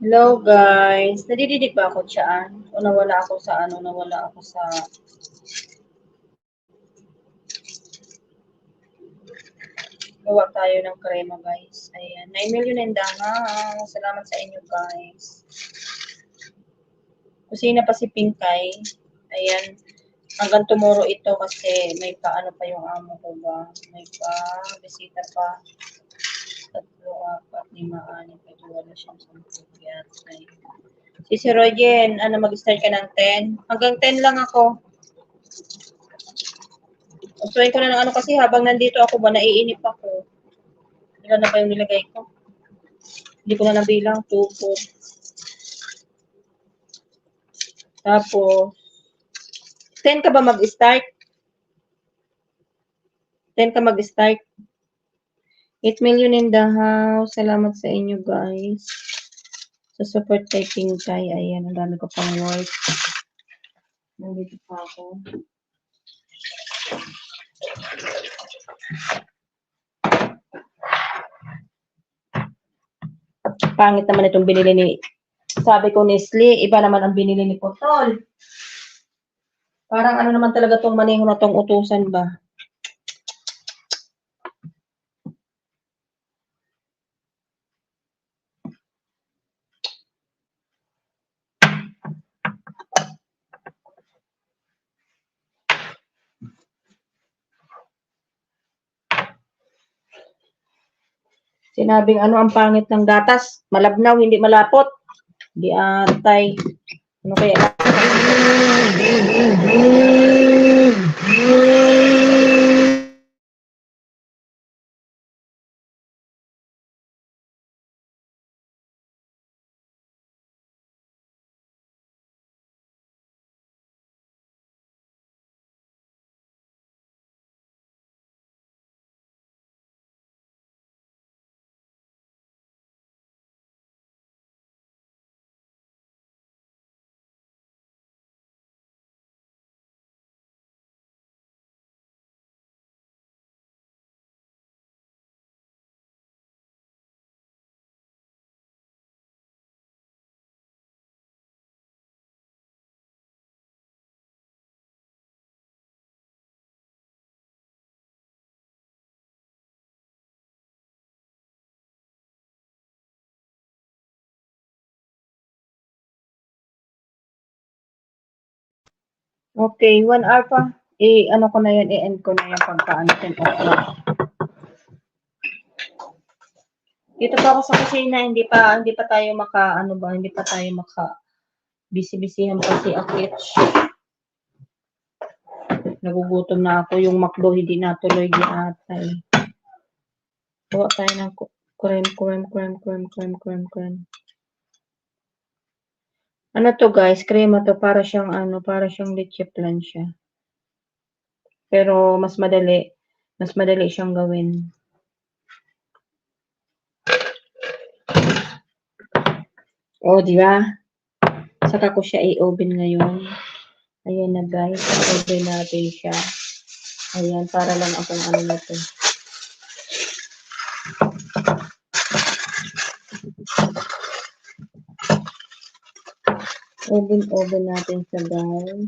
Hello guys. Nadididig ba ako dyan? O nawala ako sa gawa tayo ng krema guys. Ayan. 9 million and salamat sa inyo guys. Kusina pa si Pinkay. Ayan. Hanggang tomorrow ito kasi may paano pa yung amo ko ba? May pa bisita pa. 3, 4, 5, 6, 7, wala siyang 10. Si Royen, mag-start ka ng 10? Hanggang 10 lang ako. Usuin ko na ng kasi habang nandito ako ba, naiinip ako. Ilan na ba yung nilagay ko? Hindi ko na nabilang. 2, 4. Tapos, 10 ka ba mag-start? 10 ka mag-start? 8 million in the house. Salamat sa inyo guys. Sa support kay Pinkay. Ayan, ang dami ko pang work. Nandito pa ako. Pangit naman itong binili ni, sabi ko Nestle, iba naman ang binili ni Potol. Parang naman talaga tong maneho na tong utusan ba? Sinabing ang pangit ng gatas, malabnaw, hindi malapot. Di atay. Ano kaya? Okay, 1 hour pa. Ko na yan, i-end ko na yan pagka 10 o'clock. Dito pa ako sa kusina, hindi pa tayo hindi pa tayo busy-busyhan pa si Akich. Nagugutom na ako, yung McDo hindi natuloy di atay. Gawa tayo ng krem. Ano to guys, krema to, para siyang leche flan siya. Pero mas madali siyang gawin. Oh, di ba? Saka ko siya i-oven ngayon. Ayan na guys, i-oven natin siya. Ayan, para lang akong na to. Oven natin siya guys.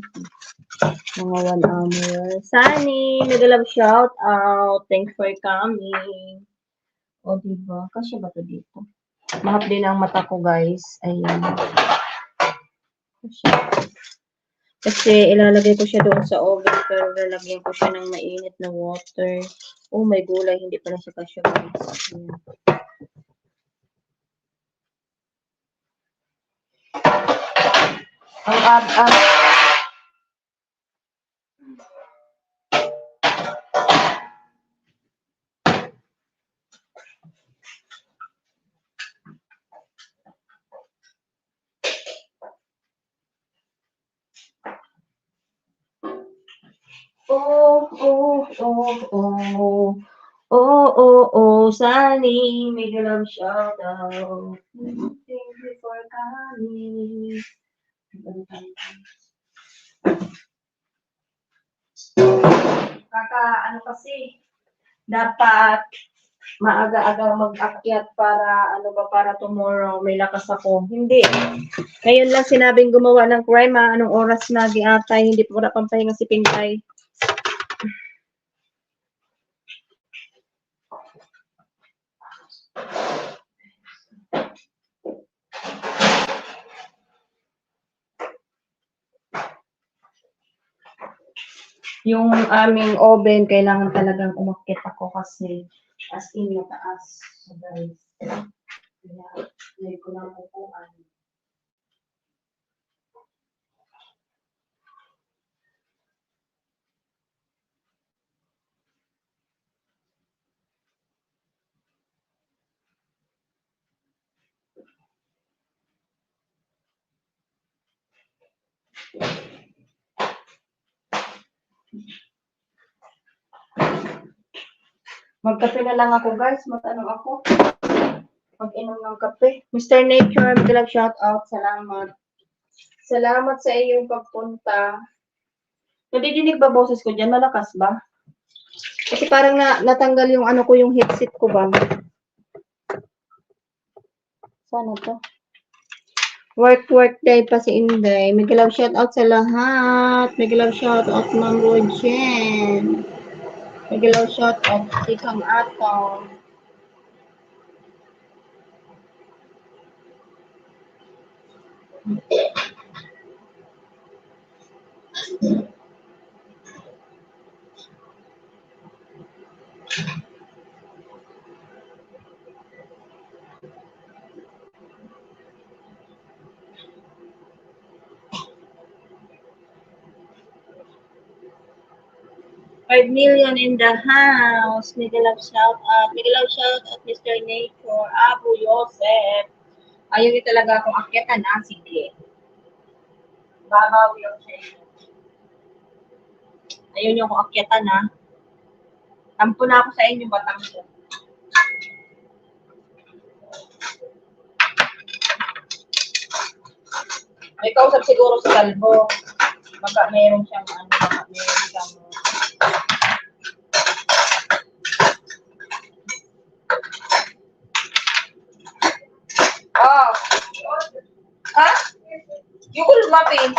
Mga 1 hour. Sunny, nag-love shout out. Thanks for coming. O, diba? Kasi ba to dito? Mahap din ang mata ko, guys. Ayan. Kasi ilalagay ko siya doon sa oven, pero lalagyan ko siya ng mainit na water. Oh, may gulay. Hindi pala siya kasya, guys. Ayan. Sunny, make a love shout out. Thank you for coming. Kasi, dapat maaga-aga mag-akyat para para tomorrow may lakas ako. Hindi. Ngayon lang sinabing gumawa ng crime, anong oras na giatay, hindi pa wala pang pahinga si Pinkay. Yung aming oven, kailangan talagang umakyat ako kasi as in mataas. So guys, kaya hindi ko lang upuan. Magkape na lang ako guys, ako. Mag-inom ng kape. Mr. Nature, mag-love shout out. Salamat. Salamat sa iyong pagpunta. Nadidinig ba boses ko dyan? Malakas ba? Kasi parang natanggal yung yung headset ko ba? Sana to? Work day pa si Inday. Mag-love shout out sa lahat. Mag-love shout out Ma'am Rojen. Mag-love shout out si Kang Atong. $5 million in the house. Mag-love shout out. Mag-love shout out Mr. Nature. Abu Yosef. Ayaw niyo talaga akong akyatan sige. Babawi ako sa inyo. Ayaw niyo akong akyatan Tampo na ako sa inyo, batang ko. May kausap siguro sa Talbo. Baka mayroon siyang baka mayroon siyang You will mapping.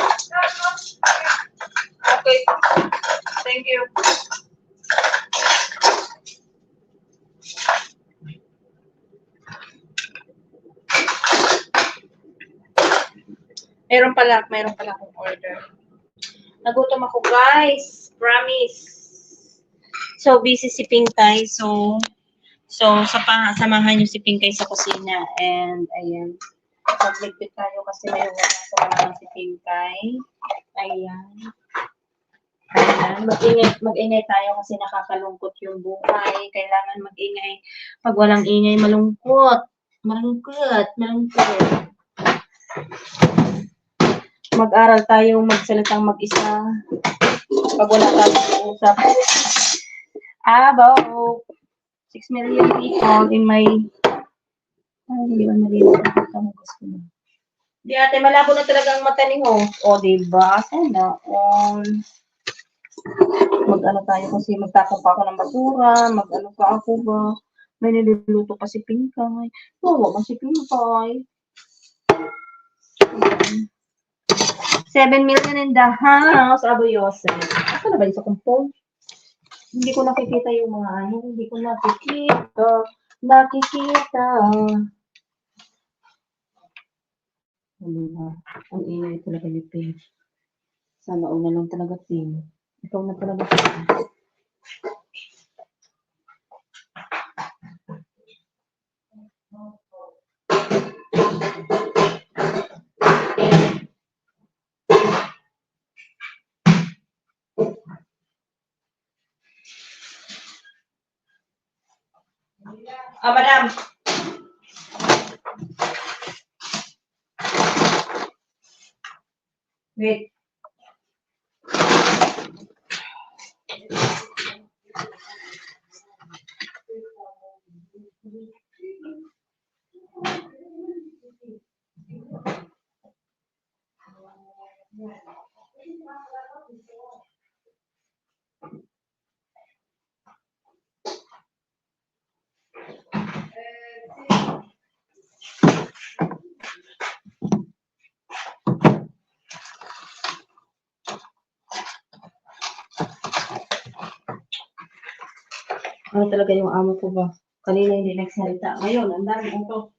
Okay. Thank you. Meron pala akong order. Nagutom ako, guys. Promise. So, busy si Pinkay. So samahan niyo si Pinkay sa kusina. And, ayan. Magligpit tayo kasi may wala sa si Pinkay. Ayan. Mag-ingay tayo kasi nakakalungkot yung buhay. Kailangan mag-ingay. Pag walang ingay, malungkot. Malungkot. Mag-aral tayong magsalitang mag-isa. Pag wala tayong usap. About 6 million people in my... hindi ba narinig ang gusto mo? Di ate, malabo na talaga ang mata ni Host. O, diba? Sana. Mag-ano tayo kasi magtatang pa ako ng basura. Mag-ano pa ako ba? May niluluto pa si Pinkay. Oo, si Pinkay. 7 million in the house, Abu Yosef. Asa na ba yung sa kumpong? Hindi ko nakikita yung mga hindi ko nakikita. Ang ingay talaga ni Pin. Sana una lang talaga Pin. Ikaw na talaga Pin. Madam. Wait. Ano talaga yung amo ko ba? Kanina hindi nagsalita. Ngayon, ang dami ito.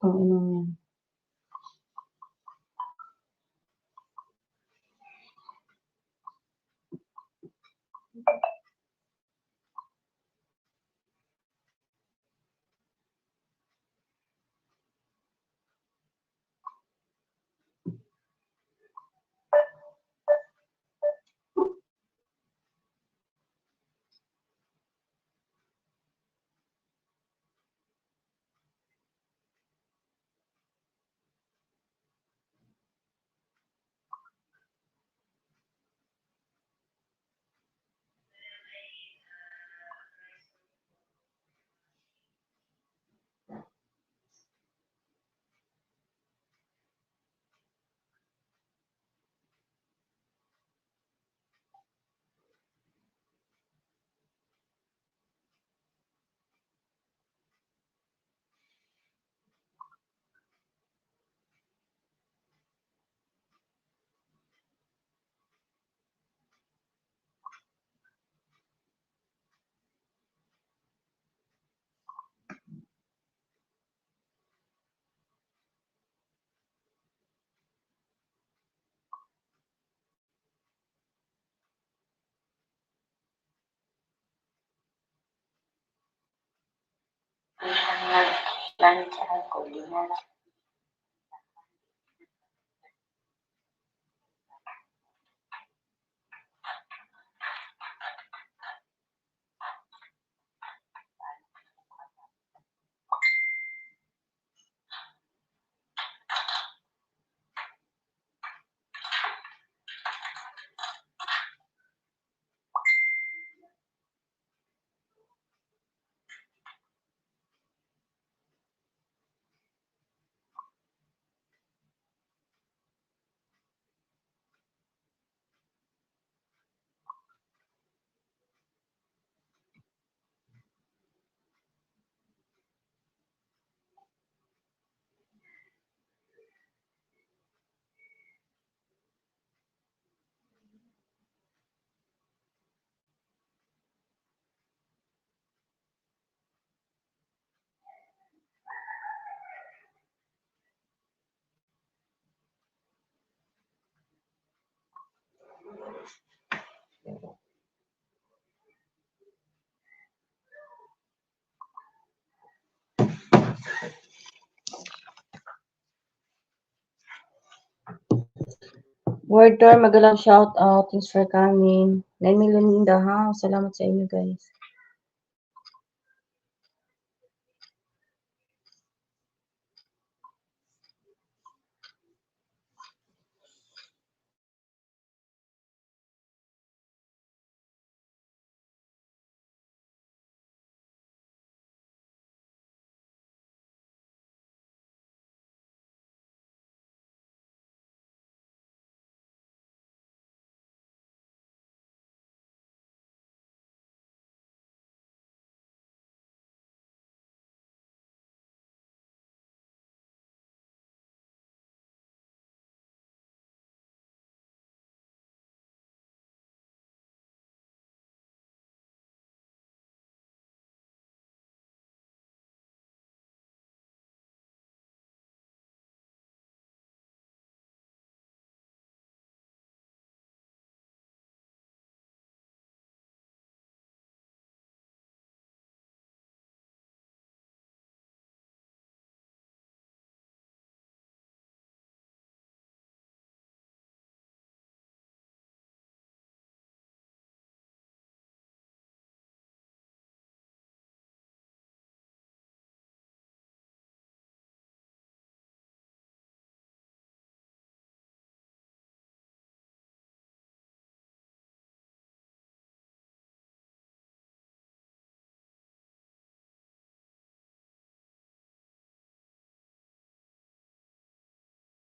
Ang inang yan. nag-lunchahan ko, di na lang. Word tour, magalang shout out. Thanks for coming. 9 million in the house. Salamat sa inyo, guys.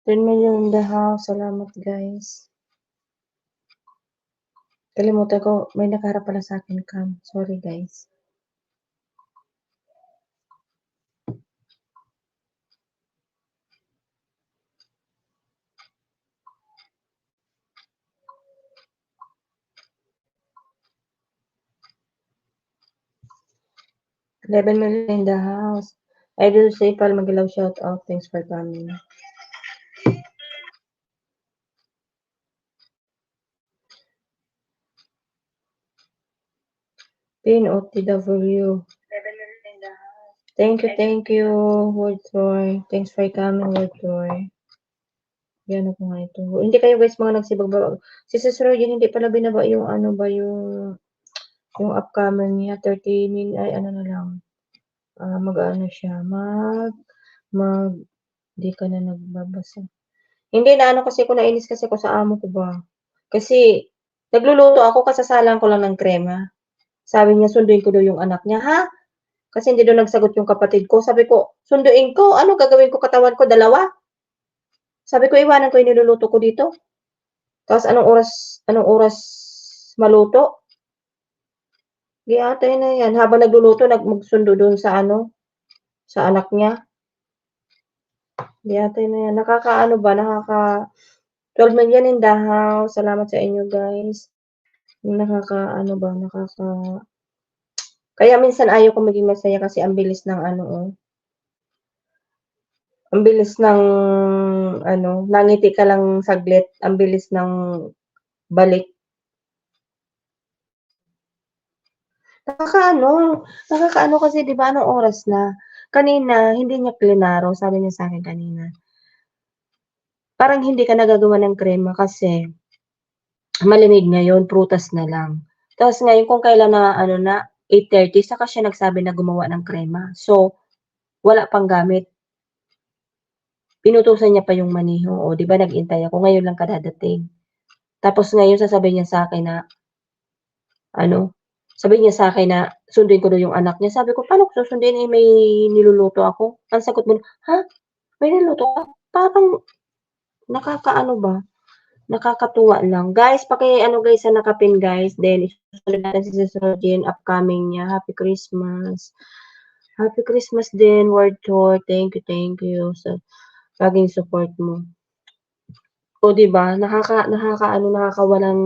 $10 million in the house. Salamat, guys. Kalimutan ko, may nakaharap pala sa akin, Cam. Sorry, guys. $11 million in the house. Idol Sepal, magilaw shout out. Thanks for coming. Pin OTW. Thank you, Word Troy. Thanks for coming, Word Troy. Yan ako nga ito. Hindi kayo guys mga nagsibag. Si Sis Royan, hindi pala binaba yung ano ba yung upcoming niya. 30 min, ay ano na lang. Mag-ano siya. Di ka na nagbabasa. Hindi na ano kasi ko nainis kasi ko sa amo ko ba. Kasi nagluluto ako, kasasalan ko lang ng krema. Sabi niya, sunduin ko daw yung anak niya. Ha? Kasi hindi daw nagsagot yung kapatid ko. Sabi ko, sunduin ko. Ano gagawin ko katawan ko? Dalawa? Sabi ko, iwanan ko yung niluluto ko dito. Tapos anong oras maluto? Di ata na yan. Habang nagluluto, magsundo doon sa sa anak niya. Di ata na yan. Nakakaano ba? 12 million in the house. Salamat sa inyo, guys. Nakakaano ba? Kaya minsan ayaw ko maging masaya kasi ang bilis ng ang bilis ng nangiti ka lang saglit, ang bilis ng balik. Nakakaano kasi 'di ba anong oras na? Kanina, hindi niya klinaro, sabi niya sa'kin kanina. Parang hindi ka nagagawa ng krema kasi malamig ngayon, prutas na lang. Tapos ngayon kung kailan na ano na, 8:30 saka siya nagsabi na gumawa ng krema. So, wala pang gamit. Pinutusan niya pa yung maniho, o 'di ba nag-hintay ako, ngayon lang kadadating. Tapos ngayon sasabihin niya sa'kin na ano, sabihin niya sa'kin na sunduin ko daw yung anak niya. Sabi ko, "Paano ko susundin, eh, may niluluto ako?" Ang sagot mo, "Ha? May niluluto ka?" Parang nakakaano ba, nakakatuwa lang. Guys, paki-ano guys sa nakapin guys, then isusunod natin si Sis Regine upcoming niya. Happy Christmas. Happy Christmas din, Word Tour. Thank you sa laging support mo. O 'di ba, nakakaano, nakakawalang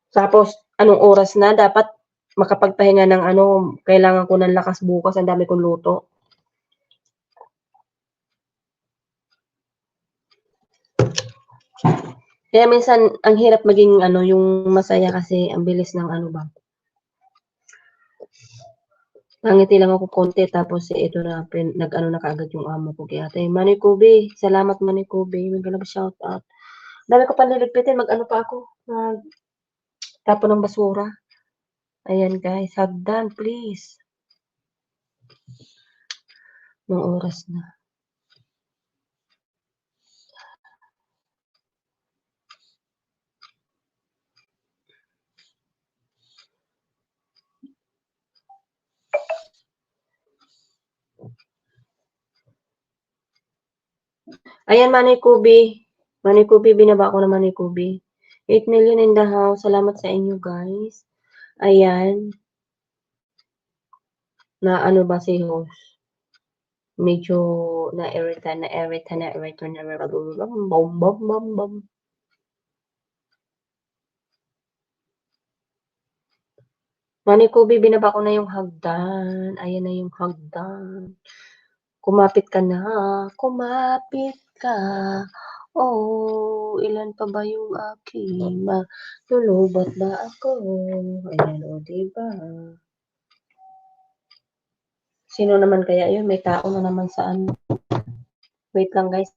tapos anong oras na dapat makapagpahinga ng ano, kailangan ko ng lakas bukas, ang dami kong luto. Kaya minsan ang hirap maging ano, yung masaya kasi ang bilis ng ano ba. Nangiti lang ako konti tapos ito na nag-ano na kaagad yung amo ko kay ate. Manny Kobe, salamat Manny Kobe. Mega love shout out. Dami ko pa niligpitin, mag-ano pa ako, mag tapon ng basura. Ayan guys, hagdan please. Nung oras na. Ayan, Manny Kubi. Manny Kubi, binaba ko na Manny Kubi. 8 million in the house. Salamat sa inyo, guys. Ayan. Na ano ba si host? Medyo na-irita. Bam. Manny Kubi, binaba ko na yung hagdan. Ayan na yung hagdan. Kumapit ka na. Kumapit ka. Oh, ilan pa ba yung aking matulubat ba ako? Ayan, o, diba? Sino naman kaya yun? May tao na naman sa ano. Wait lang, guys.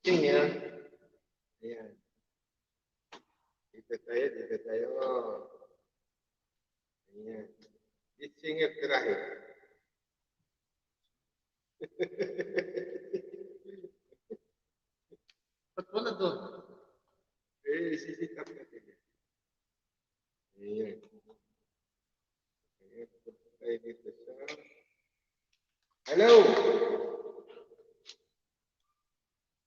Ayan. Dito tayo. Ayan. Isingit terakhir. Betul itu. Sisip natin. Ayan. Ayan. Tayo dito sa... Hello!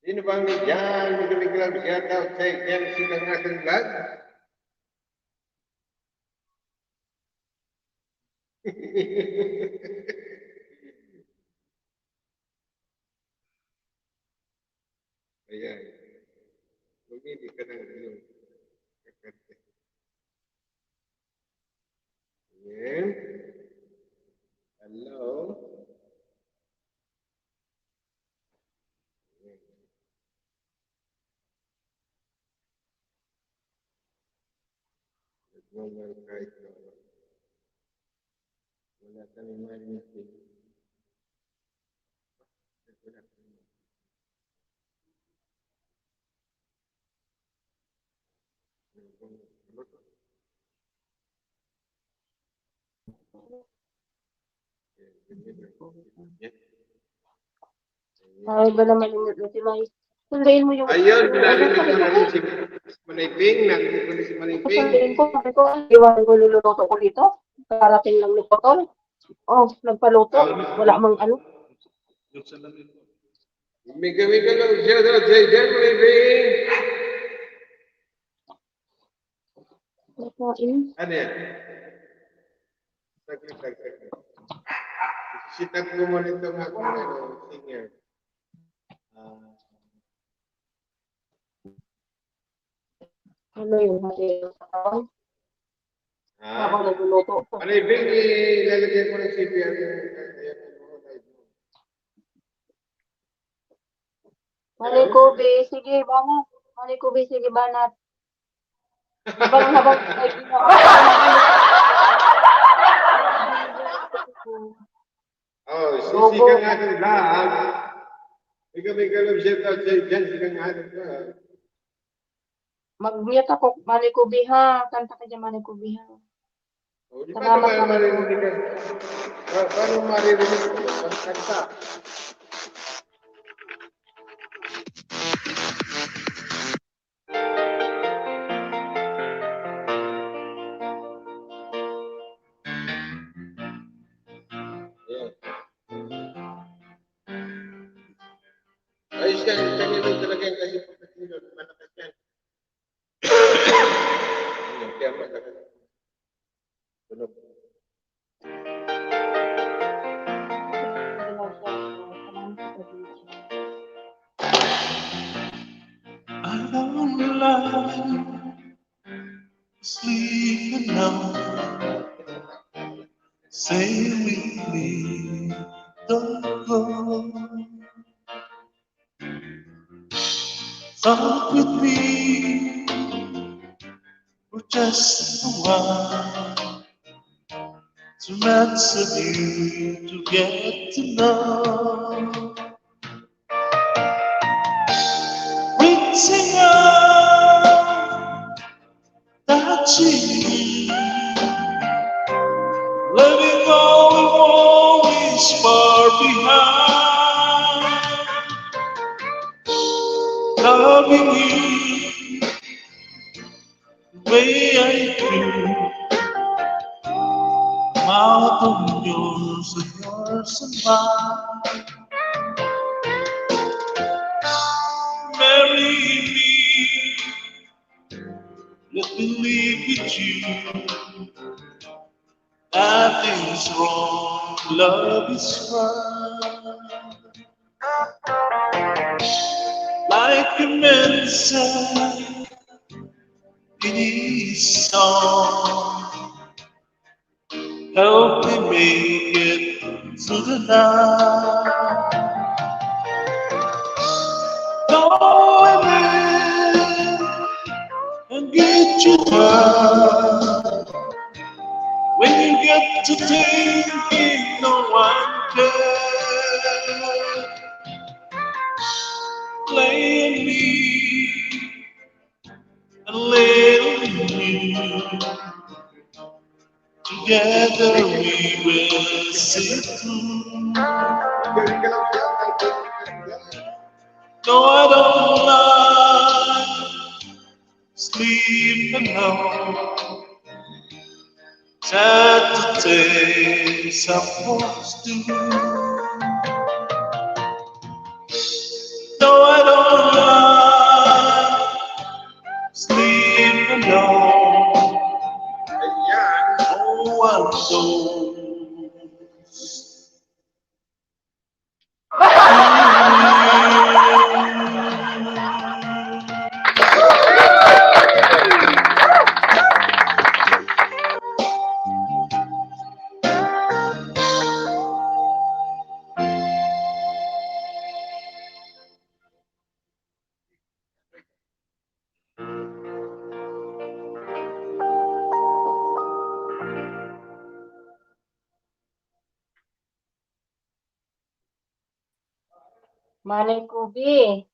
Sino bang dyan? Biglang shout out sa yan silang aking vlog? Ayan. Pumili ka ng ano. Again. Hello. Nagmamahal kahit na wala kami marinig. Wala kami. Ay, ba naman yung si May? Sundayin mo yung... Ayun, binarinig ko na rin si Maniping. Narinig ko na si Maniping. Sundayin ko, sabi ko, iwan ko luluto ko dito. Karating lang ni Potol. Oh, nagpaluto. Wala mang ano. Miga-miga lang siya doon. Diyan, Maniping. Nakain. Ano yan? Saglit. Sitap ko mo nito nga kung ano, singer. Ano yung hati sa katawan? Habang Ah, nagluluto ko. Maniping, ilalagay ko ng CPR yung Malikubi, sige, banat. Malikubi, sige, banat. Habang ay Oh, sisi ka nga ng lahat. Miga-miga lang siya doon. Diyan, sika nga ng lahat. mag-mute ako, Malikubi ha. Kanta ka dyan, Malikubi ha. Oh, di Salamat paano naman. maririnig ka? Paano maririnig ko? Kanta. Ayan. Ayos yan. Kanya doon talaga yan kasi pagkatilo. Malakas yan. Ayan, kaya malakas. Tunog. I don't like sleeping now. Say with me, don't go. Talk with me for just a while. To answer you, to get to know. Reaching out, touching, letting go of all is far behind. Loving you the way I do, mouth on yours and yours and mine. Marry me, let me live with you. Nothing's wrong, love is right. Like a man said in his song, help me make it through the night. Go ahead and get your time. When you get to thinking no one cares, play on me and lay on you. Together we will see through. No, I don't like sleeping alone. Sad to say, some folks do. No, I don't like sleeping alone. No one knows. Malay Kubi.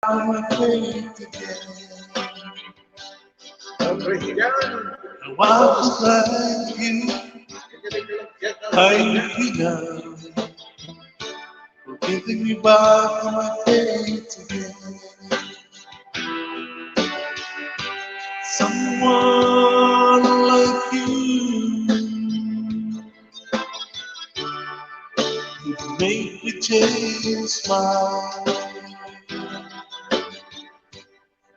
And while beside you, I feel for giving me back my faith again. Someone like you would make me change my mind.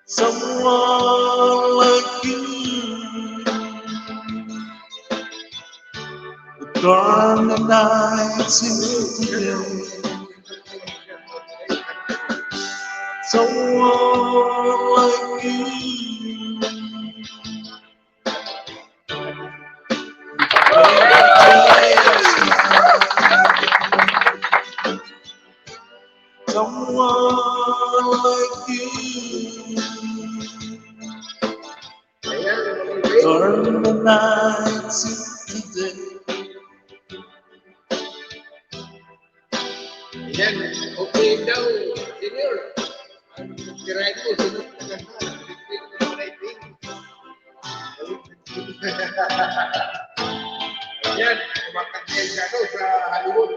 Someone like you would turn the nights into day. Someone like you someone like you turn the nights into day. Yan, okay daw, senior. Kirain mo, sunod na yan, kumakantay siya daw sa Hollywood.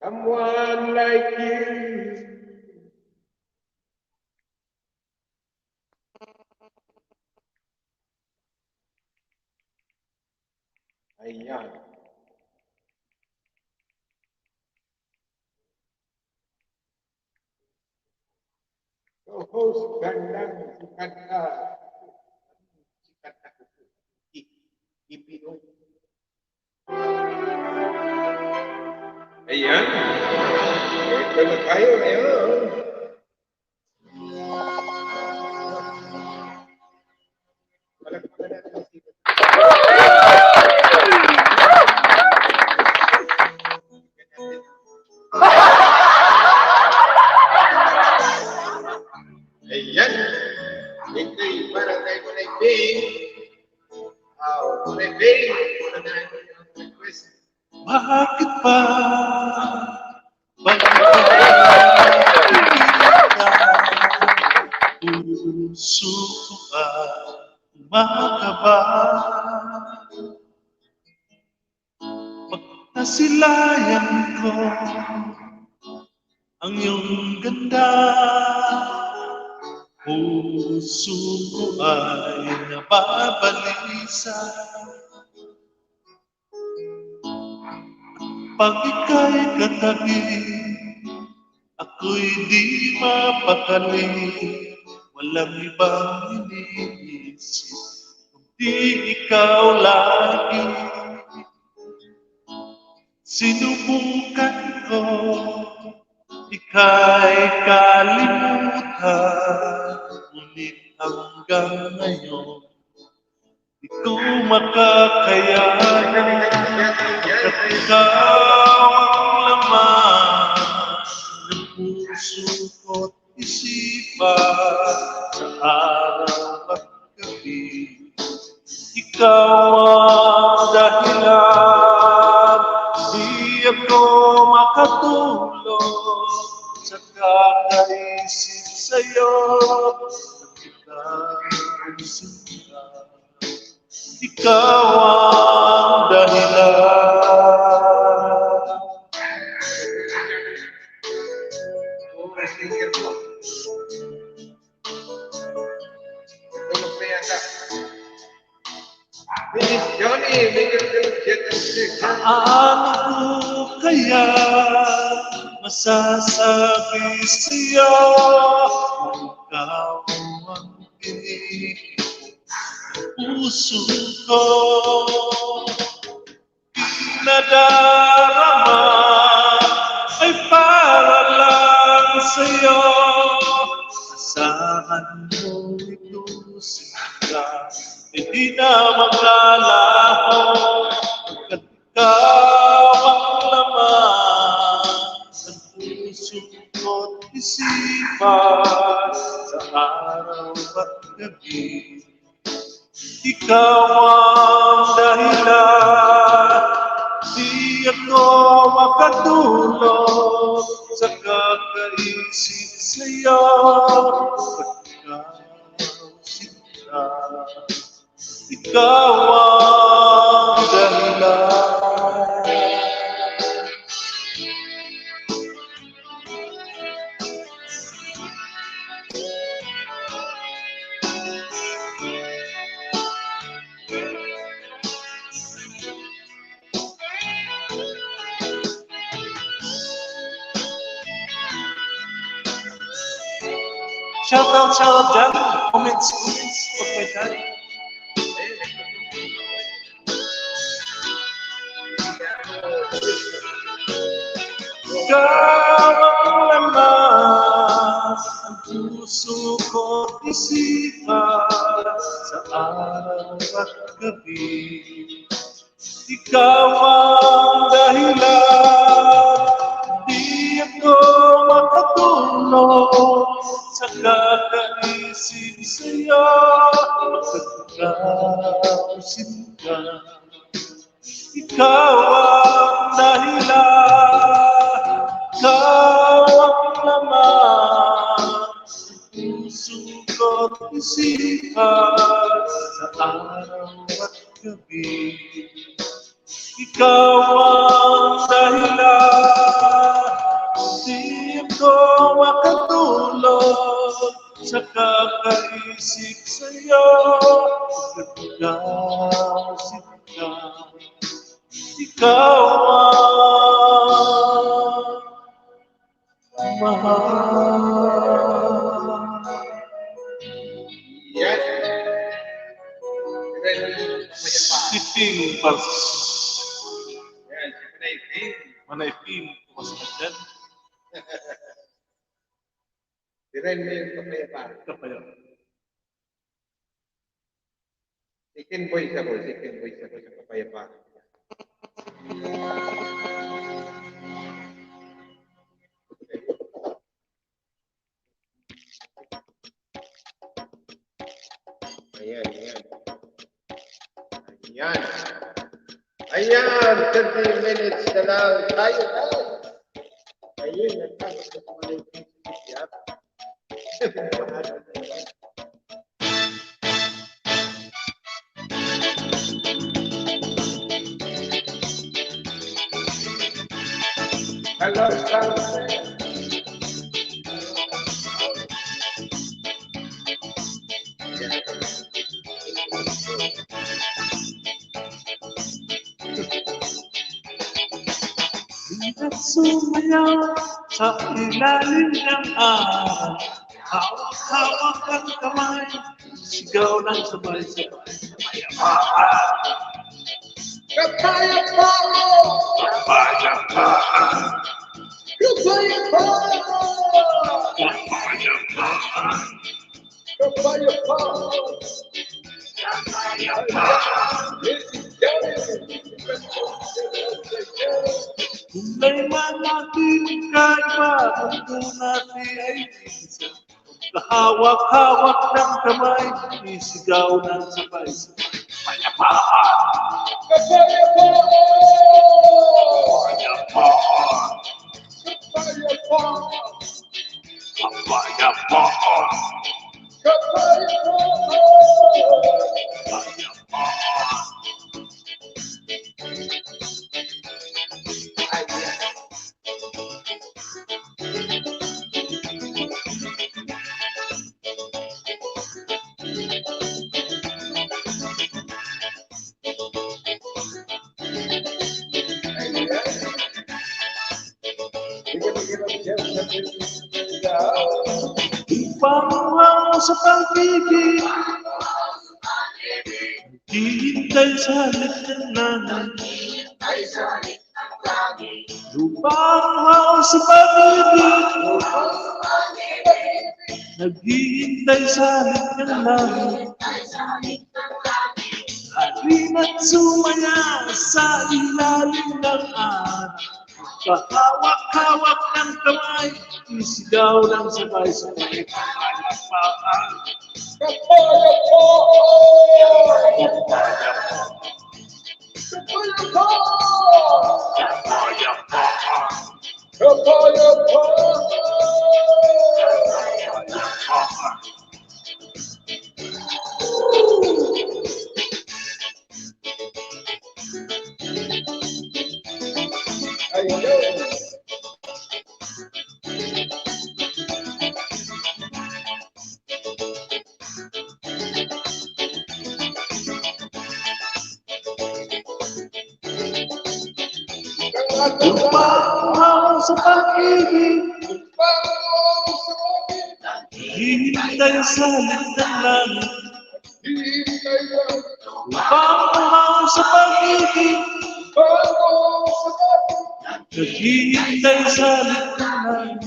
Someone like you. Ayan. Co-host gandang sikat na. Sikat na kukuti. EPO. Ayan. Ito na tayo ngayon. Palakpakan natin ang sikat. Ayan. Ito yung para tayo kunay Bing. Kunay Bing. Para tayo yung request. Bakit ba? Puso ko ba umakaba? Pag nasilayan ko ang iyong ganda, puso ko ay nababalisa. Pag ika'y katabi, ako'y di mapakali. Walang ibang iniisip, kundi ikaw lagi. Sinubukan ko, ika'y kalimutan. Ngunit hanggang ngayon, di ko makakayanan. At ikaw ang laman ng puso ko't isipan sa araw at gabi. Ikaw ang dahilan, di ako makatulog sa kakaisip sa'yo. Ikaw ang dahilan. Paano ko kaya masasabi sa'yo kung ikaw ang pinig puso ko? Pinadarama ay para lang sa'yo. Asahan mo ito sila, hindi na maglalaho. Pagkat ikaw ang laman ng puso ko't isipan sa araw at gabi. Ikaw ang dahilan, di ako makatulog sa kakaisip sa'yo. Ikaw ang dahilan. Shout out dyan. Comments. Pag may time. Ikaw ang laman ang puso ko't isipan sa araw at gabi. Ikaw ang dahilan, di ako makatulog sa kakaisip sa'yo. Pagkat sinta, ikaw ang dahilan, ikaw ang laman ng puso ko't isipan sa araw at gabi. Ikaw ang dahilan, di ako makatulog sa kakaisip sa'yo. Ikaw sinta, ikaw ang mahal. Yan. Ping Pars. Yan, si Manay Ping. Manay Ping. Kumasok dyan. Tirahin mo yung kapayapaan. Kapayapaan. Second voice ako sa kapayapaan. Ayan. Ayan, 30 minutes na lang. Tayo. Ayun, nagkakot na mga yung siya. Hello, Sumayaw sa ilalim ng araw, hawak-hawak ang kamay, sigaw ng sabay-sabay, kung may manatiling kaiba, mundo natin ay isa. Kahawak-hawak ng kamay, isigaw ng sabay-sabay. Payapaan! Ipanguhaw sa pag-ibig, hihintay sa halit ng langit. Ipanguhaw sa pag-ibig, naghihintay sa halit ng langit. Halina't sumaya sa ilalim ng araw, kahawak-hawak ng kamay, isigaw ng sabay-sabay. Kapayapaan! Ipanguhaw sa pag-ibig, hihintay sa halit ng langit. Ipanguhaw sa pag-ibig, naghihintay sa halit ng langit.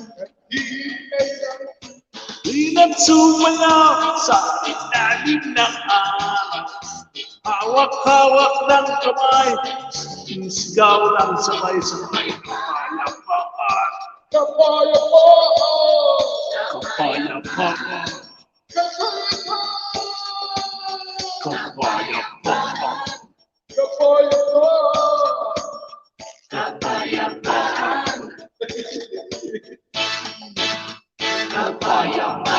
Halina't sumayaw sa ilalim ng araw, hawak-hawak ng kamay, isigaw ng sabay-sabay. Kapayapaan! Kapayapaan! Kapayapaan! Kapayapaan!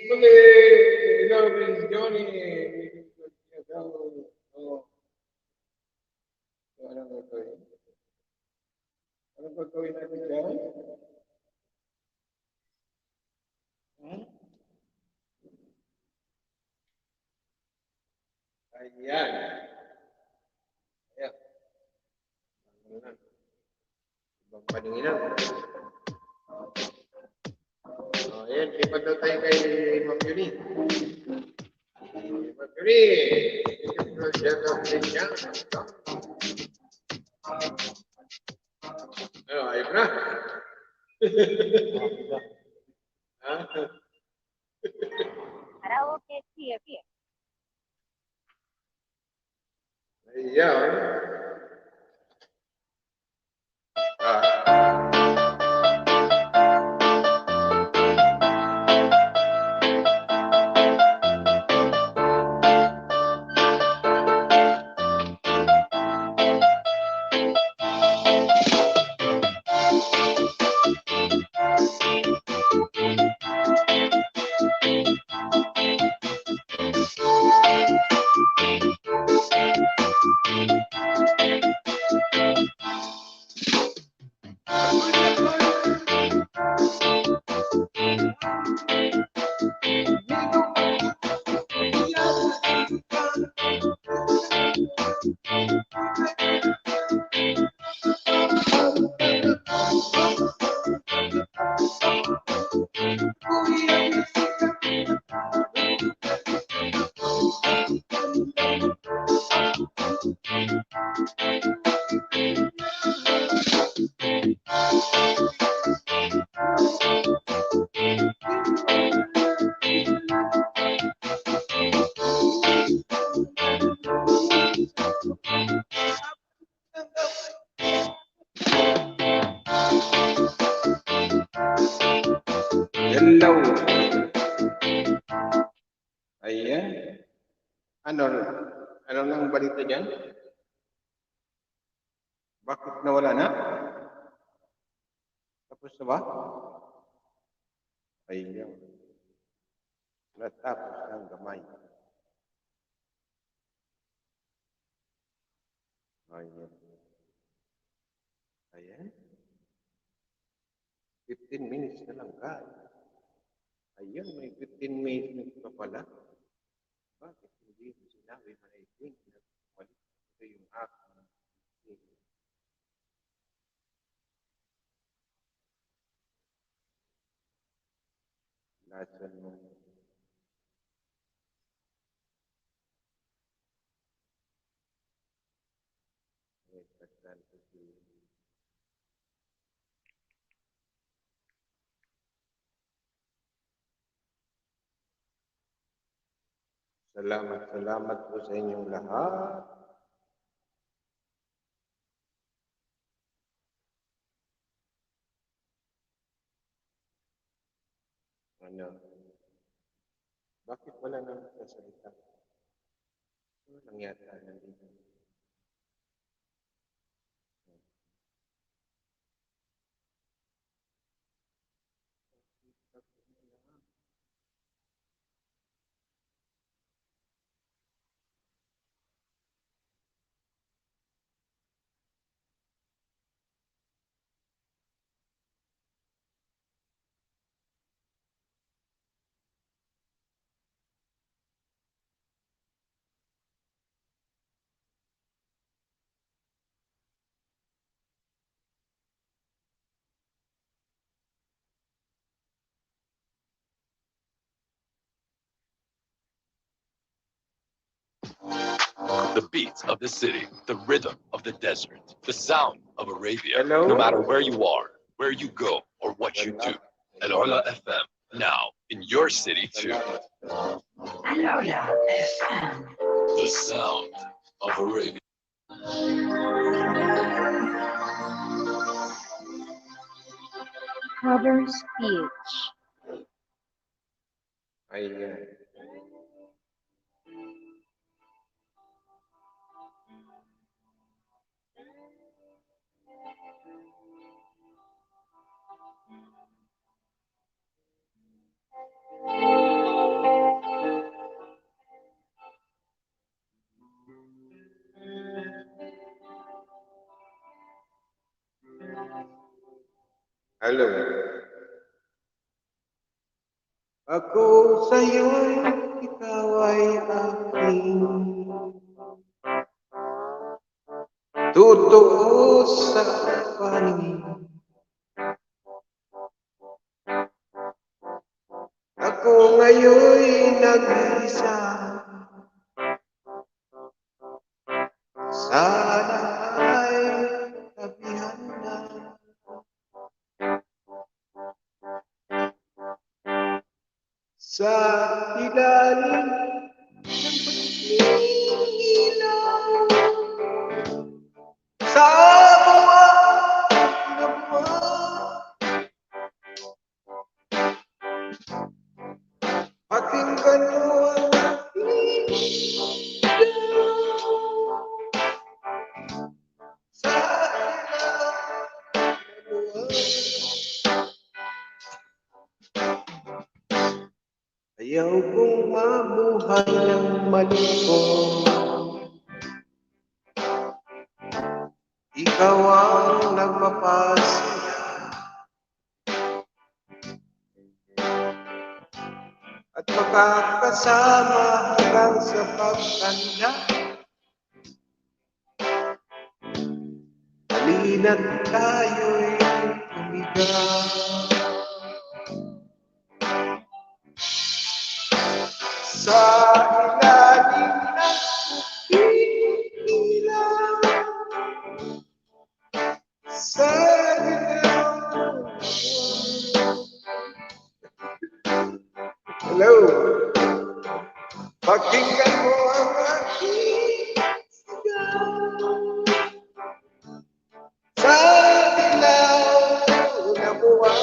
Muli. Prince Johnny. Ano gagawin? Ano gagawin natin dyan? Ayan. Ayan. Ibang paninginan. Ayan, lipat daw tayo kay Ma'am Yuni. Ma'am Yuni! Shout out din niya. Ano, ayun na? Ha? Karaoke siap ya? Ayan. Hello. Ayan. Ano lang balita dyan? Bakit nawala na? Tapos na ba? Ayan. Natapos ng gamay. Ayan. Ayan. 15 minutes na lang ka. Ayan, may 15 minutes pa pala. Bakit hindi mo sinabi na I-think na balik ito yung aking lesson mo. Salamat po sa inyong lahat. Ano? Bakit wala nang sasalita? Ano lang yata nandito? The beats of the city, the rhythm of the desert, the sound of Arabia. Hello? No matter where you are, where you go, or what you do. Alola FM, now in your city too. Alola FM. The sound of Arabia. Cover speech. Ayan. Hello. Ako sa'yo'y ikaw ay aking totoo sa paningin. Ako ngayon'y nag-iisa. Sana ay tabihan na. Sa ilalim ng ilaw, sa buwan na buwan, pakinggan mo ang aking sigaw. Sa ilalim ng buwan, ayaw kong mabuhay ng malungkot. Ikaw ang nagpapasaya at makakasama hanggang sa pagtanda. Halina't tayo'y tumigaw. Sa ilalim ng ilaw, sa ilaw ng buwan. Hello. Pakinggan mo ang aking sigaw. Sa ilaw ng buwan.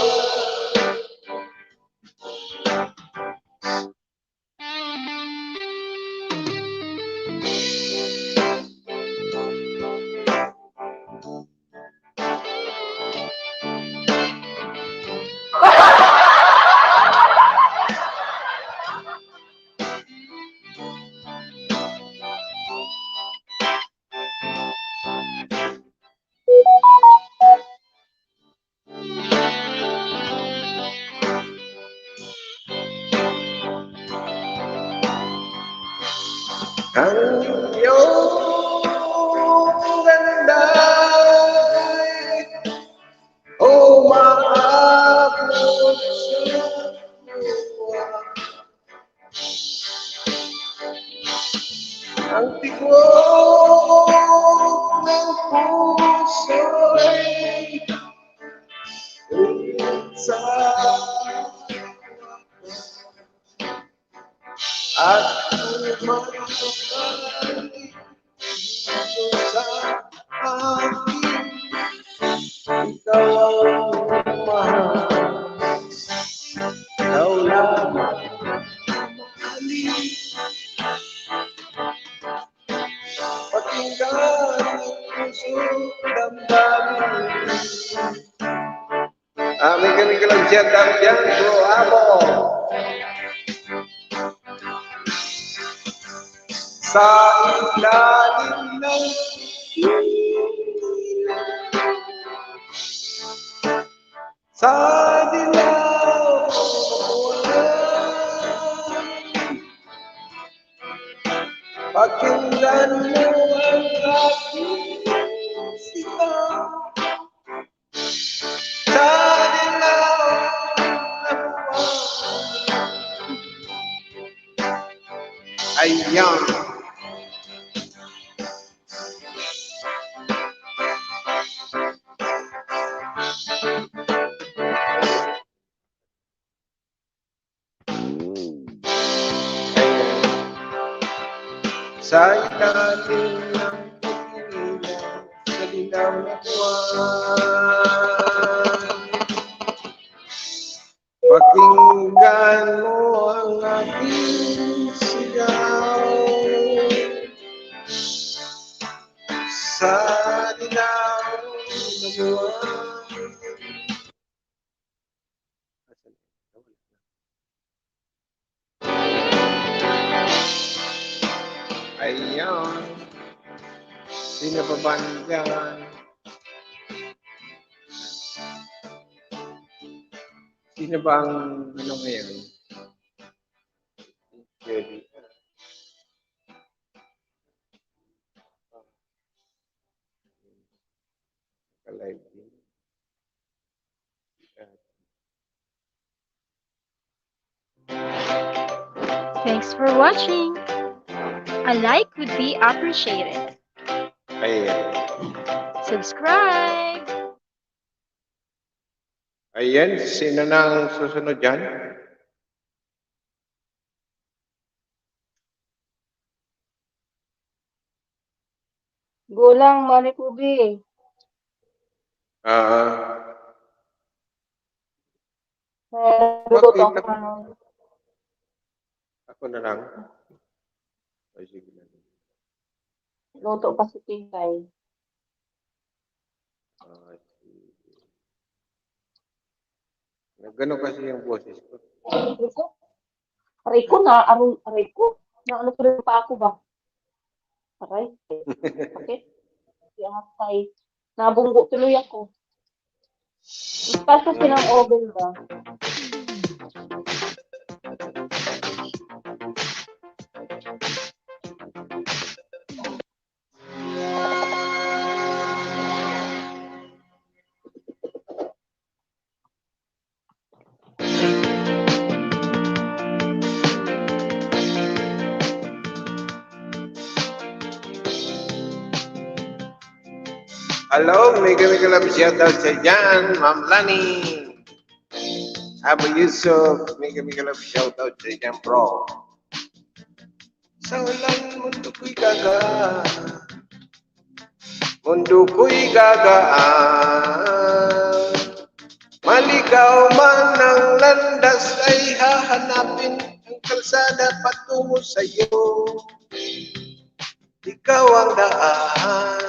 Ang iyong ganda'y umaabot sa luwa. Ang tibok ng puso'y ulit sa at tumatapay dito sa akin. Ikaw ang mahal, ikaw lamang mahalin. Pakinggan ang pusong damdamin. May galing ka lang siya dyan, bro, amo. Sa ilalim ng ilaw, sa dilaw ng buwan, pakinggan mo ang aking sigaw. Sa dilaw ng buwan. Ayan. Sa ilalim ng ilaw, sa dilaw na buwan, pakinggan mo ang aking sigaw. Sa dilaw na buwan. Ayan. Sino pa ba nandiyan? Sino ba ang ano ngayon? Pwede. Ka-live din. Thanks for watching. A like would be appreciated. Ayan. Subscribe. Ayan, sino nang susunod dyan? Gulang, Marikubi. Luto ako ano. Ako na lang. Ay, sige na. Luto pa si Tingkay. Gano'n kasi yung boses ko. Aray ko na, aray ko. Naano ko rin pa ako ba? Aray. Okay. Yatay. Nabunggo tuloy ako. Ispasa silang oven ba? Hello, mega love shoutout sa dyan, Ma'am Lani. Abu Yusuf, mega love shoutout sa dyan, bro. Sa walang mundo ko'y gagaan. Mundo ko'y gagaan. Maligaw man ang landas ay hahanapin ang kalsada patungo sa'yo. Ikaw ang daan.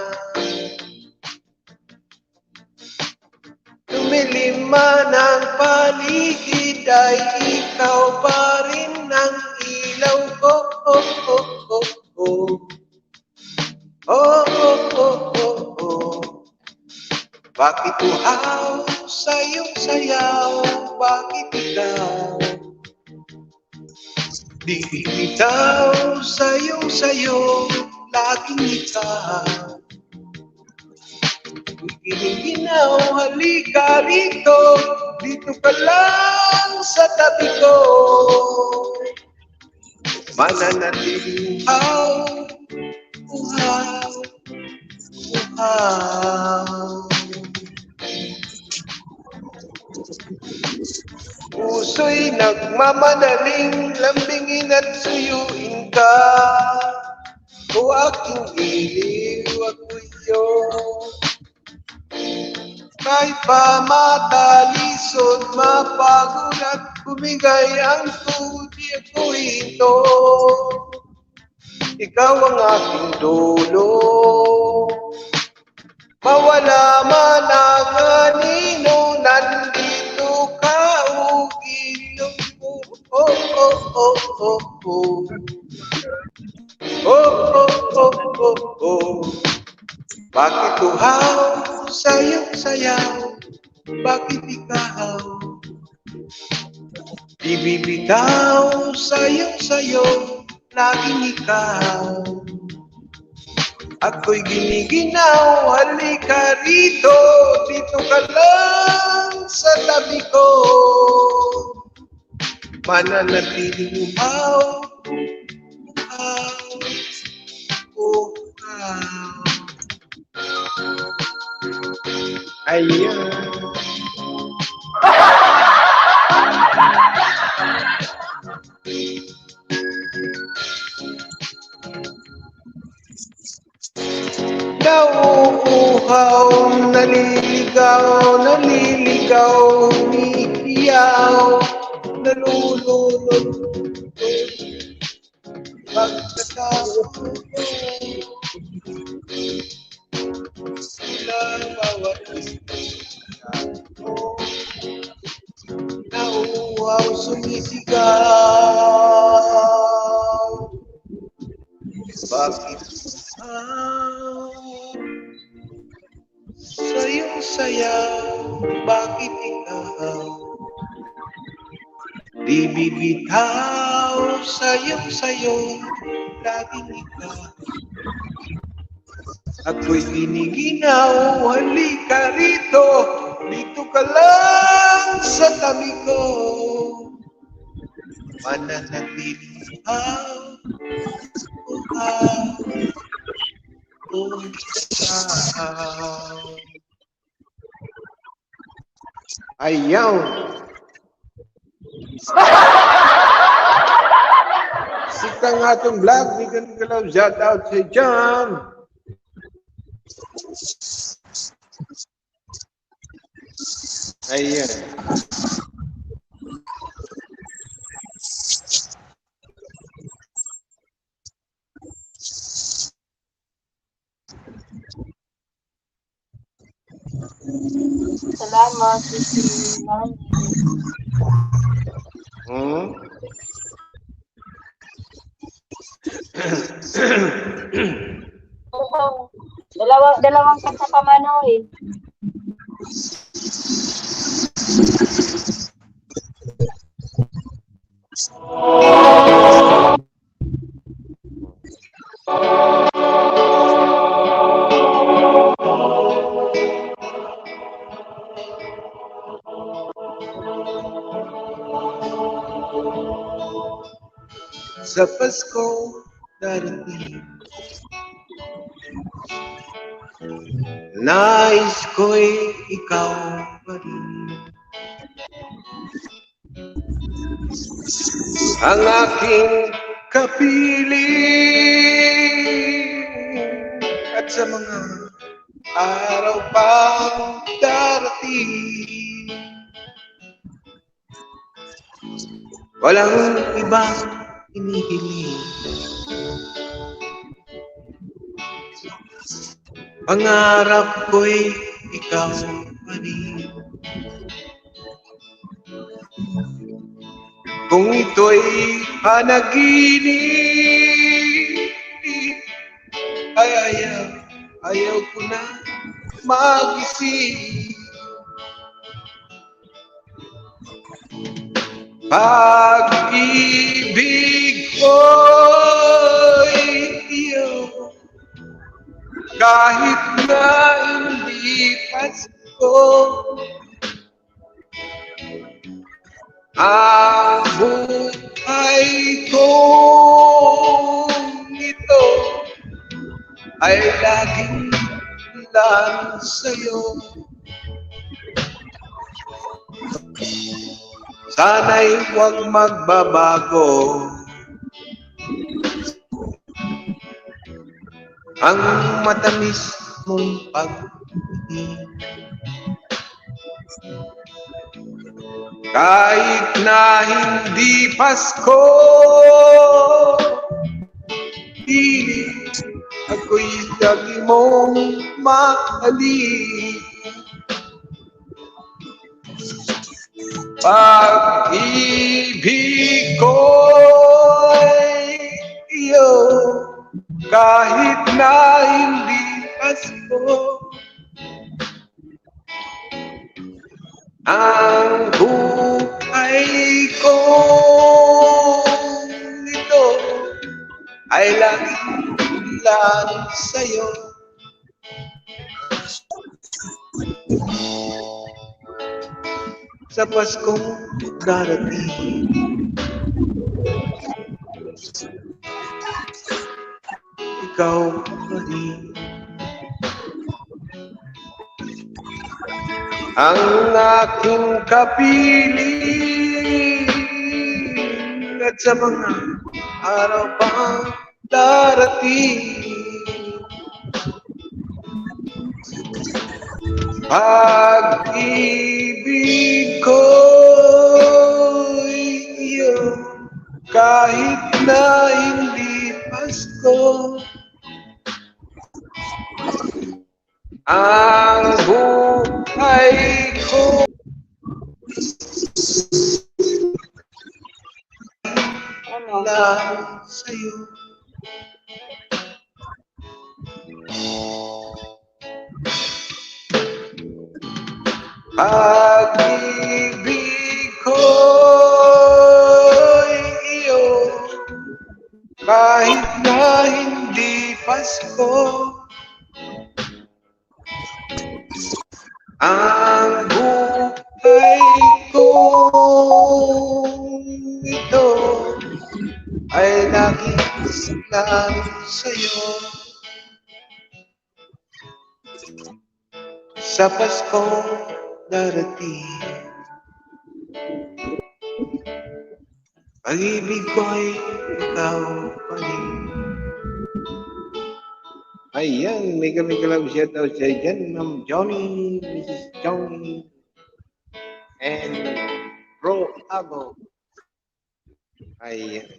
Lumilima ng paligid ay ikaw pa rin ang ilaw ko. Bakit uhaw sa iyong sayaw? Bakit ikaw? Di bitaw sa iyong sayo, laging ikaw. Giniginaw, halika rito, dito ka lang sa tabi ko. Mananatiling uhaw. Puso'y nagmamadaling lambingin at suyuin ka. O aking iliw, ako'y iyong kahit pa matalisod, mapagod at bumigay ang tuli ako ito. Ikaw ang aking dulo. Mawala man ang anino, nandito ka, ugilong ko. Bakit uhaw sa iyong sayaw? Bakit ikaw? Di bibitaw sa iyong sayo, laging ikaw. Ako'y giniginaw, halika rito, dito ka lang sa tabi ko. Mananatiling uhaw. Ayan. Nauuhaw, naliligaw, umiiyaw, nalulunod. Pagkatapos sila bawat nauuhaw, sumisigaw. Bakit sa iyong sayaw, bakit ikaw? Di bibitaw sayo, laging ikaw. Ako'y giniginaw, halika rito, dito ka lang sa tabi ko. Mananatili ayaw. Sika nga itong vlog, di ka nagalaw, shout out sa John. Ayan. Salamat, Sisi Nani. Dalawang kanta pa Manoy. Sa Pasko darating, nais ko'y ikaw pa rin. Ang aking kapiling at sa mga araw pang darating, walang ibang hinihiling. Pangarap ko'y ikaw pa rin. Kung ito'y panaginip, ay ayaw ko na magising. Pag-ibig ko'y iyo, kahit na hindi Pasko. Ang buhay ko ito ay laging lang sa'yo. Sana'y huwag magbabago ang matamis mong pag-ibig. Kahit na hindi Pasko, di ako'y lagi mong mahalin. Pag-ibig ko'y iyo, kahit na hindi Pasko. Ang buhay ko ito ay laging lang sa'yo. Sa Paskong darating, ikaw pa rin. Ang aking kapiling at sa mga araw pang darating, pag-ibig ko'y iyo, kahit na hindi Pasko. Ang buhay ko lang sa'yo. Pag-ibig ko kahit na hindi Pasko, ang buhay ko ito ay nakislang sa'yo. Sa Paskong darating, pag-ibig ko'y ikaw pa rin. Ayan, may kami-kalam siya daw siya dyan, Ma'am Johnny, Mrs. Johnny, and Bro Abo. Ayan.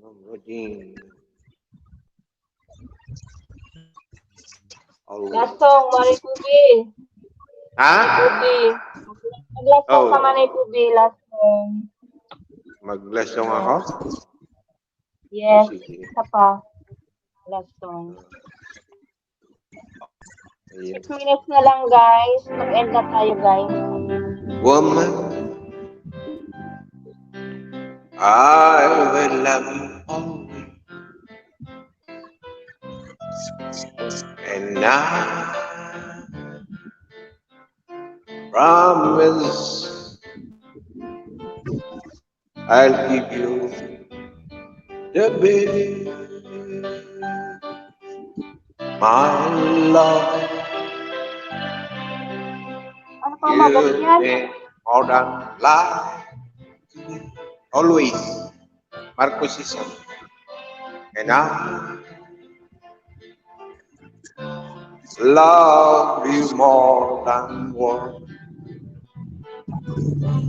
Ma'am Rodin. Last song, Mari Tubi. Ha? Tubi. Last song Oh. naman ay Tubi, last song. Mag-lesson ako? Yes, Sige. isa pa. Last song. Ayan. 6 minutes na lang, guys. Mag-end na tayo, guys. Woman, I will love you always. And I promise I'll give you the best, my love. Ano pa magaling yan? You more than life. Always. Marcos Isam. And I love you more than words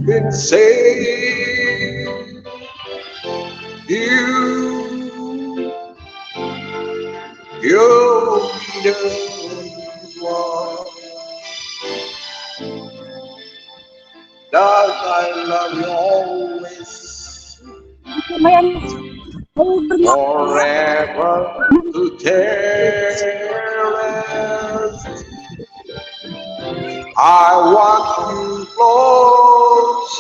can say. You'll be the one that I love you always, forever to cherish. I want you close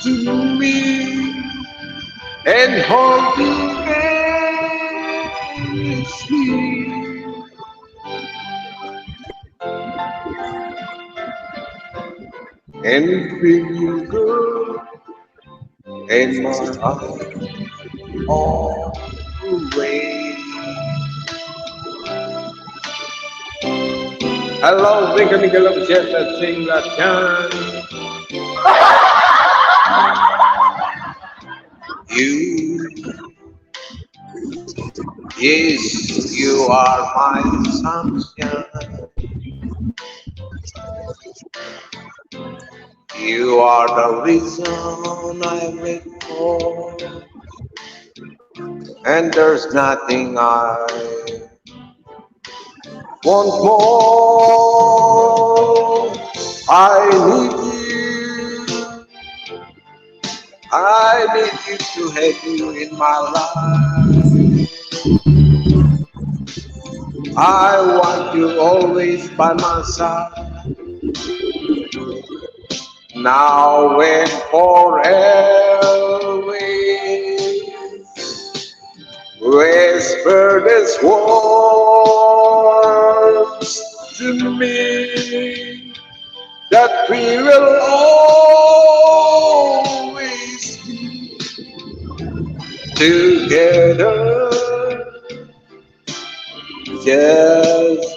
to me and hold you endlessly. And feel you good in my heart always. Hello, Vinka Nicola Jetta, sing that chant. Yes, you are my sunshine. You are the reason I wait for, and there's nothing I want more. I need you to have you in my life. I want you always by my side, now and forever. Whisper these words to me, that we will always be together. Just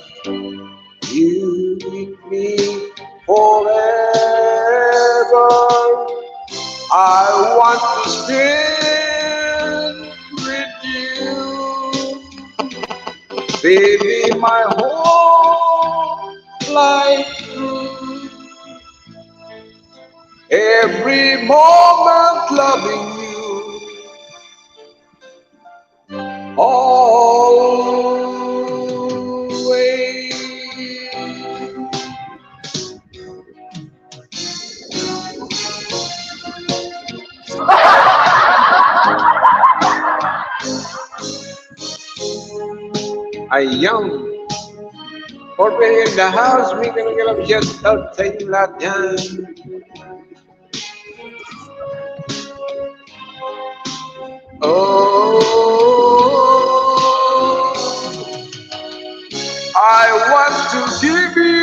you with me forever. I want to spend with you, baby, my whole life through. Every moment loving you, always. Ayun. Orphan in the house, Mika love shout out sa inyo lahat yan. Oh, I want to give you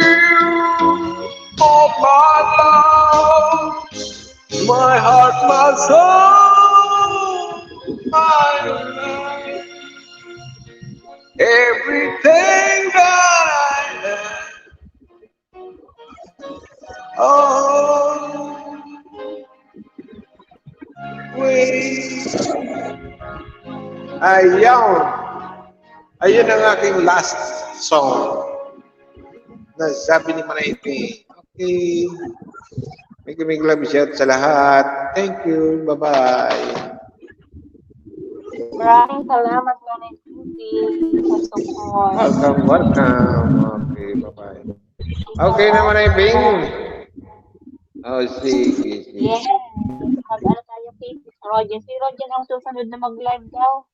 all my love, my heart, my soul, my life, everything that I have. Oh, wait. Ayun ang aking last song. Na sabi ni Manaype. Okay. May love shout sa lahat. Thank you. Bye-bye. Maraming salamat, Manay Suzy, sa support. Welcome. Okay, bye-bye. Okay na Manaype. Oh, sige. Yes. Mag-ano tayo kay Roger. Si Roger ang susunod na mag-live daw.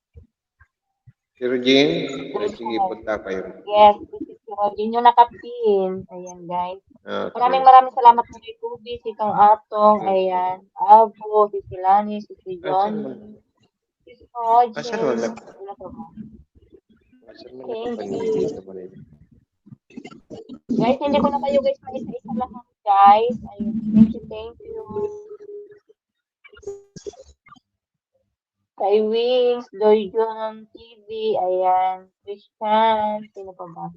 Si Regine? Sige, punta kayo. Yes, this is si Roger. Yung nakapin. Ayan, guys. Okay. Maraming salamat po kay Kubi, si Kang Atong, ayan, Abo, si Silani, si Johnny, si Roger. Asan wala? Thank you. Guys, hindi ko na kayo guys maisa-isa lahat, guys. Ayun, thank you. Kay Wings, Doyjon TV, ayan, Christian, sino pa ba?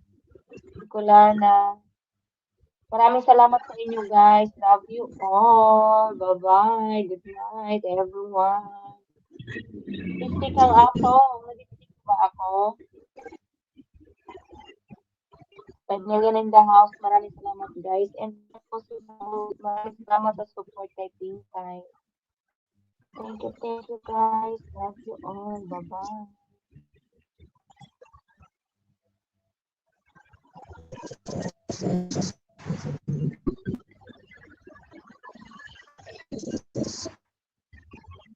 Nicolana. Maraming salamat sa inyo, guys. Love you all. Bye-bye. Good night, everyone. Istik ang ako. Nag-istik ba ako? 5 million in the house. Maraming salamat, guys. And maraming salamat sa support kay Pinkay. Thank you, guys. Love you all. Bye-bye.